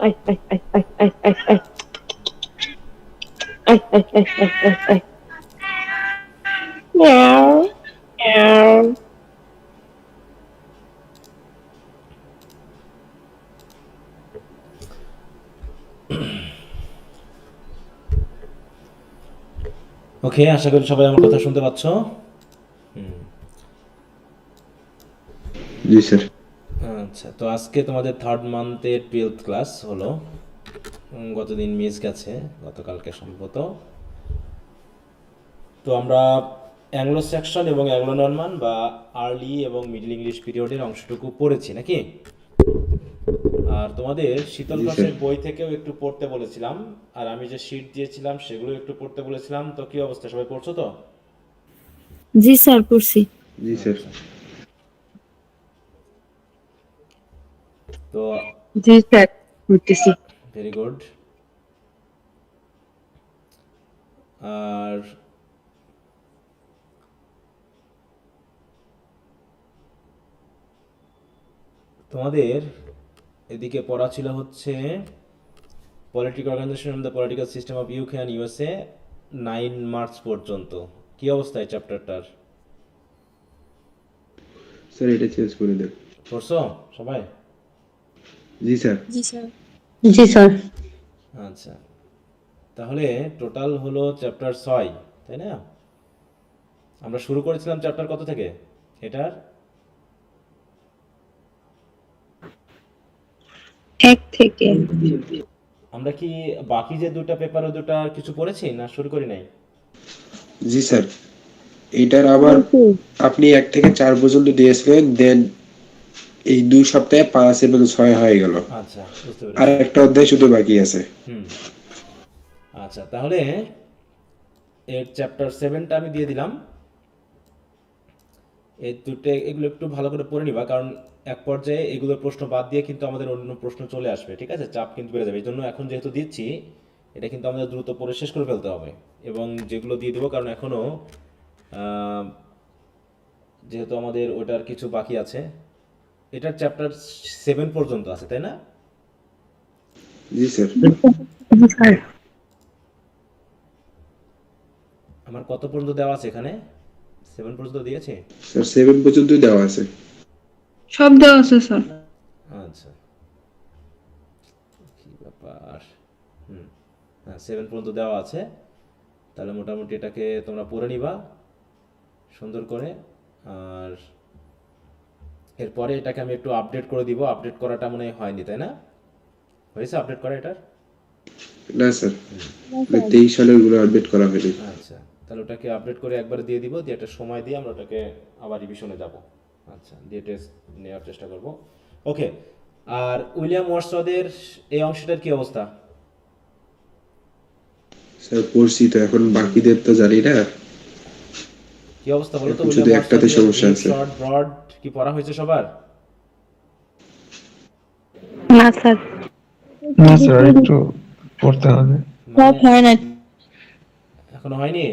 Ay, ay, ay, ay, ay, ay, ay. Ay, ay, ay, ay, ay, ay. Meow, meow. ওকে, আশা করি সবাই আমার কথা শুনতে পাচ্ছ। জি স্যার। আচ্ছা, তো আজকে তোমাদের থার্ড মান্থের 12th ক্লাস হলো। গতদিন মিস গেছে, গতকালকে সম্ভবত। তো আমরা অ্যাংলো সেকশন এবং অ্যাংলো নর্মান বা আর্লি এবং মিডল ইংলিশ পিরিয়ডের অংশটুকু পড়েছি নাকি? আর তোমাদের শীতল জি স্যার। ঘোষের বই থেকেও একটু পড়তে বলেছিলাম, আর আমি যে শিট দিয়েছিলাম সেগুলো একটু পড়তে বলেছিলাম। তো কি অবস্থা, সবাই পড়ছো তো? জি স্যার, পড়ছি। জি স্যার। আচ্ছা, তো জি স্যার, করতেছি। Very good. আর তোমাদের এদিকে পড়া ছিল হচ্ছে political organisation of the political system of U K and U S A 9 March পর্যন্ত। কি অবস্থা এই চ্যাপ্টারটার? স্যার এটা চেঞ্জ করে দেন। পড়ছো সবাই? জি স্যার। জি স্যার। জি স্যার। আচ্ছা, তাহলে টোটাল হলো চ্যাপ্টার 6, তাই না? আমরা শুরু করেছিলাম চ্যাপ্টার কত থেকে এটার? এক থেকে। আমরা কি বাকি যে দুটো পেপার ওই দুটো কিছু পড়েছি না শুরু করি নাই? জি স্যার। এইটার আবার আপনি 1 থেকে 4 পর্যন্ত দিয়েছিলেন, দেন এই 2 সপ্তাহে 5 এবং 6 হয়ে গেল। আচ্ছা, বুঝতে আর পেরেছি। একটা অধ্যায় শুধু বাকি আছে। হুম, আচ্ছা, তাহলে এর চ্যাপ্টার 7টা আমি দিয়ে দিলাম। এই দুটো এগুলো একটু ভালো করে পড়ে নিবা, কারণ এক পর্যায়ে এগুলোর প্রশ্ন বাদ দিয়ে কিন্তু আমাদের অন্য প্রশ্ন চলে আসবে, ঠিক আছে? চাপ কিন্তু বেড়ে যাবে। এই জন্য এখন যেহেতু দিচ্ছি, এটা কিন্তু আমাদের দ্রুত পড়ে শেষ করে ফেলতে হবে। এবং যেগুলো দিয়ে দেবো, কারণ এখনও যেহেতু আমাদের ওটার কিছু বাকি আছে। এটার চ্যাপ্টার 7 পর্যন্ত আছে, তাই না? জি স্যার। জি স্যার। আমার কত পর্যন্ত দেওয়া আছে এখানে? 7 পর্যন্ত দিয়েছে? স্যার 7 পর্যন্তই দেওয়া আছে। সব দেওয়া আছে স্যার। আচ্ছা, কি ব্যাপার। হুম, হ্যাঁ, 7 পর্যন্ত দেওয়া আছে। তাহলে মোটামুটি এটাকে তোমরা পড়ে নিবা সুন্দর করে। আর এরপরে এটাকে আমি একটু আপডেট করে দিব। আপডেট করাটা মনে হয় হয়নি, তাই না? হয়েছে আপডেট করা এটার? না স্যার, 23 সালের গুলো আপডেট করা হয়নি। আচ্ছা, তাহলে ওটাকে আপডেট করে একবারে দিয়ে দিব, দিয়ে একটা সময় দিয়ে আমরা ওটাকে আবার রিভিশনে যাব। আচ্ছা, দিয়ে টেস্ট নেওয়ার চেষ্টা করব। ওকে, আর উইলিয়াম ওয়ার্ডসওয়ার্থের এই অংশটার কি অবস্থা? স্যার পড়ছি তো, এখন বাকিদের তো জানি না। কি অবস্থা বলো তো, এখন শুধু উইলিয়াম একটাতে ওয়ার্ডসওয়ার্থের সমস্যা ডিপ আছে। শর্ট ব্রড কি পড়া হয়েছে সবার? না স্যার। না স্যার, একটু পড়তে হবে। মানে হয় না। এখনো হয়নি?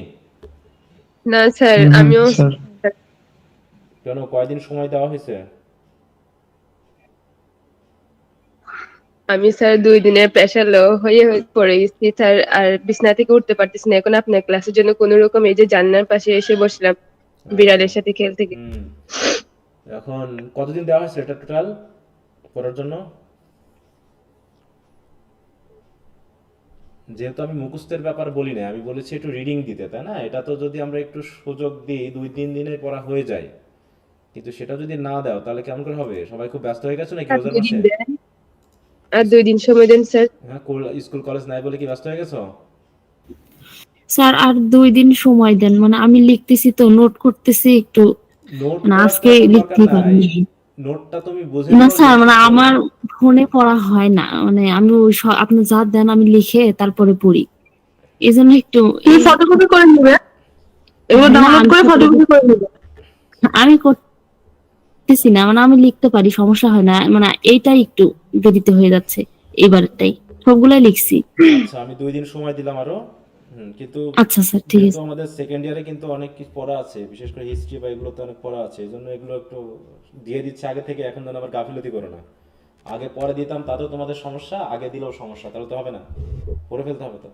না স্যার, হুম আমিও স্যার। কেন, কয়দিন সময় দেওয়া হয়েছে? আমি স্যার 2 দিনের প্রেশার লো হয়ে পড়ে গেছি স্যার, আর বিছানা থেকে উঠতে পারতেছি না। এখন আপনার ক্লাসের জন্য কোন রকম এই যে জানলার পাশে এসে বসলাম আচ্ছা, বিড়ালের সাথে খেলতে গিয়ে। হুম, এখন কতদিন দেওয়া হয়েছে এটা টোটাল পড়ার জন্য? যেহেতু আমি মুখস্থের ব্যাপার বলি না, আমি বলেছি একটু রিডিং দিতে, তাই না? এটা তো যদি আমরা একটু সুযোগ দিই 2-3 দিনে পড়া হয়ে যায়, কিন্তু সেটা যদি না দাও তাহলে কেমন করে হবে? সবাই খুব ব্যস্ত হয়ে গেছো নাকি আর রোজার 2 দিন মাসে? দেন, আর 2 দিন সময় দেন স্যার। হ্যাঁ, স্কুল কলেজ নাই বলে কি ব্যস্ত হয়ে গেছো? স্যার আর 2 দিন সময় দেন, মানে আমি লিখতেছি তো, নোট করতেছি একটু, নোট মানে করার তো আজকে এখন দরকার লিখতেই নাই। পারিনি। নোটটা তুমি বুঝে না নিও যে স্যার, কি মানে পড়বে। আমার ফোনে পড়া হয় না, মানে আমি ওই আপনি যা দেন আমি লিখে তারপরে পড়ি, এই জন্য একটু কি এই। ফটোকপি করে নেবে? এগুলো না ডাউনলোড আমি করে ফটোকপি করে নেবে। আমি করতেছি না, মানে আমি লিখতে পারি, সমস্যা হয় না, মানে এইটাই একটু দেরিতে হয়ে যাচ্ছে, এবারটাই সবগুলাই লিখছি। আচ্ছা, আমি 2 দিন সময় দিলাম আরো। কিন্তু আচ্ছা স্যার, ঠিক যেহেতু আছে। আমাদের সেকেন্ড ইয়ারে কিন্তু অনেক কিছু পড়া আছে, বিশেষ করে হিস্ট্রি বা এগুলোতে অনেক পড়া আছে, এই জন্য এগুলো একটু দিয়ে দিচ্ছে আগে থেকে, এখন যেন আবার গাফিলতি করো না। আগে পরে দিতাম তাতেও তোমাদের সমস্যা, আগে দিলেও সমস্যা, তাহলে তো হবে না, পড়ে ফেলতে হবে তো।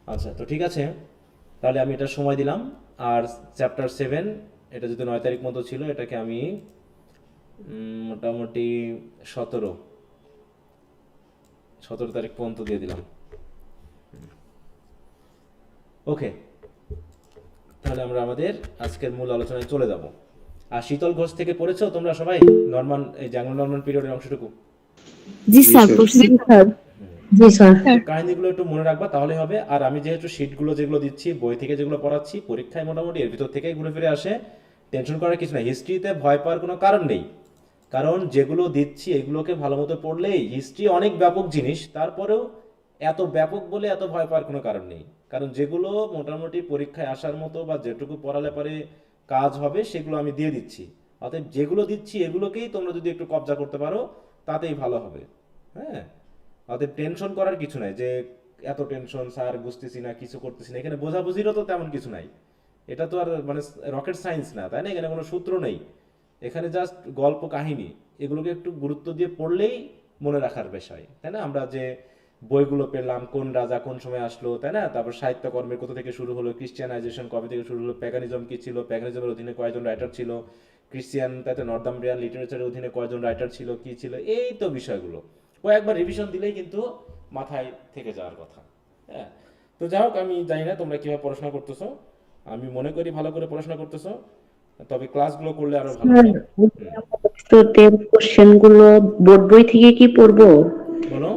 আচ্ছা, তো ঠিক আছে, তাহলে আমি এটা সময় দিলাম। আর চ্যাপ্টার 7 এটা যদি 9 তারিখ মতো ছিল, এটাকে আমি মোটামুটি 17 তারিখ পর্যন্ত দিয়ে দিলাম। ওকে, তাহলে আমরা আমাদের আজকের মূল আলোচনায় চলে যাব। আর শীতল ঘোষ থেকে পড়েছো তোমরা সবাই নরমান, এই জ্যাংলো নরমান পিরিয়ডের অংশটুকু? জি জি স্যার স্যার। পড়ছি। জি স্যার। একটু কাহিনীগুলো একটু মনে রাখবা, তাহলে হবে। আর আমি যেহেতু শিটগুলো যেগুলো দিচ্ছি, বই থেকে যেগুলো পড়াচ্ছি, পরীক্ষায় মোটামুটি এর ভিতর থেকেই ঘুরে ফিরে আসে, টেনশন করার কিছু নাই। হিস্ট্রিতে ভয় পাওয়ার কোনো কারণ নেই, কারণ যেগুলো দিচ্ছি এগুলোকে ভালো মতো পড়লেই, হিস্ট্রি অনেক ব্যাপক জিনিস, তারপরেও এত ব্যাপক বলে এত ভয় পাওয়ার কোনো কারণ নেই। কারণ যেগুলো মোটামুটি পরীক্ষায় আসার মতো বা যেটুকু পড়ালে পারে কাজ হবে, সেগুলো আমি দিয়ে দিচ্ছি। অতএব যেগুলো দিচ্ছি এগুলোকেই তোমরা যদি একটু কবজা করতে পারো, তাতেই ভালো হবে। হ্যাঁ, অতএব টেনশন করার কিছু নাই যে এত টেনশন স্যার, বুঝতেছি না, কিছু করতেছি না। এখানে বোঝাবুঝিরও তো তেমন কিছু নাই, এটা তো আর মানে রকেট সায়েন্স না, তাই না? এখানে কোনো সূত্র নেই, এখানে জাস্ট গল্প কাহিনী, এগুলোকে একটু গুরুত্ব দিয়ে পড়লেই মনে রাখার বিষয়, তাই না? আমরা যে বইগুলো পেলাম, কোন রাজা কোন সময় আসলো, তাই না? তারপর সাহিত্যকর্মের কোথা থেকে শুরু হলো, ক্রিশ্চিয়ানাইজেশন কবে থেকে শুরু হলো, প্যাগানিজম কি ছিল, প্যাগানিজমের অধীনে কয়জন রাইটার ছিল, ক্রিশ্চিয়ান তাতে নর্দাম্ব্রিয়ান লিটারেচারের অধীনে কয়জন রাইটার ছিল, কি ছিল, এই তো বিষয়গুলো কয়েকবার রিভিশন দিলেই কিন্তু মাথায় থেকে যাওয়ার কথা। হ্যাঁ, তো যাই হোক, আমি জানি না তোমরা কিভাবে পড়াশোনা করতেছো, আমি মনে করি ভালো করে পড়াশোনা করতেছো, তবে ক্লাসগুলো করলে আরো ভালো স্যার, হবে। তোদের কোশ্চেন গুলো বোর্ড বই থেকে কি পড়বো? বলো।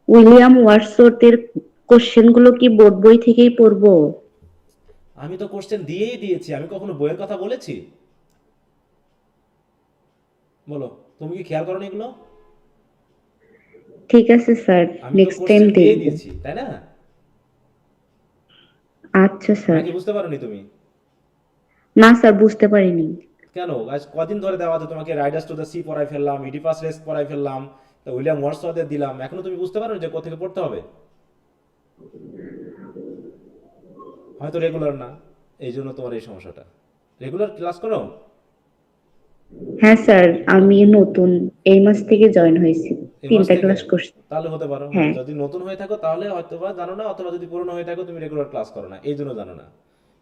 উইলিয়াম ওয়ার্ডসওয়ার্থের কোশ্চেন গুলো কি বোর্ড বই থেকেই পড়বো? আমি তো কোশ্চেন দিয়েই দিয়েছি, আমি কখনো বইয়ের কথা বলেছি? বলো, তুমি কি খেয়াল করো না এগুলো? ঠিক আছে স্যার, আমি তো নেক্সট টাইম কোশ্চেন দিয়েই দেখবো। দিয়েছি, তাই না? আচ্ছা স্যার। নাকি বুঝতে পারোনি তুমি? না স্যার, বুঝতে পারিনি। কেন, আজ কদিন ধরে দেওয়া আছে তোমাকে, রাইডার্স টু দ্য সি পড়াই ফেললাম, ইডিপাস রেস পড়াই ফেললাম, তা উইলিয়াম ওয়ার্ডসওয়ার্থের দিলাম, এখনো তুমি বুঝতে পারো যে কোথা থেকে পড়তে হবে? হয়তো রেগুলার না, এই জন্য তোমার এই সমস্যাটা। রেগুলার ক্লাস করো? হ্যাঁ স্যার, আমি নতুন এই মাস থেকে জয়েন হয়েছি, এই মাস 3টা থেকে? ক্লাস করছি। তাহলে হতে পারো, হ্যাঁ, হ্যাঁ। যদি নতুন হয়ে থাকো তাহলে হয়তো বা জানো না, অথবা যদি পুরনো হয়ে থাকো তুমি রেগুলার ক্লাস করো না, এই জন্য জানো না,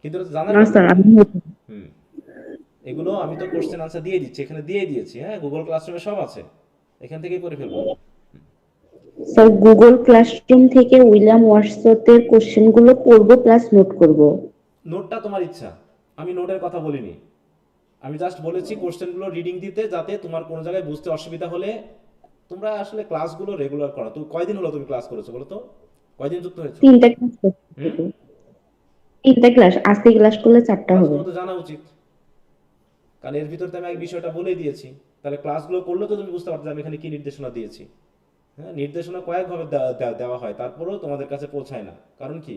কিন্তু এটা তো জানার না কথা। স্যার, আমি নতুন। হুম, এগুলো আমি তো কোশ্চেন আনসার দিয়ে দিচ্ছি, এখানে দিয়ে দিয়েছি, হ্যাঁ, গুগল ক্লাসরুমে সব আছে, এখান থেকেই পড়ে ফেলবো। স্যার, গুগল ক্লাসরুম থেকে উইলিয়াম ওয়ার্ডসওয়ার্থের কোশ্চেন গুলো পড়বো প্লাস নোট করবো। নোটটা তোমার ইচ্ছা, আমি নোটের কথা বলিনি, আমি জাস্ট বলেছি কোশ্চেনগুলো রিডিং দিতে, যাতে তোমার কোনো জায়গায় বুঝতে অসুবিধা হলে তোমরা আসলে ক্লাসগুলো রেগুলার করো। তো কয়দিন হলো তুমি ক্লাস করেছো বলো তো, কয়দিন যুক্ত হয়েছো? 3টা ক্লাস করছি। হুম, 3টা ক্লাস, আজকে ক্লাস করলে 4টা তাহলে হবে। তোমার তো জানা উচিত, কারণ এর ভিতর তো আমি এক বিষয়টা বলেই দিয়েছি। তাহলে ক্লাসগুলো করলে তো তুমি বুঝতে পারছো যে আমি এখানে কি নির্দেশনা দিয়েছি। হ্যাঁ, নির্দেশনা কয়েকভাবে দেওয়া হয়, তারপরেও তোমাদের কাছে পৌঁছায় না। কারণ কি?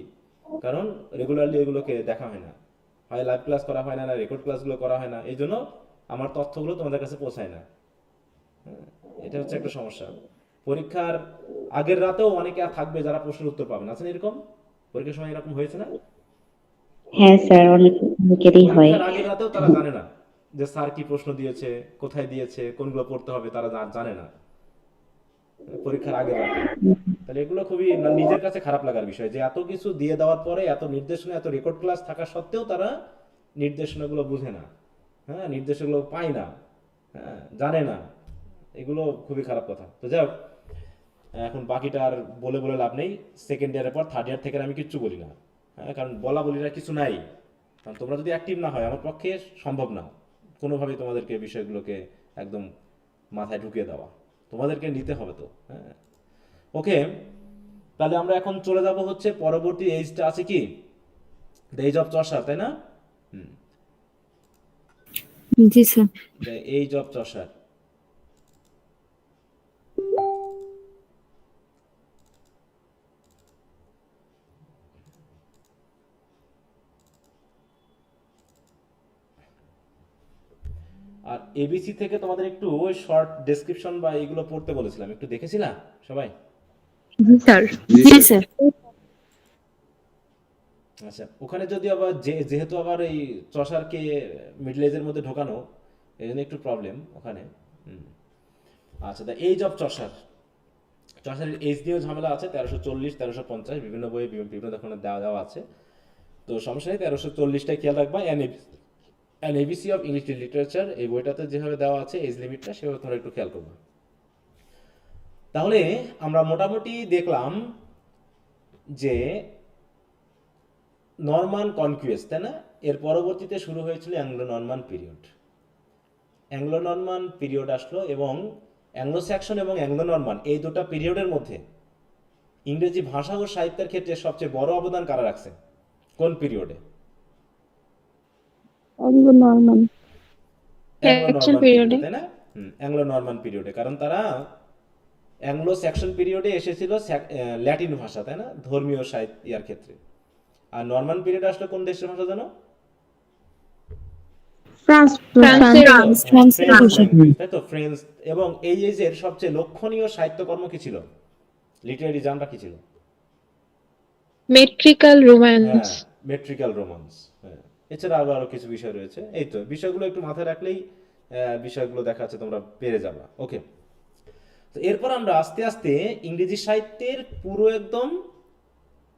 কারণ রেগুলারলি এগুলোকে দেখা হয় না, হয় লাইভ ক্লাস করা হয় না, না রেকর্ড ক্লাসগুলো করা হয় না, এই জন্য আমার তথ্যগুলো তোমাদের কাছে পৌঁছায় না। হ্যাঁ, এটা হচ্ছে একটা সমস্যা। পরীক্ষার আগের রাতেও অনেকে থাকবে যারা প্রশ্নের উত্তর পাবে না, আছে না এরকম? পরীক্ষার সময় এরকম হয়েছে না? হ্যাঁ স্যার, অনেকেরই হয়। পরীক্ষার আগের রাতেও তারা জানে না যে স্যার কি প্রশ্ন দিয়েছে, কোথায় দিয়েছে, কোনগুলো পড়তে হবে, তারা জানে না পরীক্ষার আগের রাতে। তাহলে এগুলো খুবই নিজের কাছে খারাপ লাগার বিষয় যে এত কিছু দিয়ে দেওয়ার পরে, এত নির্দেশনা, এত রেকর্ড ক্লাস থাকা সত্ত্বেও তারা নির্দেশনাগুলো বুঝে না, হ্যাঁ, নির্দেশনাগুলো পায় না, হ্যাঁ, জানে না। এগুলো খুবই খারাপ কথা। তো যাই হোক, এখন বাকিটা আর বলে বলে লাভ নেই। সেকেন্ড ইয়ারের পর থার্ড ইয়ার থেকে আর আমি কিচ্ছু বলি না, হ্যাঁ, কারণ বলা বলিরা কিছু নাই। কারণ তোমরা যদি অ্যাক্টিভ না হয়, আমার পক্ষে সম্ভব না কোনোভাবেই তোমাদেরকে বিষয়গুলোকে একদম মাথায় ঢুকিয়ে দেওয়া, তোমাদেরকে নিতে হবে তো, হ্যাঁ। ওকে, তাহলে আমরা এখন চলে যাব হচ্ছে পরবর্তী এইজটা আছে কি, দ্য এজ অফ চসার, তাই না? জি স্যার। The age of Chaucer. আর এবিসি থেকে তোমাদের একটু ওই শর্ট ডেসক্রিপশন বা এগুলো পড়তে বলেছিলাম, একটু দেখেছিলাম সবাই? জি স্যার। জি জি স্যার। স্যার। আচ্ছা, ওখানে যদি আবার যেহেতু আবার এই চসারকে মিডল এজের মধ্যে ঢোকানো, এই জন্য একটু প্রবলেম ওখানে। আচ্ছা, দ্য এজ অফ চসার। চসারের এজ নিয়েও ঝামেলা আছে, 1340, 1350 বিভিন্ন বইয়ে বিভিন্ন ধরনের দেওয়া আছে। তো সমস্যা নেই, 1340টাই খেয়াল রাখবা। An ABC of English literature, এই বইটাতে যেভাবে দেওয়া আছে এজ লিমিটটা, সেভাবে তোমরা একটু খেয়াল করবা। তাহলে আমরা মোটামুটি দেখলাম যে নরমান কনকুয়েস্ট, তাই না? এর পরবর্তীতে শুরু হয়েছিল Anglo Norman period. Anglo Norman period আসলো, এবং অ্যাংলো স্যাকশন এবং অ্যাংলো নরমান এই দুটো পিরিয়ডের মধ্যে ইংরেজি ভাষা ও সাহিত্যের ক্ষেত্রে সবচেয়ে বড় অবদান কারা রাখছে? কোন পিরিয়ডে? Anglo Norman Anglo Section Norman period পিরিয়ডে, এ। তাই না? অ্যাংলো নরমান পিরিয়ডে, কারণ তারা অ্যাংলো স্যাকশন পিরিয়ডে এসেছিল ল্যাটিন ভাষা, তাই না, ধর্মীয় সাহিত্যার ক্ষেত্রে। আর নরমান পিরিয়ড আসলে কোন দেশের ভাষা জানো? ফ্রান্সের ফ্রান্সের ভাষা। তাই তো, ফ্রেঞ্চ। এবং এই এজের সবচেয়ে লক্ষণীয় সাহিত্যকর্ম কি ছিল? লিটারেরি জানরা কি ছিল? মেট্রিক্যাল হ্যাঁ, রোম্যান্স। মেট্রিক্যাল রোমান্স। হ্যাঁ, এছাড়া আরো কিছু বিষয় রয়েছে। এই তো বিষয়গুলো একটু মাথায় রাখলেই বিষয়গুলো দেখা যাচ্ছে তোমরা পেরে যাবা। ওকে, তো এরপর আমরা আস্তে আস্তে ইংরেজি সাহিত্যের পুরো একদম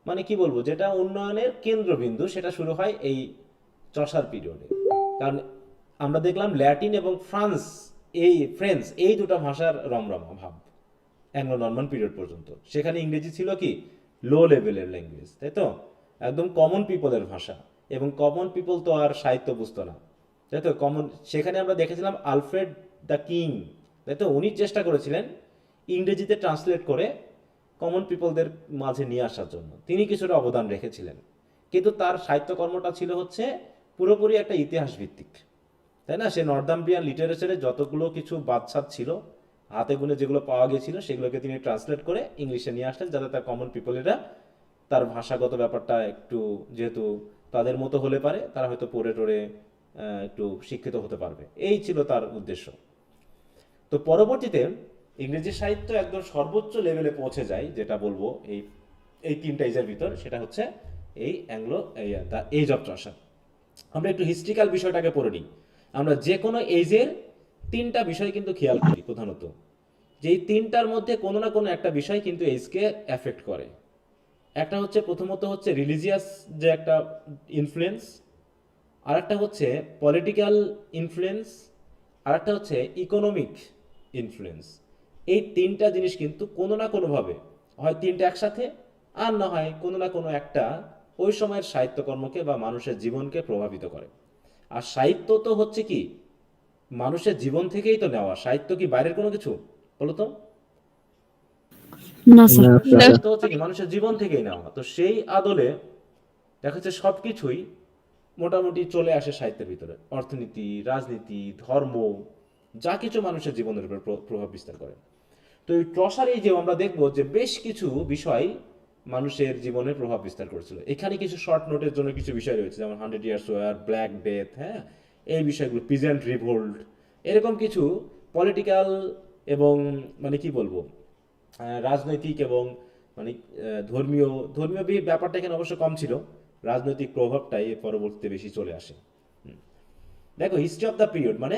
মানে কি বলবো, যেটা উন্নয়নের কেন্দ্রবিন্দু, সেটা শুরু হয় এই চসার পিরিয়ডে। কারণ আমরা দেখলাম ল্যাটিন এবং ফ্রেঞ্চ এই দুটো ভাষার রমরমা ভাব অ্যাংলো নরমান পিরিয়ড পর্যন্ত। সেখানে ইংরেজি ছিল কি লো লেভেলের ল্যাঙ্গুয়েজ, তাই তো, একদম কমন পিপলের ভাষা। এবং কমন পিপল তো আর সাহিত্য বুঝতো না, তাই তো। সেখানে আমরা দেখেছিলাম আলফ্রেড দ্য কিং, তাই তো, উনি চেষ্টা করেছিলেন ইংরেজিতে ট্রান্সলেট করে কমন পিপলদের মাঝে নিয়ে আসার জন্য। তিনি কিছুটা অবদান রেখেছিলেন, কিন্তু তার সাহিত্যকর্মটা ছিল হচ্ছে পুরোপুরি একটা ইতিহাস ভিত্তিক, তাই না। সে নর্দাম্বিয়ান লিটারেচারে যতগুলো কিছু বাদশাদ ছিল, হাতে গুনে যেগুলো পাওয়া গিয়েছিল, সেগুলোকে তিনি ট্রান্সলেট করে ইংলিশে নিয়ে আসলেন, যাতে তার কমন পিপলেরা তার ভাষাগত ব্যাপারটা একটু, যেহেতু তাদের মতো হলে পারে, তারা হয়তো পড়ে টড়ে একটু শিক্ষিত হতে পারবে। এই ছিল তার উদ্দেশ্য। তো পরবর্তীতে ইংরেজি সাহিত্য একদম সর্বোচ্চ লেভেলে পৌঁছে যায়, যেটা বলবো এই তিনটা এজের ভিতর, সেটা হচ্ছে এই দ্য এজ অফ চসার। আমরা একটু হিস্ট্রিক্যাল বিষয়টাকে পড়ে নিই। আমরা যে কোনো এজের তিনটা বিষয় কিন্তু খেয়াল করি প্রধানত, যে এই তিনটার মধ্যে কোনো না কোনো একটা বিষয় কিন্তু এজকে এফেক্ট করে। একটা হচ্ছে, প্রথমত হচ্ছে রিলিজিয়াস যে একটা ইনফ্লুয়েন্স, আর একটা হচ্ছে পলিটিক্যাল ইনফ্লুয়েন্স, আর একটা হচ্ছে ইকোনমিক ইনফ্লুয়েন্স। এই তিনটা জিনিস কিন্তু কোনো না কোনোভাবে, হয় তিনটা একসাথে, আর না হয় কোনো না কোনো একটা ওই সময়ের সাহিত্যকর্মকে বা মানুষের জীবনকে প্রভাবিত করে। আর সাহিত্য তো হচ্ছে কি মানুষের জীবন থেকেই তো নেওয়া। সাহিত্য কি বাইরের কোনো কিছু? বলো তো। না স্যার। সাহিত্য হচ্ছে কি মানুষের জীবন থেকেই নেওয়া। তো সেই আদলে দেখা যাচ্ছে সবকিছুই মোটামুটি চলে আসে সাহিত্যের ভিতরে। অর্থনীতি, রাজনীতি, ধর্ম, যা কিছু মানুষের জীবনের উপর প্রভাব বিস্তার করে। তো এই চসার এই যে আমরা দেখবো যে বেশ কিছু বিষয় মানুষের জীবনে প্রভাব বিস্তার করেছিল। এখানে কিছু শর্ট নোটের জন্য কিছু বিষয় রয়েছে, যেমন 100 ইয়ার্স ওয়ার, ব্ল্যাক ডেথ, হ্যাঁ, এই বিষয়গুলো, পিজেন্ট রিভোল্ট, এরকম কিছু পলিটিক্যাল এবং মানে কি বলবো রাজনৈতিক এবং মানে ধর্মীয় ব্যাপারটা এখানে অবশ্য কম ছিল, রাজনৈতিক প্রভাবটাই এর পরবর্তীতে বেশি চলে আসে। দেখো, হিস্ট্রি অফ দ্য পিরিয়ড মানে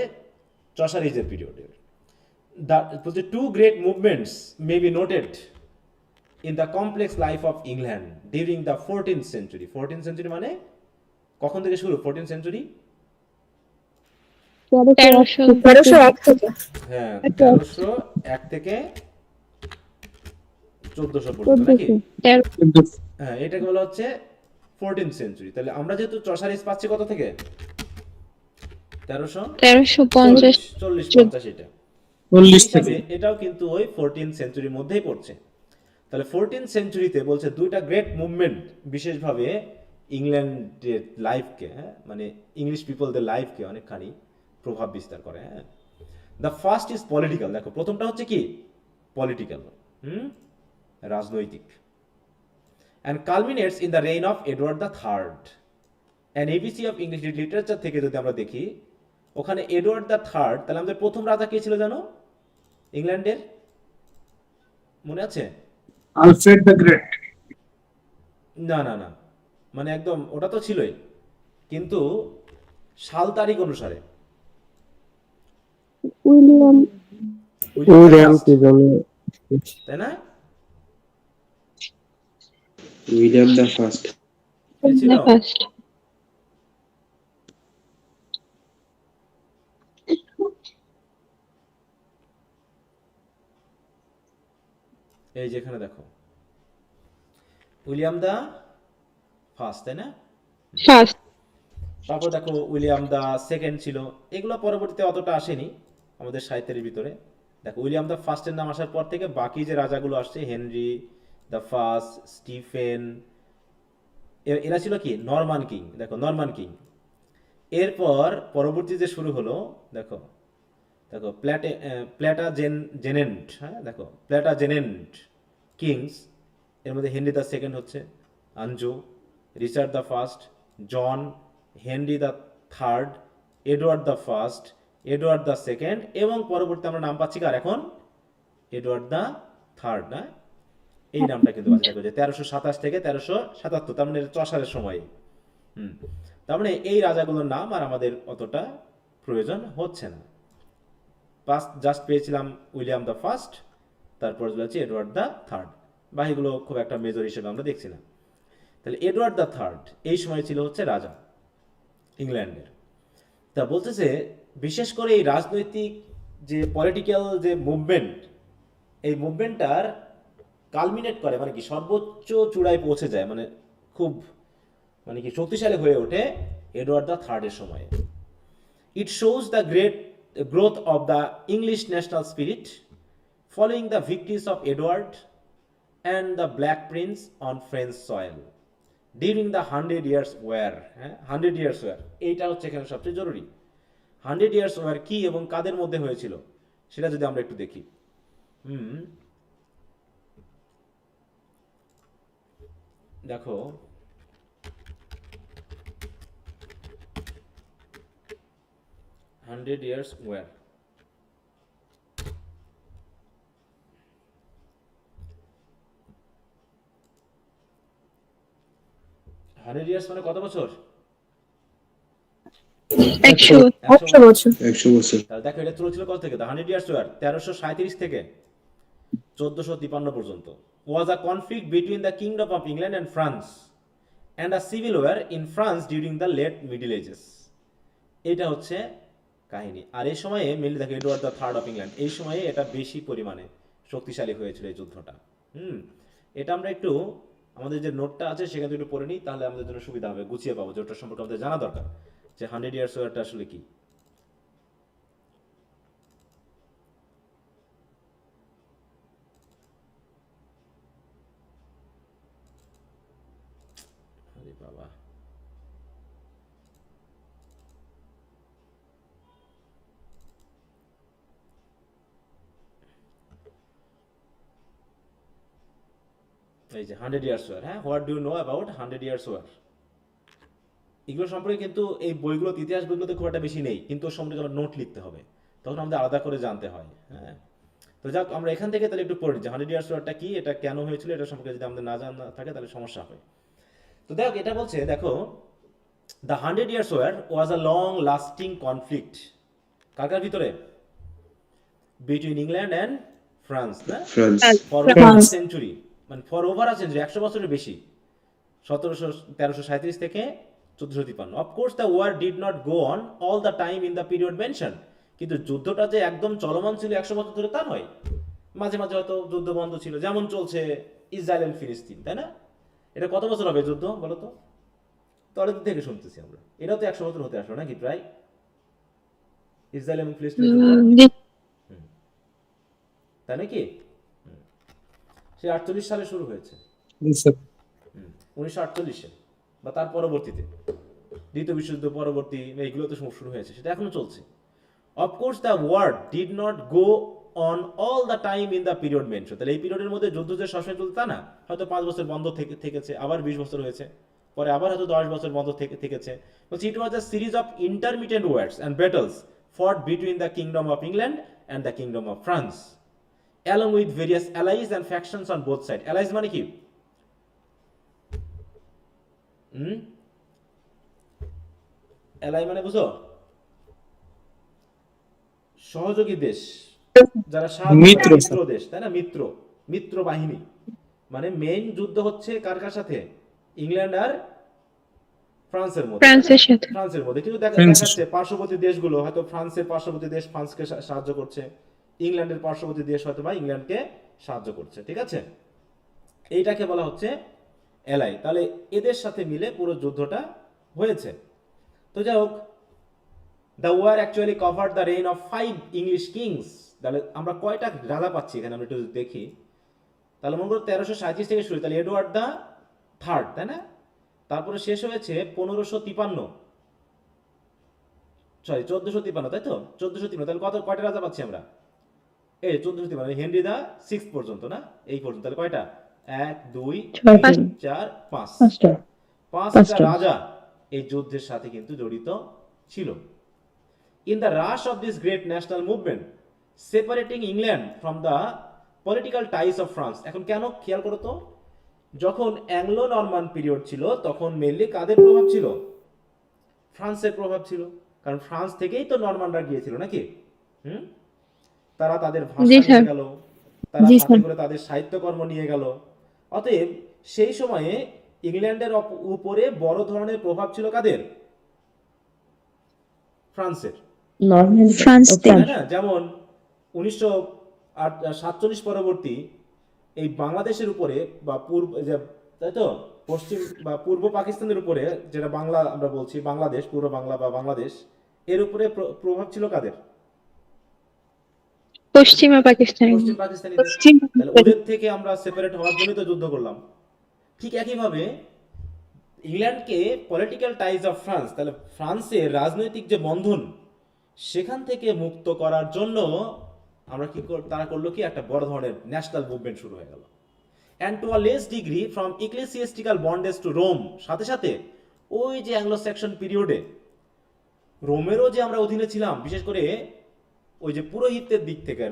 চসার এজের পিরিয়ডের the two great movements may be noted in the complex life of England during the 14th century. 14th century মানে কখন থেকে শুরু? 14th century 1301 থেকে। হ্যাঁ, 1301 থেকে 1400 পর্যন্ত নাকি? হ্যাঁ, এটাকে বলা হচ্ছে 14th century। তাহলে আমরা যেহেতু চসার এজ পাচ্ছি কত থেকে? 1350 40-50 এটা 40 হিসাবে এটাও কিন্তু ওই 14th সেঞ্চুরির মধ্যেই পড়ছে। তাহলে 14th সেঞ্চুরিতে বলছে দুইটা গ্রেট মুভমেন্ট বিশেষভাবে ইংল্যান্ডের লাইফকে, হ্যাঁ, মানে ইংলিশ পিপলদের লাইফকে অনেকখানি প্রভাব বিস্তার করে। হ্যাঁ, দ্য ফার্স্ট ইজ পলিটিক্যাল। দেখো, প্রথমটা হচ্ছে কি পলিটিক্যাল, রাজনৈতিক, and culminates in the reign of Edward the third. And A B C of English literature থেকে যদি আমরা দেখি, ওখানে এডওয়ার্ড দ্য থার্ড, তাহলে আমাদের প্রথম রাজা কে ছিল জানো ইংল্যান্ডের? মনে আছে? Alfred the great. না না না, মানে একদম ওটা তো ছিলই, কিন্তু সাল তারিখ অনুসারে উইলিয়াম কি জানো, তাই না? William the first. কে ছিল? ফার্স্ট। এই যেখানে দেখো উইলিয়াম দা ফার্স্ট, তাই না? ফার্স্ট। তারপর দেখো উইলিয়াম দা সেকেন্ড ছিল। এগুলো পরবর্তীতে অতটা আসেনি আমাদের সাহিত্যের ভিতরে। দেখো উইলিয়াম দা ফার্স্টের নাম আসার পর থেকে বাকি যে রাজাগুলো আসছে, হেনরি দ্য ফার্স্ট, স্টিফেন, এরা ছিল কি নরমান কিং। দেখো নরমান কিং। এরপর পরবর্তী যে শুরু হলো, দেখো দেখো প্ল্যাটাজেনেন্ট, হ্যাঁ দেখো প্ল্যাটাজেনেন্ট কিংস। এর মধ্যে হেনরি দ্য সেকেন্ড হচ্ছে, Anjou, Richard the first, John, Henry the third, Edward the first, Edward the second, এবং পরবর্তী আমরা নাম পাচ্ছি কার এখন, এডওয়ার্ড দ্য থার্ড, না? এই নামটা কিন্তু পাচ্ছি দেখো যে 1327 থেকে 1377, তার মানে চষারের সময়। তার মানে এই রাজাগুলোর নাম আর আমাদের অতটা প্রয়োজন হচ্ছে না। জাস্ট পেয়েছিলাম উইলিয়াম দ্য ফার্স্ট, তারপর হচ্ছে এডওয়ার্ড দ্য থার্ড। বাকিগুলো খুব একটা মেজর হিসেবে আমরা দেখছি না। তাহলে এডওয়ার্ড দ্য থার্ড এই সময় ছিল হচ্ছে রাজা ইংল্যান্ডের। তা বলতেছে বিশেষ করে এই রাজনৈতিক যে পলিটিক্যাল যে মুভমেন্ট, এই মুভমেন্টটার কালমিনেট করে, মানে কি সর্বোচ্চ চূড়ায় পৌঁছে যায়, মানে খুব মানে কি শক্তিশালী হয়ে ওঠে এডওয়ার্ড দ্য থার্ডের সময়ে। It shows the great growth of the English national spirit following the victories of Edward and the Black Prince on French soil during the 100 Years' War. 100 Years' War এইটা হচ্ছে এখানে সবচেয়ে জরুরি। 100 Years' War কি এবং কাদের মধ্যে হয়েছিল সেটা যদি আমরা একটু দেখি। দেখো 100 Years' War, 100 ইয়ার্স মানে কত বছর? 100। 100 বছর। 100 বছর। তাহলে দেখো এটা চলেছিল কত থেকে? দ্য 100 ইয়ার্স ওয়ার 1337 থেকে 1453 পর্যন্ত। Was a conflict between the kingdom of England and France and a civil war in France during the late Middle Ages. এটা হচ্ছে কাহিনী। আর এই সময়ে মেনলি দেখো Edward the third of England, এই সময়ে এটা বেশি পরিমাণে শক্তিশালী হয়েছিল এই যুদ্ধটা। এটা আমরা একটু আমাদের যে নোটটা আছে সেখান থেকে একটু পড়ে নিই, তাহলে আমাদের জন্য সুবিধা হবে, গুছিয়ে পাবো যে ওটার সম্পর্কে আমাদের জানা দরকার যে 100 ইয়ার্স ওয়ারটা আসলে কি। বাবা এই যে 100 ইয়ার্স ওয়ার, হ্যাঁ, what do you know about 100 years war. এগুলো সম্পর্কে কিন্তু এই বইগুলোতে, ইতিহাস বইগুলোতে খুব একটা বেশি নেই, কিন্তু ওর সম্পর্কে আমরা নোট লিখতে হবে, তখন আমাদের আলাদা করে জানতে হয়। হ্যাঁ, তো যাক আমরা এখান থেকে তাহলে একটু পড়ে নিচ্ছি 100 ইয়ার্স ওয়ারটা কি, এটা কেন হয়েছিল, এটা সম্পর্কে যদি আমাদের না জানা থাকে তাহলে সমস্যা হয়। তো দেখো এটা বলছে, দেখো the 100 years war was a long lasting conflict কার ভিতরে, বিটুইন ইংল্যান্ড অ্যান্ড ফ্রান্স, না, ফ্রান্স। ফর ওভার সেঞ্চুরি, মানে ফর ওভার আ সেঞ্চুরি, 100 বছরের বেশি, 1337 থেকে 1453। Of course the war did not go on all the time in the period mention, কিন্তু যুদ্ধটা যে একদম চলমান ছিল 100 বছর ধরে তা নয়, মাঝে মাঝে হয়তো যুদ্ধ বন্ধ ছিল, যেমন চলছে ইসরায়েল এন্ড ফিলিস্তিন, তাই না? এটা কত বছর হবে যুদ্ধ বলো তো? তলের থেকে শুনতেছি আমরা, এটাও তো 100 বছর হতে আসলো নাকি প্রায়, ইসরায়েল এবং ফিলিস্তিনের যুদ্ধ, তাই নাকি? সে 48 সালে শুরু হয়েছে, 1948-এ বা তার পরবর্তীতে, দ্বিতীয় বিশ্বযুদ্ধ পরবর্তী এইগুলো তো শুরু হয়েছে, সেটা এখনো চলছে। Of course the war did not go on all the time in the period mention, তাহলে এই পিরিয়ডের মধ্যে যুদ্ধ যে সবসময় চলছে তা না, হয়তো 5 বছর বন্ধ থেকেছে, আবার 20 বছর হয়েছে, পরে আবার হয়তো 10 বছর বন্ধ থেকেছে। বলছি it was a series of intermittent wars and battles fought between the kingdom of England and the kingdom of France along with various allies and factions on both sides. Allies মানে কি? অ্যালাই মানে বুঝো, সহযোগী দেশ, যারা সাহায্য মিত্র, করে, sir. মিত্র দেশ, তাই না? মিত্র বাহিনী, মানে মেইন যুদ্ধ হচ্ছে কার কার সাথে? ইংল্যান্ড আর ফ্রান্সের মধ্যে, তাই না? ফ্রান্সের সাথে। ফ্রান্সের মধ্যে, কিন্তু ফ্রান্সের দেখাচ্ছে পার্শ্ববর্তী দেশগুলো হয়তো ফ্রান্সের পার্শ্ববর্তী দেশ ফ্রান্সকে সাহায্য করছে, ইংল্যান্ডের পার্শ্ববর্তী দেশ হয়তো বা ইংল্যান্ডকে সাহায্য করছে, ঠিক আছে? এইটাকে বলা হচ্ছে এলাই। তাহলে এদের সাথে মিলে পুরো যুদ্ধটা হয়েছে। তো যাই হোক, the war actually covered the reign of 5 English kings. তাহলে আমরা কয়টা রাজা পাচ্ছি এখানে, আমরা একটু দেখি। তাহলে মনে করো 1337 থেকে শুরু, তাহলে এডওয়ার্ড দ্য থার্ড, তাই না? তারপরে শেষ হয়েছে 1553, সরি 1453, তাই তো? 1453, তাহলে কয়টা রাজা পাচ্ছি আমরা? এই 1453, হেনরি দ্য 6 পর্যন্ত, না? এই পর্যন্ত। তাহলে কয়টা? 1 2 ছয়টা। 3 4 5, পাঁচটা। 5টা রাজা এই যুদ্ধের সাথে কিন্তু জড়িত ছিল। In the rush of this great national movement, separating England from the political ties of France. এখন কেন খেয়াল করো তো, যখন অ্যাংলো নরমান পিরিয়ড ছিল তখন মেইনলি কাদের প্রভাব ছিল? ফ্রান্সের প্রভাব ছিল, কারণ ফ্রান্স থেকেই তো নরমানরা গিয়েছিল, নাকি? তারা তাদের ভাষা নিয়ে গেল, তারা সাথে করে তাদের সাহিত্যকর্ম নিয়ে গেল। অতএব সেই সময়ে ইংল্যান্ডের উপরে বড় ধরনের প্রভাব ছিল কাদের? ফ্রান্সের, ফ্রান্স তাই না? যেমন 1947 পরবর্তী এই বাংলাদেশের উপরে বা তাই তো, পশ্চিম বা পূর্ব পাকিস্তানের উপরে, যেটা বাংলা আমরা বলছি, বাংলাদেশ, পূর্ব বাংলা বা বাংলাদেশ, এর উপরে প্রভাব ছিল কাদের? পশ্চিমা পাকিস্তান। পশ্চিম পাকিস্তানিদের। তাহলে ওদের থেকে আমরা সেপারেট হওয়ার জন্যই তো যুদ্ধ করলাম। ঠিক একইভাবে ইংল্যান্ডকে পলিটিক্যাল টাইজ অফ ফ্রান্স, তাহলে ফ্রান্সের রাজনৈতিক যে বন্ধন সেখান থেকে মুক্ত করার জন্য আমরা তারা করলো কি, একটা বড় ধরনের ন্যাশনাল মুভমেন্ট শুরু হয়ে গেল। And to a less degree from ecclesiastical bondage to Rome, সাথে সাথে ওই যে অ্যাংলো স্যাক্সন পিরিয়ডে রোমেরও যে আমরা অধীনে ছিলাম, বিশেষ করে ওই যে পুরোহিতের দিক থেকে,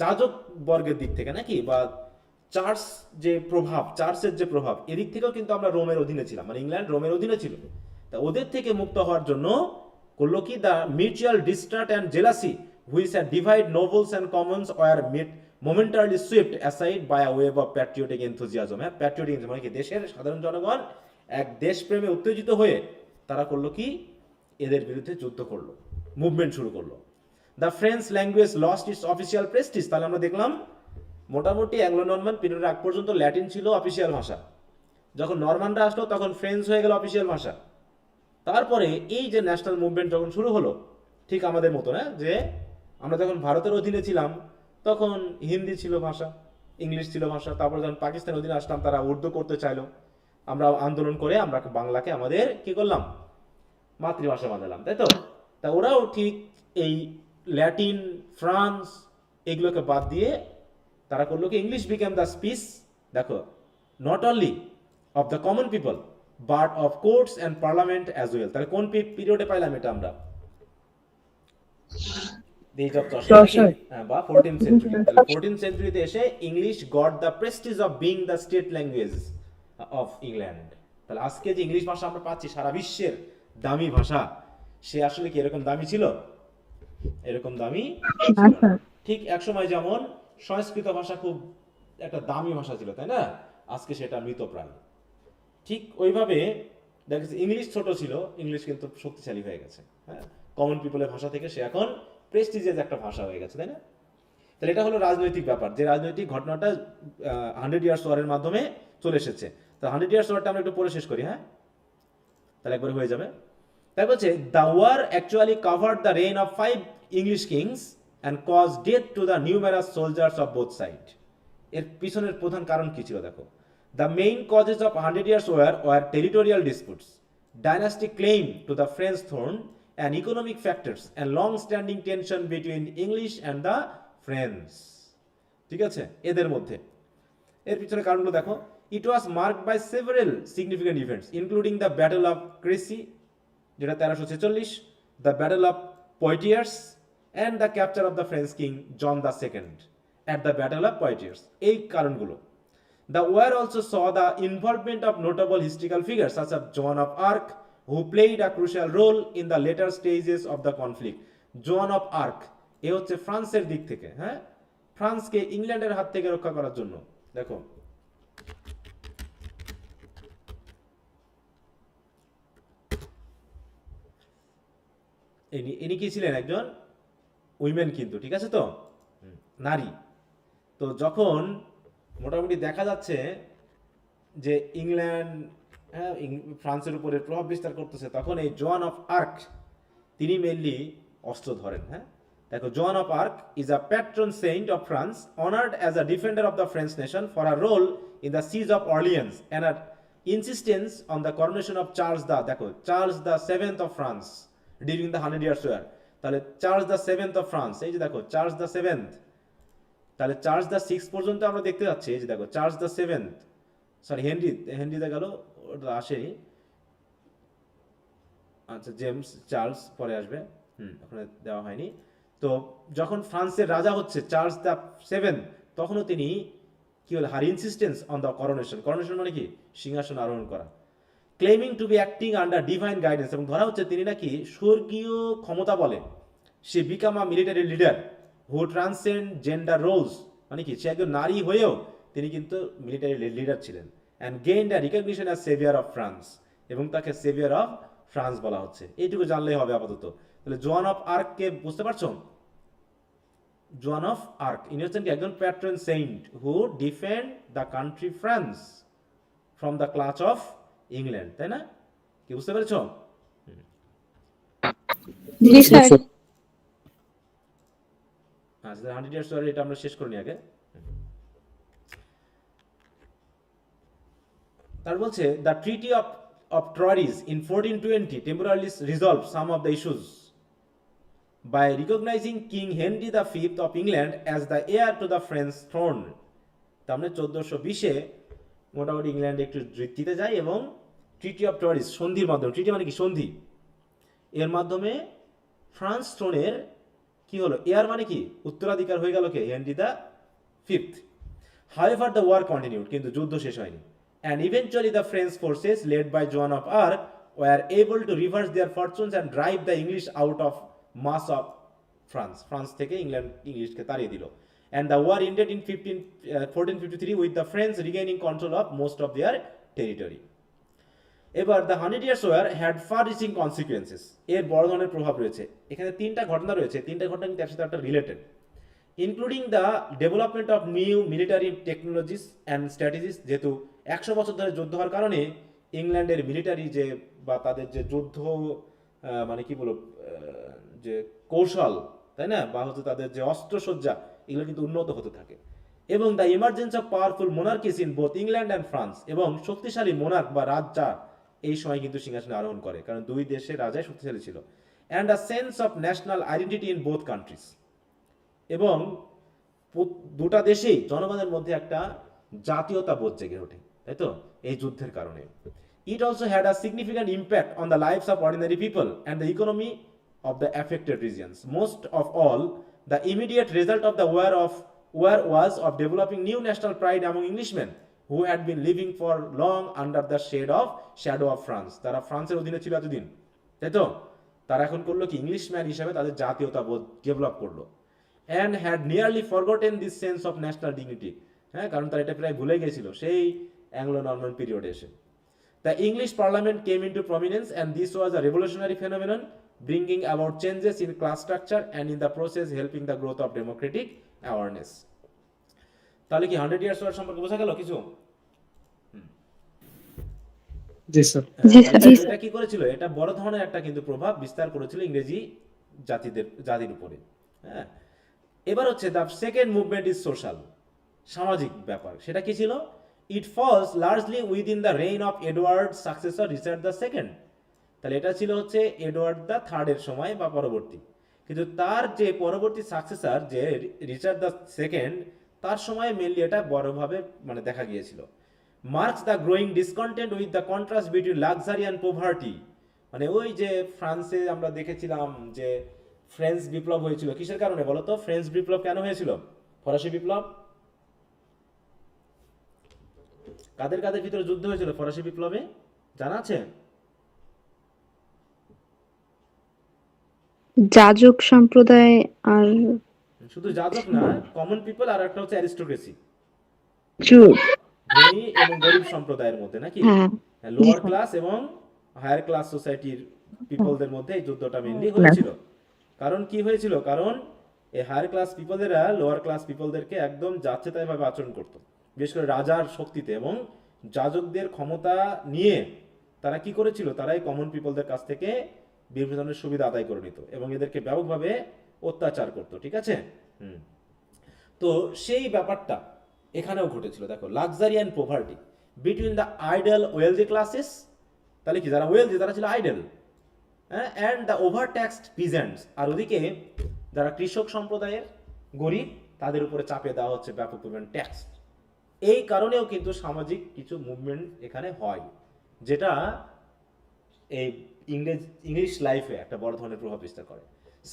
যাজক বর্গের দিক থেকে, নাকি, বা চার্চের যে প্রভাব, এদিক থেকেও কিন্তু আমরা রোমের অধীনে ছিলাম, মানে ইংল্যান্ড রোমের অধীনে ছিল। তা ওদের থেকে মুক্ত হওয়ার জন্য করলো কি, the mutual distrust and jealousy which had divide nobles and commons war momentarily swept aside by a wave of patriotic enthusiasm. হ্যাঁ, প্যাট্রিয়টিক মানে কি, দেশের সাধারণ জনগণ এক দেশপ্রেমে উত্তেজিত হয়ে তারা করলো কি, এদের বিরুদ্ধে যুদ্ধ করলো, মুভমেন্ট শুরু করলো। The French language lost it's official Prestige. তাহলে আমরা দেখলাম মোটামুটি অ্যাংলো নরমান পিরিয়ডের আগ পর্যন্ত ল্যাটিন ছিল অফিসিয়াল ভাষা, যখন নরমানরা আসলো তখন ফ্রেঞ্চ হয়ে গেল অফিসিয়াল ভাষা। তারপরে এই যে ন্যাশনাল মুভমেন্ট যখন শুরু হলো, ঠিক আমাদের মতো না, যে আমরা যখন ভারতের অধীনে ছিলাম তখন হিন্দি ছিল ভাষা, ইংলিশ ছিল ভাষা। তারপর যখন পাকিস্তানের অধীনে আসলাম তারা উর্দু করতে চাইলো, আমরা আন্দোলন করে আমরা বাংলাকে আমাদের কি করলাম, মাতৃভাষা বানালাম, তাই তো? তা ওরাও ঠিক এই ল্যাটিন, ফ্রান্স এগুলোকে বাদ দিয়ে তারা করলো কি, ইংলিশ বিকেম দ্য স্পিচ, দেখো, not only of the common people but of courts and parliament as well. তাহলে কোন পিরিয়ডে পাইলাম এটা আমরা? বা 14th century। 14th centuryতে এসে English got the Prestige of being the state language of England. তাহলে আজকে যে ইংলিশ ভাষা আমরা পাচ্ছি, সারা বিশ্বের দামি ভাষা, সে আসলে কি এরকম দামি ছিল? এরকম দামি ছিল না। ঠিক একসময় যেমন সংস্কৃত ভাষা খুব একটা দামি ভাষা ছিল, তাই না? আজকে সেটা মৃতপ্রায়। ঠিক ওইভাবে দেখা যাচ্ছে ইংলিশ ছোট ছিল, ইংলিশ কিন্তু শক্তিশালী হয়ে গেছে। হ্যাঁ, কমন পিপলের ভাষা থেকে সে এখন প্রেস্টিজিয়াস একটা ভাষা হয়ে গেছে, তাই না? তাহলে এটা হলো রাজনৈতিক ব্যাপার, যে রাজনৈতিক ঘটনাটা 100 ইয়ার্স ওয়ারের মাধ্যমে চলে এসেছে। তো 100 ইয়ার্স ওয়ারটা আমরা একটু পরে শেষ করি, হ্যাঁ, তাহলে একবার হয়ে যাবে। তাই বলছে, the war actually covered the reign of 5 English kings and cause death to the numerous soldiers of both side. এর পিছনের প্রধান কারণ কি ছিল দেখো। The main causes of 100 years war territorial disputes, dynastic claim to the French throne and economic factors and long-standing tension between English and the French। ঠিক আছে, এদের মধ্যে এর পিছনে কারণগুলো দেখো। It was marked by several significant events including the Battle of Crécy, যেটা 1346, the Battle of Poitiers and the capture of the French king John II at the Battle of Poitiers। এই কারণগুলো। The war also saw the involvement of notable historical figures such as Joan of Arc, who played a crucial role in the later stages of the conflict। Joan of Arc, এ হচ্ছে ফ্রান্সের দিক থেকে, হ্যাঁ, ফ্রান্সকে ইংল্যান্ডের হাত থেকে রক্ষা করার জন্য। দেখো ইনি কি ছিলেন? একজন উইমেন কিন্তু, ঠিক আছে তো, নারী। তো যখন মোটামুটি দেখা যাচ্ছে যে ইংল্যান্ড, হ্যাঁ, ফ্রান্সের উপরে প্রভাব বিস্তার করতেছে, তখন এই জোয়ান অফ আর্ক তিনি মেনলি অস্ত্র ধরেন। হ্যাঁ, দেখো, Joan of Arc is a patron saint of France, honoured as a defender of the French nation for a role in the siege of Orleans and আর insistence on the coronation of Charles the, দেখো, Charles the seventh of France during the 100 years war. তাহলে Charles the seventh of France, এই যে দেখো Charles the seventh, তাহলে Charles the six পর্যন্ত আমরা দেখতে পাচ্ছি। এই যে দেখো Charles the seventh, sorry Henry গেল, ওটা আসেনি। আচ্ছা, জেমস চার্লস পরে আসবে, ওখানে দেওয়া হয়নি। তো যখন ফ্রান্সের রাজা হচ্ছে চার্লস দ্য সেভেন্থ, তখনও তিনি কি হল, her insistence on the coronation, coronation মানে কি, সিংহাসন আরোহণ করা, claiming to be acting under divine guidance, এবং ধরা হচ্ছে তিনি নাকি স্বর্গীয় ক্ষমতা বলে সে become a military leader who transcend gender roles, মানে কি, সে একজন নারী হয়েও তিনি কিন্তু মিলিটারি লিডার ছিলেন, and gained a recognition as saviour of France, এবং তাকে সেভিয়ার অফ ফ্রান্স বলা হচ্ছে। এইটুকু জানলেই হবে আপাতত। তাহলে জোয়ান অফ আর্ককে বুঝতে পারছো? জোয়ান অফ আর্ক ইনি হচ্ছেন কি, একজন patron saint who defend the country France from the clutch of England, তাই না? কি বুঝতে পেরেছো? জি স্যার। আচ্ছা, 100 ইয়ার্স ওয়ার এটা আমরা শেষ করে নিই আগে। তার বলছে the treaty of Troyes in 1420 temporarily resolve some of the issues by recognizing King Henry V of England as the heir to the French throne। তার মানে 1420-এ মোটামুটি ইংল্যান্ড একটু জিতে যায়, এবং ট্রিটি অফ ট্রয়েস, সন্ধির মাধ্যমে, ট্রিটি মানে কি, সন্ধি, এর মাধ্যমে ফ্রান্স থ্রোনের কি হলো, এয়ার মানে কি, উত্তরাধিকার হয়ে গেল কে, Henry the fifth. However the war continued, কিন্তু যুদ্ধ শেষ হয়নি, and eventually the French forces led by Joan of Arc were able to reverse their fortunes and drive the English out of most of France থেকে ইংলিশকে তাড়িয়ে দিল। And the war ended in 1453 with the French regaining control of most of their territory. এবার the 100 years war had far reaching consequences, এর বড় ধরনের প্রভাব রয়েছে। এখানে তিনটা ঘটনা রয়েছে, তিনটা ঘটনা কিন্তু একসাথে একটা related, including the development of new military technologies and strategies. যেহেতু 100 বছর ধরে যুদ্ধ হওয়ার কারণে ইংল্যান্ডের মিলিটারি যে, বা তাদের যে যুদ্ধ মানে কি বলবো, যে কৌশল, তাই না, বা হচ্ছে তাদের যে অস্ত্রসজ্জা, এগুলো কিন্তু উন্নত হতে থাকে। এবং the emergence of powerful monarchies in both England and France, এবং শক্তিশালী মোনার্ক বা রাজা এই সময় কিন্তু সিংহাসনে আরোহণ করে, কারণ দুই দেশের রাজাই শক্তিশালী ছিল। And a sense of national identity in both countries, এবং দুটা দেশেই জনগণের মধ্যে একটা জাতীয়তা বোধ জেগে ওঠে, তাই তো, এই যুদ্ধের কারণে। It also had a significant impact on the lives of ordinary people and the economy of the affected regions. Most of all, the immediate result of the war was of developing new national pride among Englishmen who had been living for long under the shadow of France. তারা ফ্রান্সের অধীনে ছিল এতদিন, তাই তো, তারা এখন করলো কি, ইংলিশম্যান হিসেবে তাদের জাতীয়তা বোধ ডেভেলপ করলো, and had nearly forgotten this sense of national dignity। হ্যাঁ, কারণ তারা এটা প্রায় ভুলে গেছিল সেই অ্যাংলো নরমান পিরিয়ডে এসে। The English Parliament came into prominence, and this was a revolutionary phenomenon, bringing about changes in class structure and in the process helping the growth of democratic awareness। তাহলে কি 100 ইয়ার্স ওয়ার সম্পর্কে বোঝা গেল কিছু? জি sir. এটা কি করেছিল, এটা বড় ধরনের একটা কিন্তু প্রভাব বিস্তার করেছিল ইংরেজি জাতির উপরে। হ্যাঁ, এবার হচ্ছে the second movement is social, সামাজিক ব্যাপার। সেটা কি ছিল? It falls largely within the reign of Edward successor Richard the second. তাহলে এটা ছিল হচ্ছে এডওয়ার্ড দ্য থার্ডের সময় বা পরবর্তী, কিন্তু তার যে পরবর্তী সাকসেসর যে রিচার্ড দ্য সেকেন্ড, তার সময় মেনলি এটা বড়ভাবে মানে দেখা গিয়েছিল। Marks the growing discontent with the contrast between luxury and poverty. মানে ওই যে ফ্রান্সে আমরা দেখেছিলাম যে ফ্রেঞ্চ বিপ্লব হয়েছিল, কিসের কারণে বলো তো? ফ্রেঞ্চ বিপ্লব কেন হয়েছিল? ফরাসি বিপ্লব। কাদের কাদের ভিতরে যুদ্ধ হয়েছিল ফরাসি বিপ্লবে, জানা আছে? যাজক সম্প্রদায় আর শুধু যাজক না, কমন পিপল, আর একটা হচ্ছে অ্যারিস্টোক্রেসি, ট্রু। ধনী এবং গরিব সম্প্রদায়ের মধ্যে নাকি হ্যাঁ লোয়ার ক্লাস এবং হায়ার ক্লাস সোসাইটির পিপলদের মধ্যে এই যুদ্ধটা মেইনলি হয়েছিল। কারণ কি হয়েছিল? কারণ এই হায়ার ক্লাস পিপলেরা লোয়ার ক্লাস পিপলদেরকে একদম যাচ্ছে তাই ভাবে আচরণ করত, বিশেষ করে রাজার শক্তিতে এবং যাজকদের ক্ষমতা নিয়ে তারা কি করেছিল, তারা এই কমন পিপলদের কাছ থেকে বিভিন্ন ধরনের সুবিধা আদায় করে নিত এবং এদেরকে ব্যাপকভাবে অত্যাচার করত। ঠিক আছে। তো সেই ব্যাপারটা এখানেও ঘটেছিল। দেখো, luxury and poverty between the idle wealthy classes, তাহলে কি যারা ওয়েলদি তারা ছিল idle, and the overtaxed peasants, আর ওদিকে যারা কৃষক সম্প্রদায়ের গরিব তাদের উপরে চাপিয়ে দেওয়া হচ্ছে ব্যাপক পরিমাণ ট্যাক্স। এই কারণেও কিন্তু সামাজিক কিছু মুভমেন্ট এখানে হয়, যেটা এই ইংলিশ লাইফে একটা বড় ধরনের প্রভাব বিস্তার করে।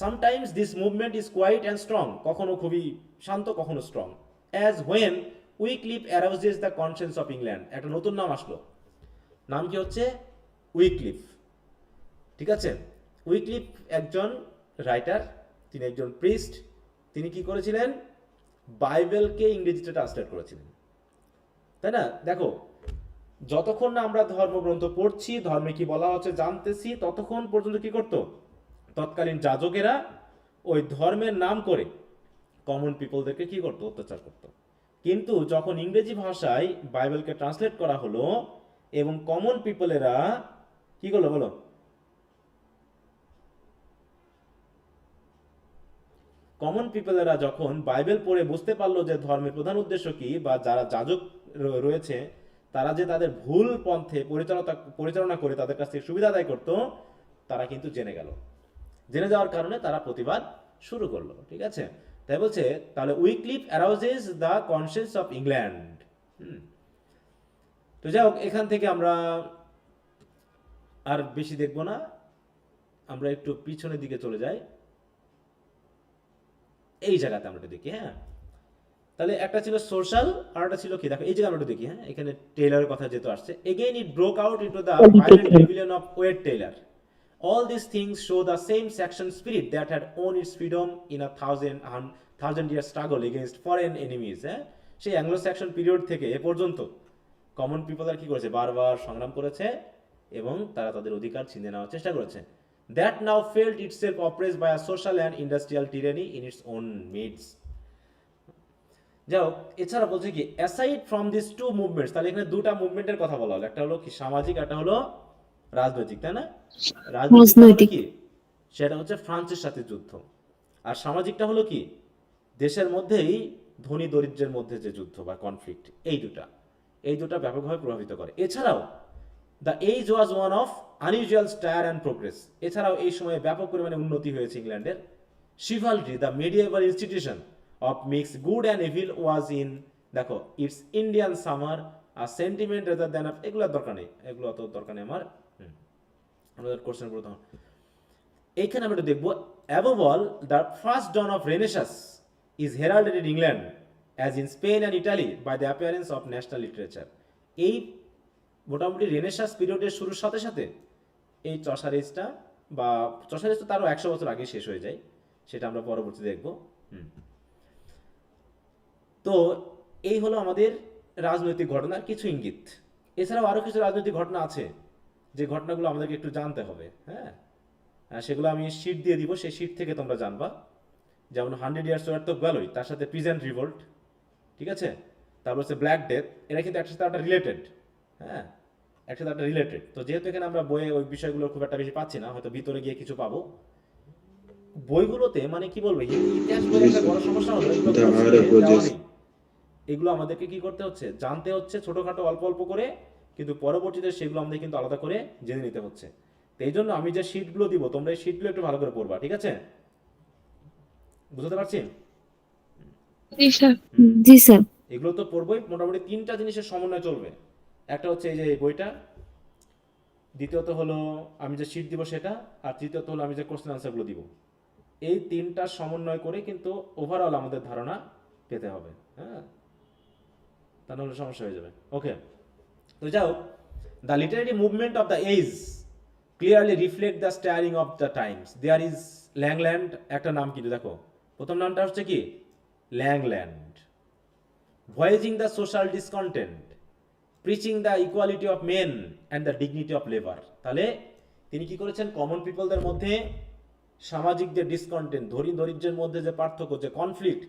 Sometimes this movement is quiet and strong, কখনো খুবই শান্ত কখনো strong, as when Wycliffe arouses the conscience of England. একটা নতুন নাম আসলো, নাম কি হচ্ছে? উইকলিফ। ঠিক আছে। উইকলিফ একজন রাইটার, তিনি একজন প্রিস্ট। তিনি কি করেছিলেন? বাইবেলকে ইংরেজিতে ট্রান্সলেট করেছিলেন, তাই না? দেখো, যতক্ষণ না আমরা ধর্মগ্রন্থ পড়ছি, ধর্মে কি বলা হচ্ছে জানতেছি, ততক্ষণ পর্যন্ত কি করত তৎকালীন যাজকেরা ওই ধর্মের নাম করে কমন পিপলদেরকে কি করত? অত্যাচার করত। কিন্তু যখন ইংরেজি ভাষায় বাইবেলকে ট্রান্সলেট করা হলো এবং কমন পিপলেরা কি করলো বলো? কমন পিপলেরা যখন বাইবেল পড়ে বুঝতে পারলো যে ধর্মের প্রধান উদ্দেশ্য কি, বা যারা যাজক রয়েছে তারা যে তাদের ভুল পন্থে পরিচালনা করে তাদের কাছ থেকে সুবিধা আদায় করতো, তারা কিন্তু জেনে গেল। জেনে যাওয়ার কারণে তারা প্রতিবাদ শুরু করলো। ঠিক আছে। তাই বলছে, তাহলে উইকলিফ arouses the conscience of England. তো যাই হোক, এখান থেকে আমরা আর বেশি দেখবো না, আমরা একটু পিছনের দিকে চলে যাই। এই জায়গাতে আমরা একটু দেখি। হ্যাঁ, তাহলে একটা ছিল সোশ্যাল, আর একটা ছিল কি, দেখো এই জায়গা আমরা একটু দেখি। হ্যাঁ, এখানে টেইলরের কথা যেহেতু আসছে, again it broke out into the violent rebellion of ওয়েড Taylor. All these things show the same section spirit that had owned its freedom in a thousand year struggle against foreign enemies. সেই Anglo Saxon period থেকে এ পর্যন্ত common people আর কি করেছে? বারবার সংগ্রাম করেছে এবং তারা তাদের অধিকার ছিনিয়ে নেওয়ার চেষ্টা করেছে। That now felt itself oppressed by a social and industrial tyranny in its own midst. যাও, এছাড়া বলছে কি, aside from these two movements, তাহলে এখানে দুটা মুভমেন্টের কথা বলা হলো, একটা হলো কি সামাজিক, একটা হলো রাজনৈতিক, তাই না? রাজনৈতিক কি, সেটা হচ্ছে ফ্রান্সের সাথে যুদ্ধ, আর সামাজিকটা হলো কি, দেশের মধ্যেই ধনী দরিদ্রের মধ্যে যে যুদ্ধ বা কনফ্লিক্ট, এই দুটা ব্যাপকভাবে প্রভাবিত করে। এছাড়াও the age was one of unusual stir and progress, এছাড়াও এই সময়ে ব্যাপক পরিমাণে উন্নতি হয়েছে ইংল্যান্ডের। Chivalry, the medieval institution of mix good and evil was in, দেখো, ইটস ইন্ডিয়ান সামার আর সেন্টিমেন্ট রেদার দ্যান, এগুলোর দরকার নেই, এগুলো অত দরকার নেই আমার। আমাদের কোশ্চেন প্রথম এইখানে আমরা দেখবো, above all the first dawn of Renaissance is heralded in England as in Spain and Italy by the appearance of national literature. এই মোটামুটি রেনেসাস পিরিয়ডের শুরুর সাথে সাথে এই চসার এজটা, বা চসার এজ তো তারও 100 বছর আগে শেষ হয়ে যায়, সেটা আমরা পরবর্তীতে দেখব। তো এই হলো আমাদের রাজনৈতিক ঘটনার কিছু ইঙ্গিত। এছাড়াও আরো কিছু রাজনৈতিক ঘটনা আছে, যে ঘটনাগুলো আমাদেরকে একটু জানতে হবে। হ্যাঁ, সেগুলো আমি শিট দিয়ে দিব, সেই শিট থেকে তোমরা জানবা। যেমন 100 ইয়ার্স ওয়ার তো গেলই, তার সাথে পিজেন্ট রিভোল্ট, ঠিক আছে, তারপর হচ্ছে ব্ল্যাক ডেথ, এরা কিন্তু একসাথে একটা রিলেটেড। হ্যাঁ, একসাথে একটা রিলেটেড। তো যেহেতু এখানে আমরা বইয়ে ওই বিষয়গুলো খুব একটা বেশি পাচ্ছি না, হয়তো ভিতরে গিয়ে কিছু পাবো বইগুলোতে। মানে কি বলবো, ইতিহাস বইয়ের একটা বড় সমস্যা হলো এগুলো আমাদেরকে কি করতে হচ্ছে, জানতে হচ্ছে ছোটখাটো অল্প অল্প করে, কিন্তু পরবর্তীতে সেগুলো আমাদের কিন্তু আলাদা করে জেনে নিতে হচ্ছে। তো এই জন্য আমি যে শিটগুলো দিব, তোমরা এই শিটগুলো একটু ভালো করে পড়বা, ঠিক আছে? বুঝতে পারছি? জি স্যার। এগুলো তো পড়বই। মোটামুটি 3টা জিনিসের সমন্বয় চলবে। একটা হচ্ছে এই যে এই বইটা, দ্বিতীয়ত হলো আমি যে শিট দিব সেটা, আর তৃতীয়ত হলো আমি যে কোশ্চেন আনসারগুলো দিব। এই 3টা সমন্বয় করে কিন্তু ওভারঅল আমাদের ধারণা পেতে হবে। হ্যাঁ, তা নাহলে সমস্যা হয়ে যাবে। ওকে, তো যাও, the literary movement of the age clearly reflect the stirring of the times. There is Langland, একটা নাম কিন্তু দেখো, প্রথম নামটা হচ্ছে কি Langland. Voicing the social discontent, preaching the equality of men and the dignity of labour. তাহলে তিনি কি করেছেন, কমন পিপলদের মধ্যে সামাজিক যে ডিসকন্টেন্ট, ধনী দরিদ্রের মধ্যে যে পার্থক্য, যে কনফ্লিক্ট,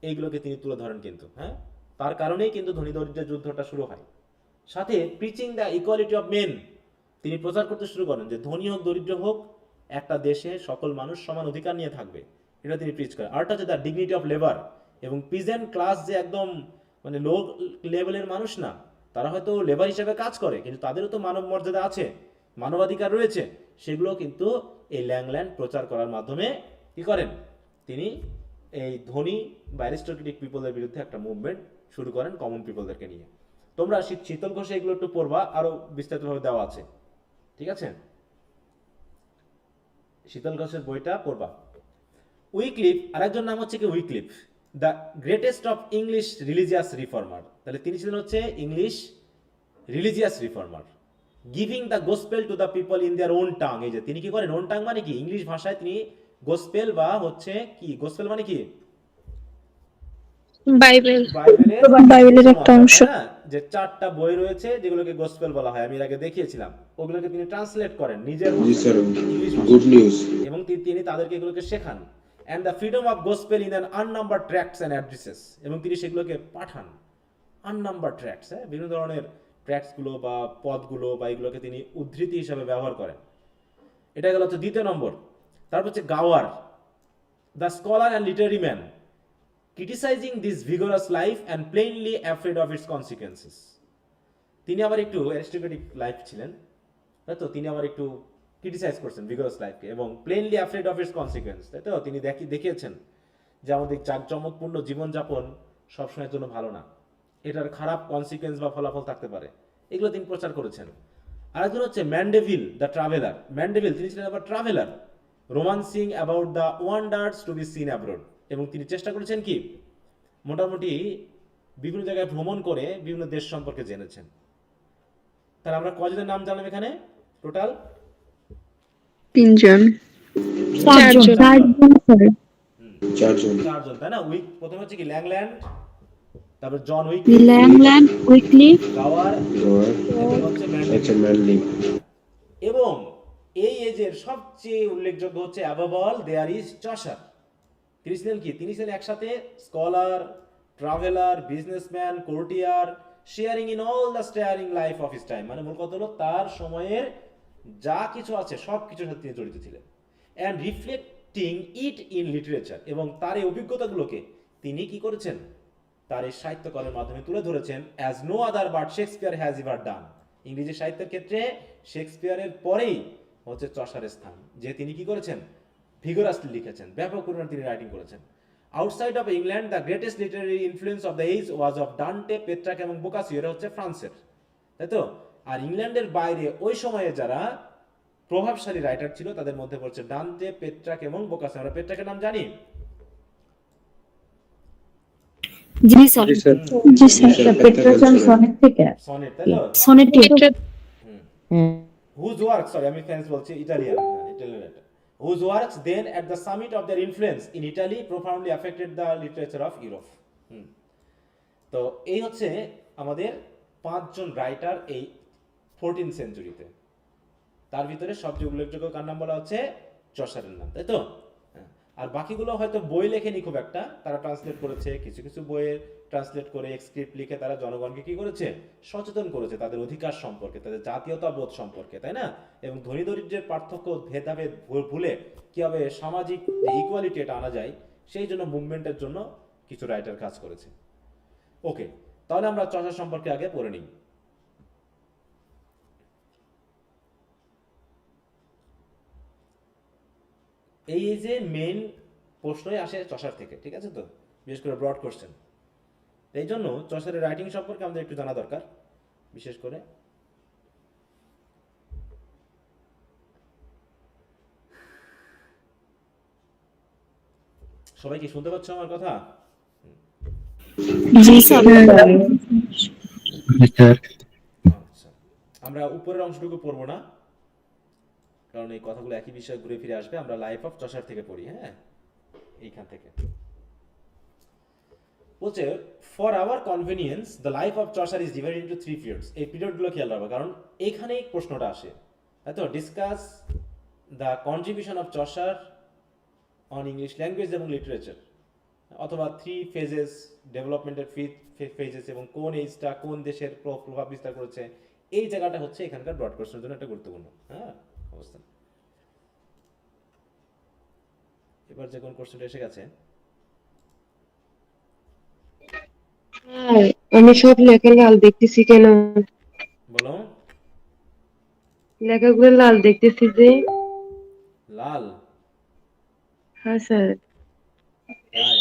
এইগুলোকে তিনি তুলে ধরেন কিন্তু। হ্যাঁ, তার কারণেই কিন্তু ধনী দরিদ্রের যুদ্ধটা শুরু হয়। সাথে preaching the equality of men, তিনি প্রচার করতে শুরু করেন যে ধনী হোক দরিদ্র হোক, একটা দেশে সকল মানুষ সমান অধিকার নিয়ে থাকবে, এটা তিনি প্রিচ করেন। আরটা হচ্ছে দ্য ডিগনিটি অফ লেবার, এবং পিজেন্ট ক্লাস যে একদম মানে লো লেভেলের মানুষ না, তারা হয়তো লেবার হিসেবে কাজ করে, কিন্তু তাদেরও তো মানব মর্যাদা আছে, মানবাধিকার রয়েছে, সেগুলো কিন্তু এই ল্যাংল্যান্ড প্রচার করার মাধ্যমে কি করেন, তিনি এই ধনী বা অ্যারিস্টোক্রেটিক পিপলের বিরুদ্ধে একটা মুভমেন্ট শুরু করেন কমন পিপলদেরকে নিয়ে। তোমরা শীতল ঘোষে এগুলো একটু পড়বা, আরো বিস্তারিতভাবে দেওয়া আছে, ঠিক আছে? শীতল ঘোষের বইটা পড়বা। উইক্লিফ, আরেকজন নাম হচ্ছে কি Wycliffe, the greatest of English religious reformer. তাহলে তিনি ছিলেন হচ্ছে English religious reformer. Giving the gospel to the people in their own tongue, এই যে তিনি কি করেন, ওন টাং মানে কি, ইংলিশ ভাষায় তিনি গোসপেল বা হচ্ছে কি, গোসপেল মানে কি, বাইবেলের একটা অংশ। যে 4টা বই রয়েছে যেগুলোকে গসপেল বলা হয়, আমি এর আগে দেখিয়েছিলাম, ওগুলোকে তিনি ট্রান্সলেট করেন নিজের জি স্যার, ইংলিশ গুড নিউজ। এবং তিনি তাদেরকে এগুলোকে শেখান। and the freedom of gospel in an unnumbered tracts and addresses, এবং তিনি সেগুলোকে পাঠান unnumbered tracts, বিভিন্ন ধরনের ট্র্যাক্টস গুলো বা পদগুলো বা এগুলোকে তিনি উদ্ধৃতি হিসাবে ব্যবহার করেন। এটা গেল হচ্ছে দ্বিতীয় নম্বর। তারপর হচ্ছে গাওয়ার, the scholar and literary man, criticizing this vigorous life and plainly afraid of its consequences। তিনি আবার একটু অ্যারিস্টোক্রেটিক লাইফ ছিলেন, তাই তো, তিনি আবার একটু ক্রিটিসাইজ করছেন ভিগোরাস লাইফকে, এবং প্লেনলি অ্যাফ্রেড অফ ইটস কনসিকুয়েন্স, তাই তো, তিনি দেখিয়েছেন যে আমাদের জাঁকজমকপূর্ণ জীবনযাপন সবসময়ের জন্য ভালো না, এটার খারাপ কনসিকুয়েন্স বা ফলাফল থাকতে পারে, এগুলো তিনি প্রচার করেছেন। আরেকজন হচ্ছে ম্যান্ডেভিল দ্য ট্রাভেলার। ম্যান্ডেভিল তিনি ছিলেন আবার traveller, romancing about the wonders to be seen abroad, এবং তিনি চেষ্টা করেছেন কি মোটামুটি বিভিন্ন জায়গায় ভ্রমণ করে বিভিন্ন দেশ সম্পর্কে জেনেছেন। তাহলে আমরা কয়জনের নাম জানলাম এখানে টোটাল? 3 জন। 4 জন। 4 জন, তাই না? প্রথম হচ্ছে কি ল্যাংল্যান্ড, তারপর জন ল্যাংল্যান্ড, উইকলিফ, গাওয়ার, এবং হচ্ছে ম্যানলিফ। এবং এই এজের সবচেয়ে উল্লেখযোগ্য হচ্ছে above all there is Chaucer. তিনি ছিলেন কি, তিনি ছিলেন একসাথে scholar, traveller, businessman, courtier, sharing in all the stirring life of his time. মানে মূল কথা হলো তার সময়ের যা কিছু আছে সব কিছুর সাথে তিনি জড়িত ছিলেন। And reflecting it in literature, এবং তার এই অভিজ্ঞতাগুলোকে তিনি কি করেছেন, তার এই সাহিত্যকর্মের মাধ্যমে তুলে ধরেছেন, as no other but Shakespeare has ever done. ইংরেজি সাহিত্যের ক্ষেত্রে শেক্সপিয়ারের পরেই হচ্ছে চসারের স্থান, যে তিনি কি করেছেন, ভিগোরাসলি লিখেছেন, ব্যাপক পরিমাণে তিনি রাইটিং করেছেন। Outside of England the greatest literary influence of the age was of Dante, Petrarch এবং বোকাসিও, এরা হচ্ছে ফ্রান্সের, তাই তো। আর ইংল্যান্ডের বাইরে ওই সময়ে যারা প্রভাবশালী রাইটার ছিল তাদের মধ্যে পড়ছে ডান্তে, পেট্রাক এবং বোকাসিও। আমরা পেট্রাকের নাম জানি? জি স্যার, জি স্যার। পেট্রোজন সনেট থেকে, সনেট, তাই তো। সনেটে। Whose works, sorry আমি ফ্রেঞ্চ বলছি, Italian, whose works then at the summit of their influence in Italy profoundly affected the literature of Europe। তো এই হচ্ছে আমাদের 5 জন রাইটার এই 14th সেঞ্চুরিতে। তার ভিতরে সবচেয়ে উল্লেখযোগ্য কার নাম বলা হচ্ছে, চসারের নাম, তাই তো। আর বাকিগুলো হয়তো বই লেখেনি খুব একটা, তারা ট্রান্সলেট করেছে, কিছু কিছু বইয়ে ট্রান্সলেট করে স্ক্রিপ্ট লিখে তারা জনগণকে কি করেছে, সচেতন করেছে তাদের অধিকার সম্পর্কে, তাদের জাতীয়তা বোধ সম্পর্কে, তাই না, এবং ধনী দরিদ্রের পার্থক্য ভেদাভেদ ভুলে কিভাবে সামাজিক ইকুয়ালিটি এটা আনা যায়, সেই জন্য মুভমেন্টের জন্য কিছু রাইটার কাজ করেছে। ওকে, তাহলে আমরা চসার সম্পর্কে আগে পড়ে নিই। এই যে মেইন প্রশ্নই আসে চসার থেকে, ঠিক আছে তো, বিশেষ করে ব্রড কোশ্চেন। এই জন্য চসারের রাইটিং সম্পর্কে আমাদের একটু জানা দরকার। বিশেষ করে সবাই কি শুনতে পাচ্ছ আমার কথা? জি স্যার। আচ্ছা, আমরা উপরের অংশটুকু পড়বো না, কারণ এই কথাগুলো একই বিষয় ঘুরে ফিরে আসবে। আমরা লাইফ অফ চসার থেকে পড়ি, হ্যাঁ, এইখান থেকে বলছে for our convenience the life of Chaucer is divided into 3 periods. এই পিরিয়ডগুলো খেয়াল রাখবে, কারণ এইখানেই প্রশ্নটা আসে। তাই তো, discuss the contribution of Chaucer on English language এবং লিটারেচার, অথবা 3 ফেজেস, ডেভেলপমেন্টের ফেজেস, এবং কোন এজটা কোন দেশের প্রভাব বিস্তার করেছে। এই জায়গাটা হচ্ছে এখানকার ব্রড কোশ্চেনের জন্য একটা গুরুত্বপূর্ণ, হ্যাঁ, অবস্থান। এবার যে কোন কোশ্চেনটা এসে গেছে, আমি সব লেখা লাল দেখতেছি কেন? বলো। লেখাগুলো লাল দেখতেছি যে। লাল? হ্যাঁ স্যার। তাই?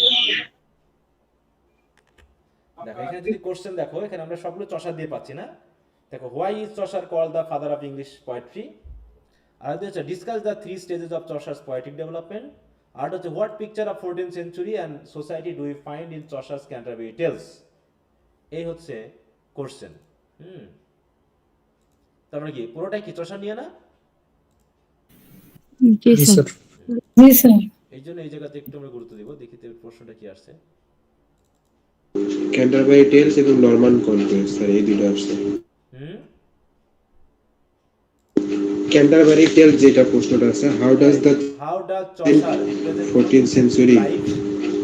দেখো এখানে যদি কোশ্চেন দেখো, এখানে আমরা সবগুলো চসার দিয়ে পাচ্ছি না। দেখো, why is Chaucer called the father of English poetry, আর হচ্ছে discuss the 3 stages of Chaucer's poetic development, আর হচ্ছে what picture of 14th century and society do you find in Chaucer's Canterbury Tales. এই হচ্ছে কোশ্চেন। তারপরে কি পুরোটাই কি চসার নিয়ে না? জি জি স্যার। স্যার। জি স্যার। এই জন্য এই জায়গাতে একটু আমরা গুরুত্ব দিব। দেখি প্রশ্নটা কি আসছে। ক্যান্টারবারি টেলস এবং নরমান কনকোয়েস্ট, স্যার এই দুটো আসছে। ক্যান্টারবারি টেলস যেটা প্রশ্নটা আছে, how does Chaucer represent 14th century life,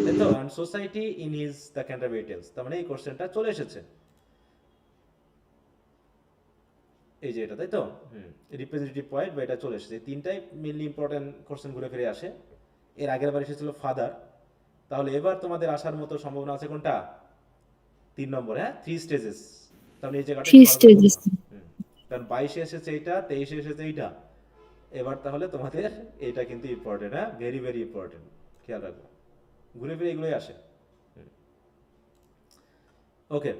তাই তো, and society in his the Canterbury Tales. তার মানে এই কোশ্চেনটা চলে এসেছে, এই যে এটা, তাই তো, রিপ্রেজেন্টেটিভ পয়েন্ট বা এটা চলে এসেছে। তিনটাই মেইনলি ইম্পর্টেন্ট কোশ্চেন ঘুরে ফিরে আসে। এর আগের বার এসেছিল ফাদার, তাহলে এবার তোমাদের আসার মতো সম্ভাবনা আছে কোনটা? 3 নম্বর, হ্যাঁ, 3 স্টেজেস। তাহলে এই জায়গাটা 3 stages। কারণ 22 এসেছে এইটা, 23 এসেছে এইটা। এবার তাহলে তোমাদের এটা কিন্তু ইম্পর্টেন্ট, হ্যাঁ, ভেরি ভেরি ইম্পর্টেন্ট, খেয়াল রাখবো। ঘুরে ফিরে এগুলোই আসে। ওকে,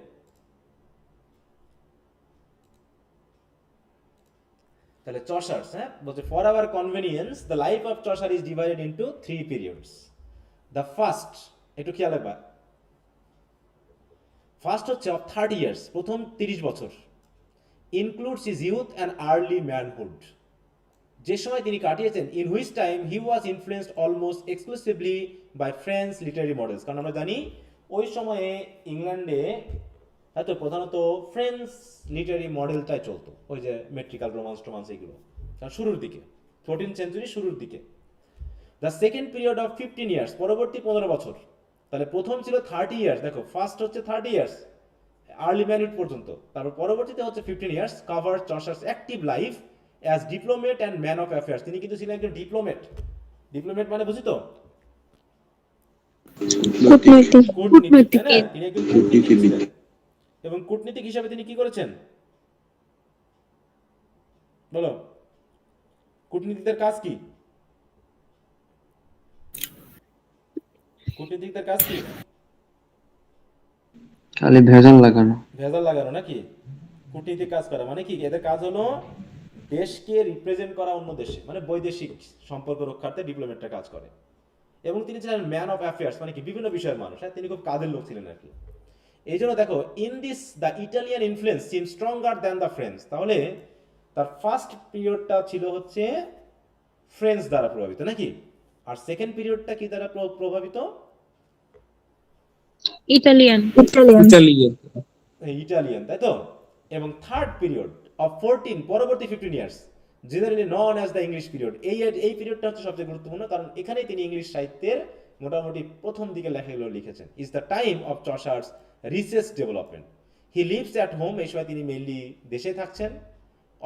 তাহলে চসার্স, হ্যাঁ, বলছে for our convenience the life of Chaucer is divided into 3 periods. The first, একটু খেয়াল রাখবা, ফার্স্ট হচ্ছে অফ 30 ইয়ার্স, প্রথম 30 বছর, includes his youth and early manhood, যে সময় তিনি কাটিয়েছেন, in which time he was influenced almost exclusively by French literary models. কারণ আমরা জানি ওই সময়ে ইংল্যান্ডে হয়তো প্রধানত ফ্রেঞ্চ লিটারি মডেলটাই চলতো, ওই যে মেট্রিক্যাল রোমান্স এগুলো, কারণ শুরুর দিকে 14th সেঞ্চুরি শুরুর দিকে। The second period of 15 years, পরবর্তী 15 বছর। তাহলে প্রথম ছিল 30 ইয়ার্স, দেখো ফার্স্ট হচ্ছে 30 ইয়ার্স আর্লি ম্যারিড পর্যন্ত, তারপর পরবর্তীতে হচ্ছে 15 years cover Chaucer's active life as diplomat and man of affairs. তিনি কিন্তু ছিলেন একজন ডিপ্লোমেট। ডিপ্লোমেট মানে বুঝি তো, কূটনৈতিক। কূটনীতিক, তাই না? তিনি একজন কূটনীতিক ছিলেন, এবং কূটনীতিক হিসাবে তিনি কি করেছেন বলো? কূটনীতিকদের কাজ কি? কূটনীতিকদের কাজ কি? খালি ভেজাল লাগানো। ভেজাল লাগানো নাকি? কূটনীতিক কাজ করা মানে কি? এদের কাজ হলো দেশকে রিপ্রেজেন্ট করা অন্য দেশে, মানে বৈদেশিক সম্পর্ক রক্ষার্থে ডিপ্লোমেটরা কাজ করে। এবং তিনি ছিলেন ম্যান অফ অ্যাফেয়ার্স, মানে কি বিভিন্ন বিষয়ের মানুষ, হ্যাঁ, তিনি খুব কাজের লোক ছিলেন আর কি। এই জন্য দেখো, in this the Italian influence SIM stronger than the French. তাহলে তার ফার্স্ট পিরিয়ডটা ছিল হচ্ছে ফ্রেঞ্চ দ্বারা প্রভাবিত নাকি, আর সেকেন্ড পিরিয়ডটা কি দ্বারা প্রভাবিত? ইটালিয়ান। ইটালিয়ান, তাই তো। এবং থার্ড পিরিয়ড অফ 14, পরবর্তী 15 years, generally non as the English period. এই পিরিয়ডটা হচ্ছে সবচেয়ে গুরুত্বপূর্ণ, কারণ এখানেই তিনি ইংলিশ সাহিত্যের মোটামুটি প্রথম দিকে লেখাগুলো লিখেছেন। Is the time of Chaucer's recess development. He lives at home, এই সময় তিনি মেইনলি দেশে থাকছেন।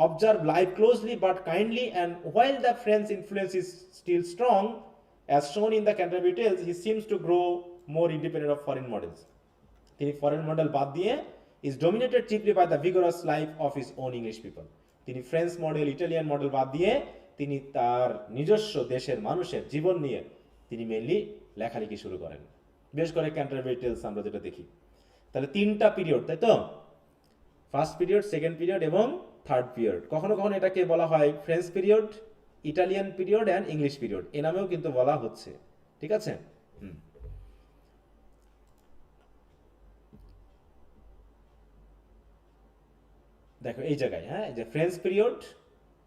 Observe life closely but kindly, and while the French influence is still strong as shown in the Canterbury tales, he seems to grow more independent of foreign models. তিনি foreign model বাদ দিয়ে is dominated chiefly by the vigorous life of his own English people. তিনি French model, Italian model বাদ দিয়ে তিনি তার নিজস্ব দেশের মানুষের জীবন নিয়ে তিনি মেনলি লেখালেখি শুরু করেন, বিশেষ করে ক্যান্টারবেরি টেলস আমরা যেটা দেখি। তাহলে 3টা পিরিয়ড, তাই তো, ফার্স্ট পিরিয়ড, সেকেন্ড পিরিয়ড এবং থার্ড পিরিয়ড। কখনো কখনো এটাকে বলা হয় French period, Italian period and English period, এ নামেও কিন্তু বলা হচ্ছে, ঠিক আছে। দেখো এই জায়গায়, হ্যাঁ, যে ফ্রেঞ্চ পিরিয়ড,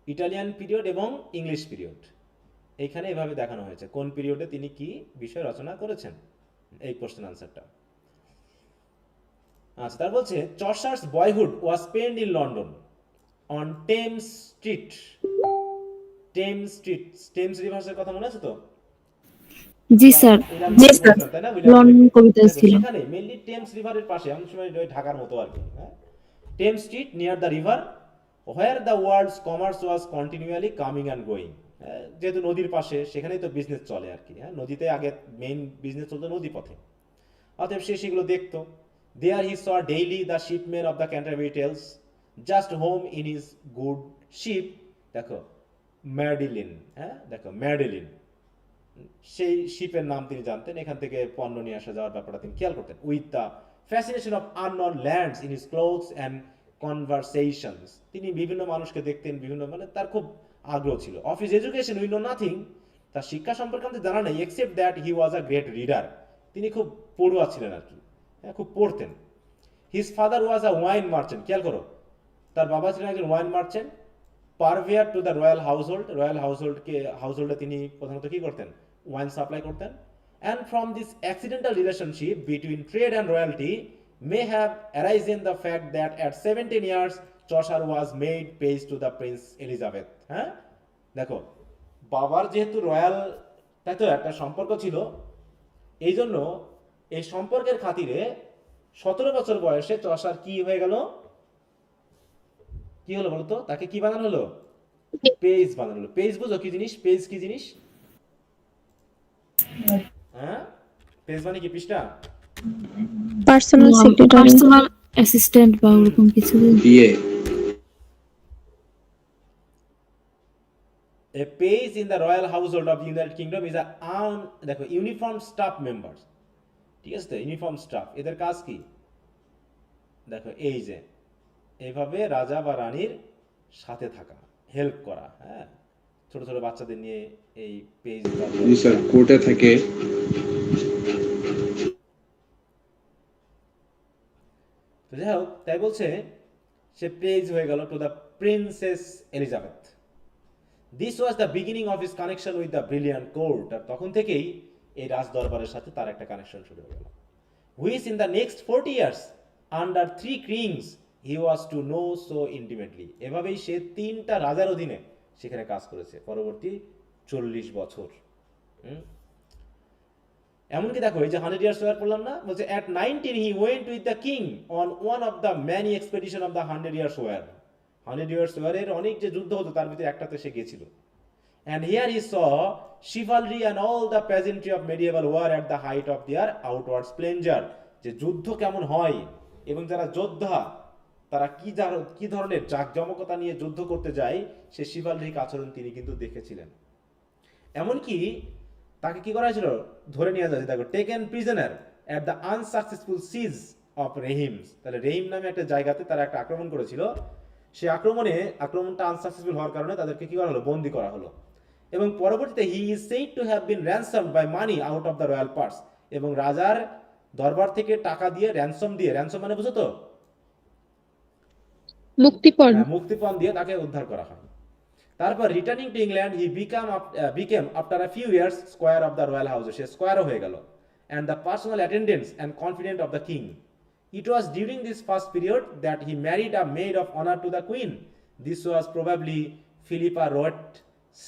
ইটালিয়ান পিরিয়ড এবং ইংলিশ পিরিয়ড এইখানে এভাবে দেখানো হয়েছে কোন পিরিয়ডে তিনি কি বিষয় রচনা করেছেন, এই কোশ্চেন আনসারটা। আচ্ছা, তার বলছে Chaucer's boyhood was spend in London on Thames street. Thames রিভার্সের কথা মনে আছে তো? জি স্যার, তাই না? লন্ডন কবিতা ছিল। সেখানে মেইনলি টেমস রিভারের পাশে, এমন সময় ওই ঢাকার মতো আর কি, হ্যাঁ, Thames street near the river where the world's commerce was continually coming and going. যেহেতু নদীর পাশে, সেখানেই তো বিজনেস চলে আর কি, হ্যাঁ, নদীতে আগে মেইন বিজনেস চলতো নদী পথে, অতএব সে সেগুলো দেখতো। There he saw daily the shipmen of the Canterbury Tales just home in his good ship. দেখো ম্যাডিলিন, হ্যাঁ, দেখো ম্যাডিলিন, সেই শিপের নাম তিনি জানতেন, এখান থেকে পণ্য নিয়ে আসা যাওয়ার ব্যাপারটা তিনি খেয়াল করতেন। With the fascination of unknown lands in his clothes and conversations, তিনি বিভিন্ন মানুষকে দেখতেন, বিভিন্ন, মানে তার খুব আগ্রহ ছিল। Of his education we know nothing, তার শিক্ষা সম্পর্কে আমাদের জানা নেই, except that he was a great reader, তিনি খুব পড়ুয়া ছিলেন আর কি, হ্যাঁ, খুব পড়তেন। His father was a wine merchant, খেয়াল করো, তার বাবা ছিলেন একজন wine merchant. Purveyor to the royal household, royal হাউসহোল্ডে তিনি প্রধানত কি করতেন, ওয়াইন সাপ্লাই করতেন। And from this accidental relationship between trade and royalty may have arisen the fact that at 17 years Chaucer was made page to the prince Elizabeth. হ্যাঁ, দেখো, বাবার যেহেতু রয়্যাল, তাই তো একটা সম্পর্ক ছিল, এই জন্য এই সম্পর্কের খাতিরে 17 বছর বয়সে চসার কি হয়ে গেল, কি হলো বলতো, তাকে কি বানানো হলো, পেজ বানানো হলো। পেজ বুঝো কি জিনিস, পেজ কি জিনিস, হ্যাঁ, পেজ মানে কি পৃষ্ঠা, পার্সোনাল সেক্রেটারি। পার্সোনাল অ্যাসিস্ট্যান্ট বা ওরকম কিছু। বিয়ে। A page in the royal household of the United Kingdom is a দেখো ইউনিফর্ম স্টাফ মেম্বার, ঠিক আছে তো, ইউনিফর্ম স্টাফ, এদের কাজ কি, দেখো এই যে এইভাবে রাজা বা রানীর সাথে থাকা, হেল্প করা, হ্যাঁ, ছোট ছোট বাচ্চাদের নিয়ে এই পেজ। জি স্যার, কোর্টে থাকে। তো যাই হোক, তাই বলছে সে পেজ হয়ে গেল to the princess Elizabeth. This was the beginning of his connection with the brilliant court, আর তখন থেকেই এই রাজ দরবারের সাথে তার একটা কানেকশন শুরু হয়ে গেল। Which in the next 40 years under 3 kings he was to know so intimately. এভাবেই সে 3টা রাজার অধীনে সেখানে কাজ করেছে পরবর্তী 40 বছর। এমনকি দেখো, এই যে 100 ইয়ার্স ওয়ার পড়লাম না, বলছে at 19 he went with the king on one of the many expedition of the 100 years war। 100 years war এর অনেক যে যুদ্ধ হতো তার ভিতরে একটাতে সে গিয়েছিল। and here he saw chivalry and all the pageantry of medieval war at the height of their outward splendor, যে যুদ্ধ কেমন হয় এবং যারা যোদ্ধা তারা কি ধরনের জাঁকজমকতা নিয়ে যুদ্ধ করতে যায়, সে শিভালরিক আচরণ তিনি কিন্তু দেখেছিলেন। এমনকি তাকে কি করা হয়েছিল, ধরে নিয়ে যাচ্ছে, দেখো, taken prisoner at the unsuccessful siege of Rheims. তাহলে রেহিম নামে একটা জায়গাতে তারা একটা আক্রমণ করেছিল, সেই আক্রমণটা আনসাকসেসফুল হওয়ার কারণে তাদেরকে কি করা হলো, বন্দি করা হলো। এবং পরবর্তীতে he is said to have been ransomed by money out of the royal purse, এবং রাজার দরবার থেকে টাকা দিয়ে, র্যানসম মানে বুঝো তো, মুক্তিপণ দিয়ে তাকে উদ্ধার করা হয়। তারপর returning to England he became after a few years squire of the royal house, সে স্কোয়ারও হয়ে গেল, and the personal attendants and confident of the king. It was during this first period that he married a maid of honour to the queen. This was probably Philippa Roet,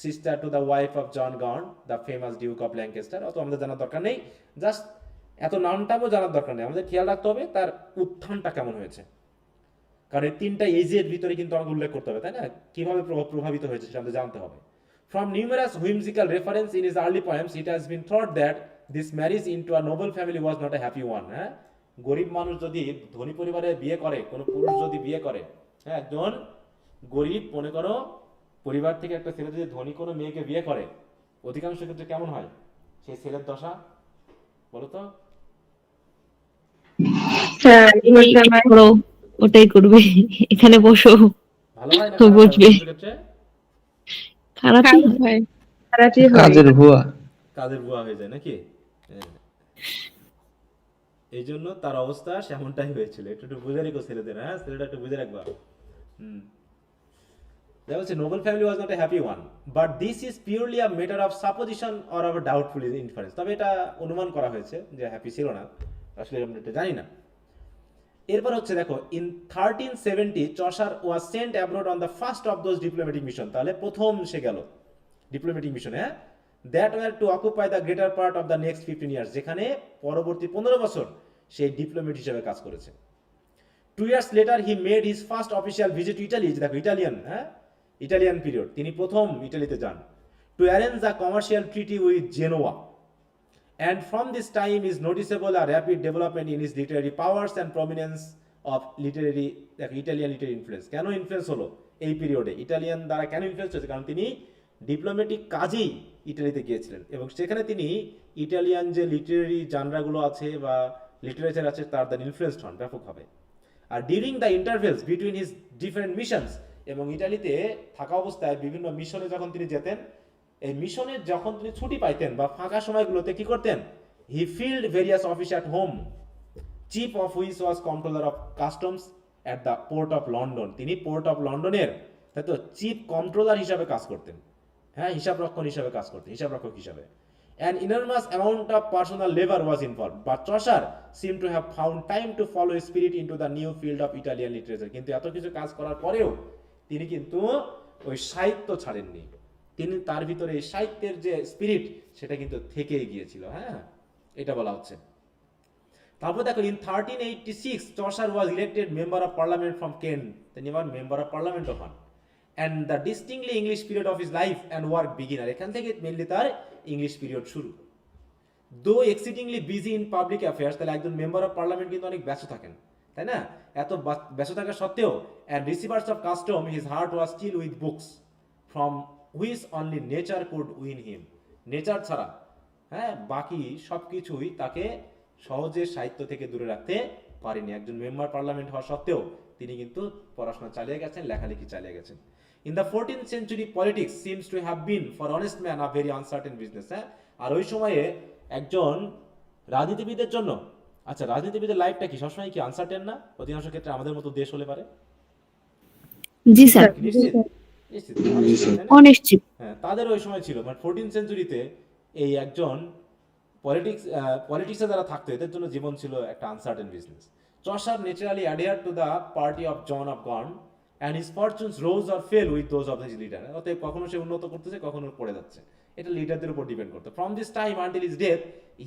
sister to the wife of John Gaunt, the famous duke of Lancaster. অত আমাদের জানার দরকার নেই, just এত নামটাও জানার দরকার নেই, আমাদের খেয়াল রাখতে হবে তার উত্থানটা কেমন হয়েছে, কারণ এই 3টা এজের ভিতরে কিন্তু আমাকে উল্লেখ করতে হবে, তাই না, কিভাবে প্রভাবিত হয়েছে সেটা আমাদের জানতে হবে। From numerous whimsical reference in his early poems, it has been thought that this marriage into a noble family was not a happy one। হ্যাঁ, গরিব মানুষ যদি ধনী পরিবারে বিয়ে করে, কোনো পুরুষ যদি বিয়ে করে, হ্যাঁ, একজন গরিব, মনে করো পরিবার থেকে একটা ছেলে যদি ধনী কোনো মেয়েকে বিয়ে করে, অধিকাংশ ক্ষেত্রে কেমন হয় সেই ছেলের দশা, বলো তো? ওটাই করবে, এখানে বসো, ভালো হয় না, বুঝবে, খারাপই হয়, কাজের ভুয়া হয়ে যায় নাকি? এই জন্য তার অবস্থা সেমনটাই হয়েছিল। একটু বুঝে রেখো ছেলেদের, হ্যাঁ, ছেলেটা একটু বুঝে রাখবা। That was a noble family was not a happy one, but this is purely a matter of supposition or of a doubtful inference. তবে এটা অনুমান করা হয়েছে যে হ্যাপি ছিল না, আসলে আমরা এটা জানি না। এরপর হচ্ছে দেখো, in 1370 Chaucer was sent abroad on the first of those diplomatic mission, তাহলে প্রথম সে গেল ডিপ্লোম্যাটিক মিশনে, হ্যাঁ, that war to occupy the greater part of the next 15 years, যেখানে পরবর্তী 15 বছর সেই ডিপ্লোমেট হিসেবে কাজ করেছে। 2 years later he made his first official visit to Italy, দেখো ইটালিয়ান, হ্যাঁ, ইটালিয়ান পিরিয়ড, তিনি প্রথম ইটালিতে যান, to arrange the commercial treaty with Genoa. And from this time is noticeable a rapid development in his literary powers and prominence of literary Italian literary influence. কেন influence হলো এই পিরিয়ডে, Italian দ্বারা কেন ইনফ্লুয়েন্স হয়েছে? কারণ তিনি ডিপ্লোম্যাটিক কাজেই ইটালিতে গিয়েছিলেন এবং সেখানে তিনি ইটালিয়ান যে লিটারেরি জানরাগুলো আছে বা লিটারেচার আছে তার দ্বারা ইনফ্লুয়েন্সড হন ব্যাপকভাবে। আর during the intervals between his different missions, এবং ইটালিতে থাকা অবস্থায় বিভিন্ন মিশনে যখন তিনি যেতেন, এই মিশনের যখন তিনি ছুটি পাইতেন বা ফাঁকা সময়গুলোতে কি করতেন, he filled various office at home, chief of which was controller of customs at the port of London. তিনি পোর্ট অফ লন্ডনের, তাই তো, চিফ কন্ট্রোলার হিসাবে কাজ করতেন, হ্যাঁ, হিসাবরক্ষণ হিসাবে কাজ করতেন, হিসাবরক্ষক হিসাবে। An enormous amount of personal labor was involved, but Chaucer seemed to have found time to follow his spirit into the new field of Italian literature. কিন্তু এত কিছু কাজ করার পরেও তিনি কিন্তু ওই সাহিত্য ছাড়েননি, তিনি তার ভিতরে এই সাহিত্যের যে স্পিরিট সেটা কিন্তু থেকেই গিয়েছিল, হ্যাঁ, এটা বলা হচ্ছে। তারপর দেখো, in 1386 Chaucer was elected member of parliament from Kent, তিনি আবার মেম্বার অফ পার্লামেন্ট হন। And the distinctly English period of his life and work began, আর এখান থেকে মেনলি তার ইংলিশ পিরিয়ড শুরু। দো এক্সিডিংলি বিজি ইন পাবলিক অ্যাফেয়ার্স, তাহলে একজন মেম্বার অফ পার্লামেন্ট কিন্তু অনেক ব্যস্ত থাকেন, তাই না? এত ব্যস্ত থাকা সত্ত্বেও, and receivers of custom, his heart was still with books from which only nature could win him. Nature ছাড়া, হ্যাঁ, বাকি সব কিছুই তাকে সহজে সাহিত্য থেকে দূরে রাখতে পারেনি। একজন মেম্বার পার্লামেন্ট হওয়া সত্ত্বেও তিনি কিন্তু পড়াশোনা চালিয়ে গেছেন, লেখালেখি চালিয়ে গেছেন। In the 14th century, politics seems to have been for honest man a very uncertain business, হ্যাঁ। আর ওই সময়ে একজন রাজনীতিবিদের জন্য, আচ্ছা, রাজনীতিবিদের লাইফটা কি সবসময় কি আনসার্টেন না? অধিকাংশ ক্ষেত্রে আমাদের মতো দেশ হলে পারে। জি স্যার, নিশ্চিত, নিশ্চিত, অনিশ্চিত। হ্যাঁ, তাদের ওই সময় ছিল, মানে 14th সেঞ্চুরিতে এই একজন পলিটিক্সে যারা থাকতো এদের জন্য জীবন ছিল একটা uncertain business. Chaucer naturally adhered to the party of John of Gaunt, and his fortunes rose or fell with those of his leader. অতএব কখনো সে উন্নত করতেছে, কখনো পড়ে যাচ্ছে, এটা লিডারদের উপর ডিপেন্ড করতো। From this time until his death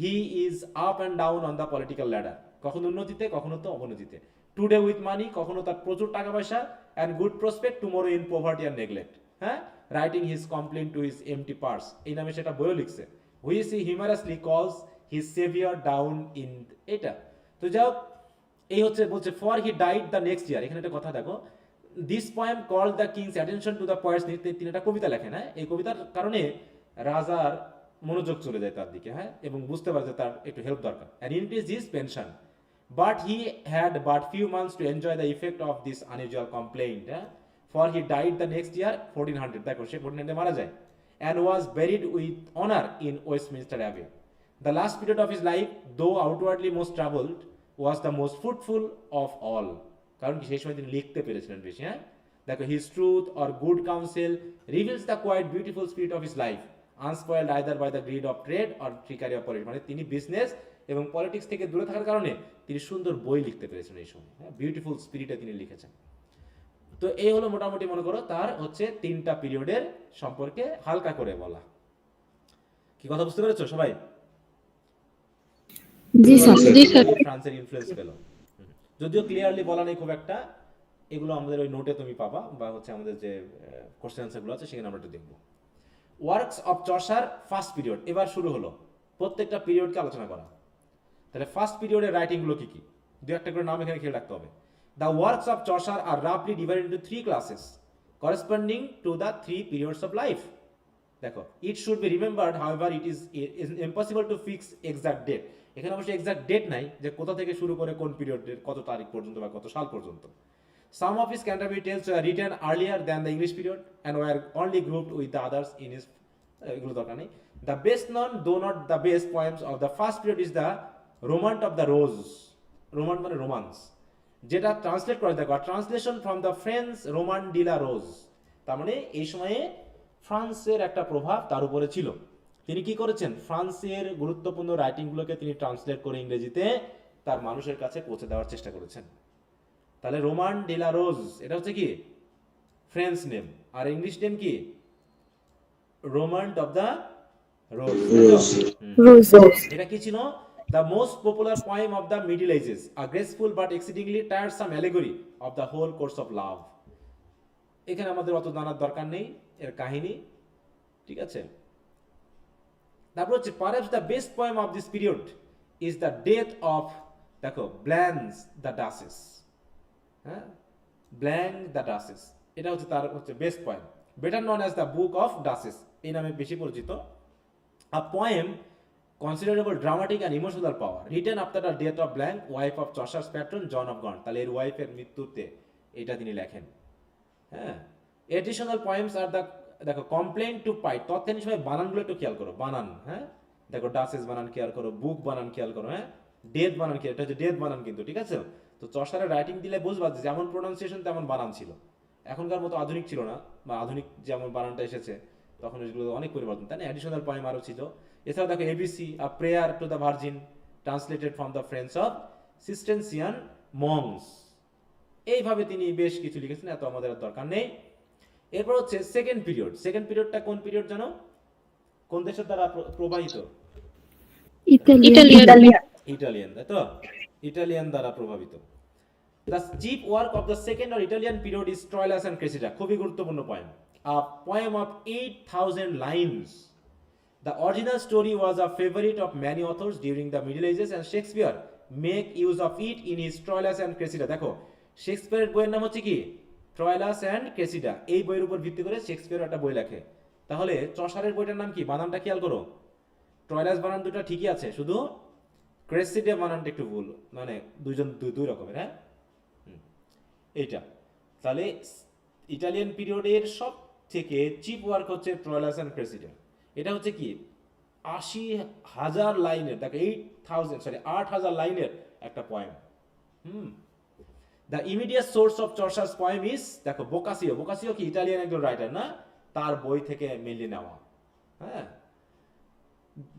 he is up and down on the political ladder, কখনো উন্নতিতে কখনো তো অবনতিতে। টুডে উইথ মানি, কখনো তার প্রচুর টাকা পয়সা, and good prospect, tomorrow in poverty and neglect, হ্যাঁ, writing his complain to his empty purse, এই নামে সেটা বইও লিখছে, হুইচ হি হিউমারাসলি কলস হিজ সেভিয়ার ডাউন ইন, এটা। তো যাও, এই হচ্ছে বলছে, for he died the next year, এখানে একটা কথা দেখো, this poem called the king's attention to the poets, তিনি একটা কবিতা লেখেন, হ্যাঁ, এই কবিতার কারণে রাজার মনোযোগ চলে যায় তার দিকে, হ্যাঁ, এবং বুঝতে পারে যে তার একটু হেল্প দরকার, and increased his pension, but he had but few months to enjoy the effect of this unusual complaint, for he died the next year 1400, দেখো সে 1400 মারা যায়, and was buried with honor in Westminster Abbey. The last period of his life, though outwardly most troubled, was the most fruitful of all, কারণ কি সেই সময় তিনি লিখতে পেরেছিলেন বেশি, হ্যাঁ। দেখো, his truth or good counsel reveals the quiet beautiful spirit of his life, unspoiled either by the greed of trade or trickery of politics, মানে তিনি বিজনেস এবং পলিটিক্স থেকে দূরে থাকার কারণে তিনি সুন্দর বই লিখতে পেরেছেন এই সময়, হ্যাঁ, বিউটিফুল স্পিরিটে তিনি লিখেছেন। তো এই হলো মোটামুটি মনে করো তার হচ্ছে 3টা পিরিয়ডের সম্পর্কে হালকা করে বলা। কি কথা বুঝতে পেরেছো সবাই? জি স্যার, জি স্যার। ফ্রান্সের ইনফ্লুয়েন্স পেল, যদিও ক্লিয়ারলি বলা নেই খুব একটা, এগুলো আমাদের ওই নোটে তুমি পাবা, বা হচ্ছে আমাদের যে কোশ্চেন আনসারগুলো আছে সেখানে আমরা একটু দেখবো। Works of Chaucer first period, এবার শুরু হলো প্রত্যেকটা পিরিয়ডকে আলোচনা করা। তাহলে ফার্স্ট পিরিয়ডের রাইটিংগুলো কি কি, দু একটা করে নাম এখানে খেয়াল রাখতে হবে। The works of Chaucer are রাফলি divided into 3 classes corresponding to the 3 periods of life. দেখো, it should be remembered however it is impossible to fix exact date, এখানে অবশ্যই এক্সাক্ট ডেট নাই যে কোথা থেকে শুরু করে কোন পিরিয়ডের কত তারিখ পর্যন্ত বা কত সাল পর্যন্ত। Some of his Canterbury Tales were written earlier than the English period and were only grouped with the others in his এগুলো দরকার নেই। The best known, though not the best, poems of the first period is the Romaunt of the Rose, রোমান্ট মানে romance, যেটা translate করা, দেখো, translation from the French Roman de la রোজ, তার মানে এই সময়ে ফ্রান্সের একটা প্রভাব তার উপরে ছিল। তিনি কি করেছেন, ফ্রান্সের গুরুত্বপূর্ণ রাইটিংগুলোকে তিনি ট্রান্সলেট করে ইংরেজিতে তার মানুষের কাছে পৌঁছে দেওয়ার চেষ্টা করেছেন। তাহলে রোমান ডে লা রোজ এটা হচ্ছে কি ফ্রেঞ্চ নেম, আর ইংলিশ নেম কি romaunt of the rose. Rose. এটা কি ছিল, the most popular poem of the middle ages, a graceful but exceedingly tiresome allegory of the whole course of love. এখানে আমাদের অত জানার দরকার নেই এর কাহিনী, ঠিক আছে। তারপর হচ্ছে perhaps the best poem of this period is the death of, দেখো, ব্ল্যান্স দ্য ডাসেস, হ্যাঁ, ব্ল্যাঙ্ক দ্য ডাসেস, এটা হচ্ছে তার হচ্ছে best poem, better known as the book of duchess, এই নামে বেশি পরিচিত। A poem considerable dramatic and emotional power, written after the death of Blanche, wife of Chaucer's patron John of Gaunt, তাহলে এর ওয়াইফের মৃত্যুতে এটা তিনি লেখেন, হ্যাঁ। এডিশনাল পোয়েমস আর দ্য, দেখো, কমপ্লেন টু পাইট, তৎকালীন সময় বানানগুলো একটু খেয়াল করো, বানান, হ্যাঁ, দেখো ডাসেস বানান খেয়াল করো, বুক বানান খেয়াল করো, হ্যাঁ, ডেথ বানান খেয়াল, এটা হচ্ছে ডেথ বানান কিন্তু, ঠিক আছে। তো চসারের রাইটিং দিলে বুঝবা যে যেমন প্রোনাউন্সিয়েশন তেমন বানান ছিল, এখনকার মতো আধুনিক ছিল না, বা আধুনিক যেমন বানানটা এসেছে তখন এগুলো অনেক পরিবর্তন, তাই না। এডিশনাল পোয়েম আরও ছিল। এছাড়াও দেখো ABC, a prayer to the virgin, translated from the French of Cistercian monks, এইভাবে তিনি বেশ কিছু লিখেছেন, এত আমাদের আর দরকার নেই। এরপর হচ্ছে সেকেন্ড পিরিয়ড। সেকেন্ড পিরিয়ডটা কোন পিরিয়ড জানো, কোন দেশের দ্বারা প্রবাহিত? ইটালিয়ান, তাই তো, ইটালিয়ান দ্বারা প্রভাবিত। The chief work of the second or Italian period is Troilus and Cressida, খুবই গুরুত্বপূর্ণ poem, a poem of 8,000 lines. The original story was a favorite of many authors during the Middle Ages and Shakespeare make use of it in his Troilus and Cressida। দেখো, শেক্সপিয়ারের বইয়ের নাম হচ্ছে কি ট্রয়লাস and Cressida, এই বইয়ের উপর ভিত্তি করে শেক্সপিয়ার একটা বই লেখে। তাহলে চসারের বইটার নাম কি, বানানটা খেয়াল করো, ট্রয়লাস বানান দুটো ঠিকই আছে, শুধু ক্রেসিডা বানানটা একটু ভুল, মানে দুই রকমের, হ্যাঁ, এইটা। তাহলে ইটালিয়ান পিরিয়ডের সব থেকে চিপ ওয়ার্ক হচ্ছে ট্রয়লাস অ্যান্ড ক্রেসিডা। এটা হচ্ছে কি 80,000 লাইনের, দেখো 8,000 লাইনের একটা poem. The immediate source of Chaucer's poem is, দেখো, বোকাসিও। বোকাসিও কি ইটালিয়ান একজন রাইটার না, তার বই থেকে মেনলি নেওয়া, হ্যাঁ।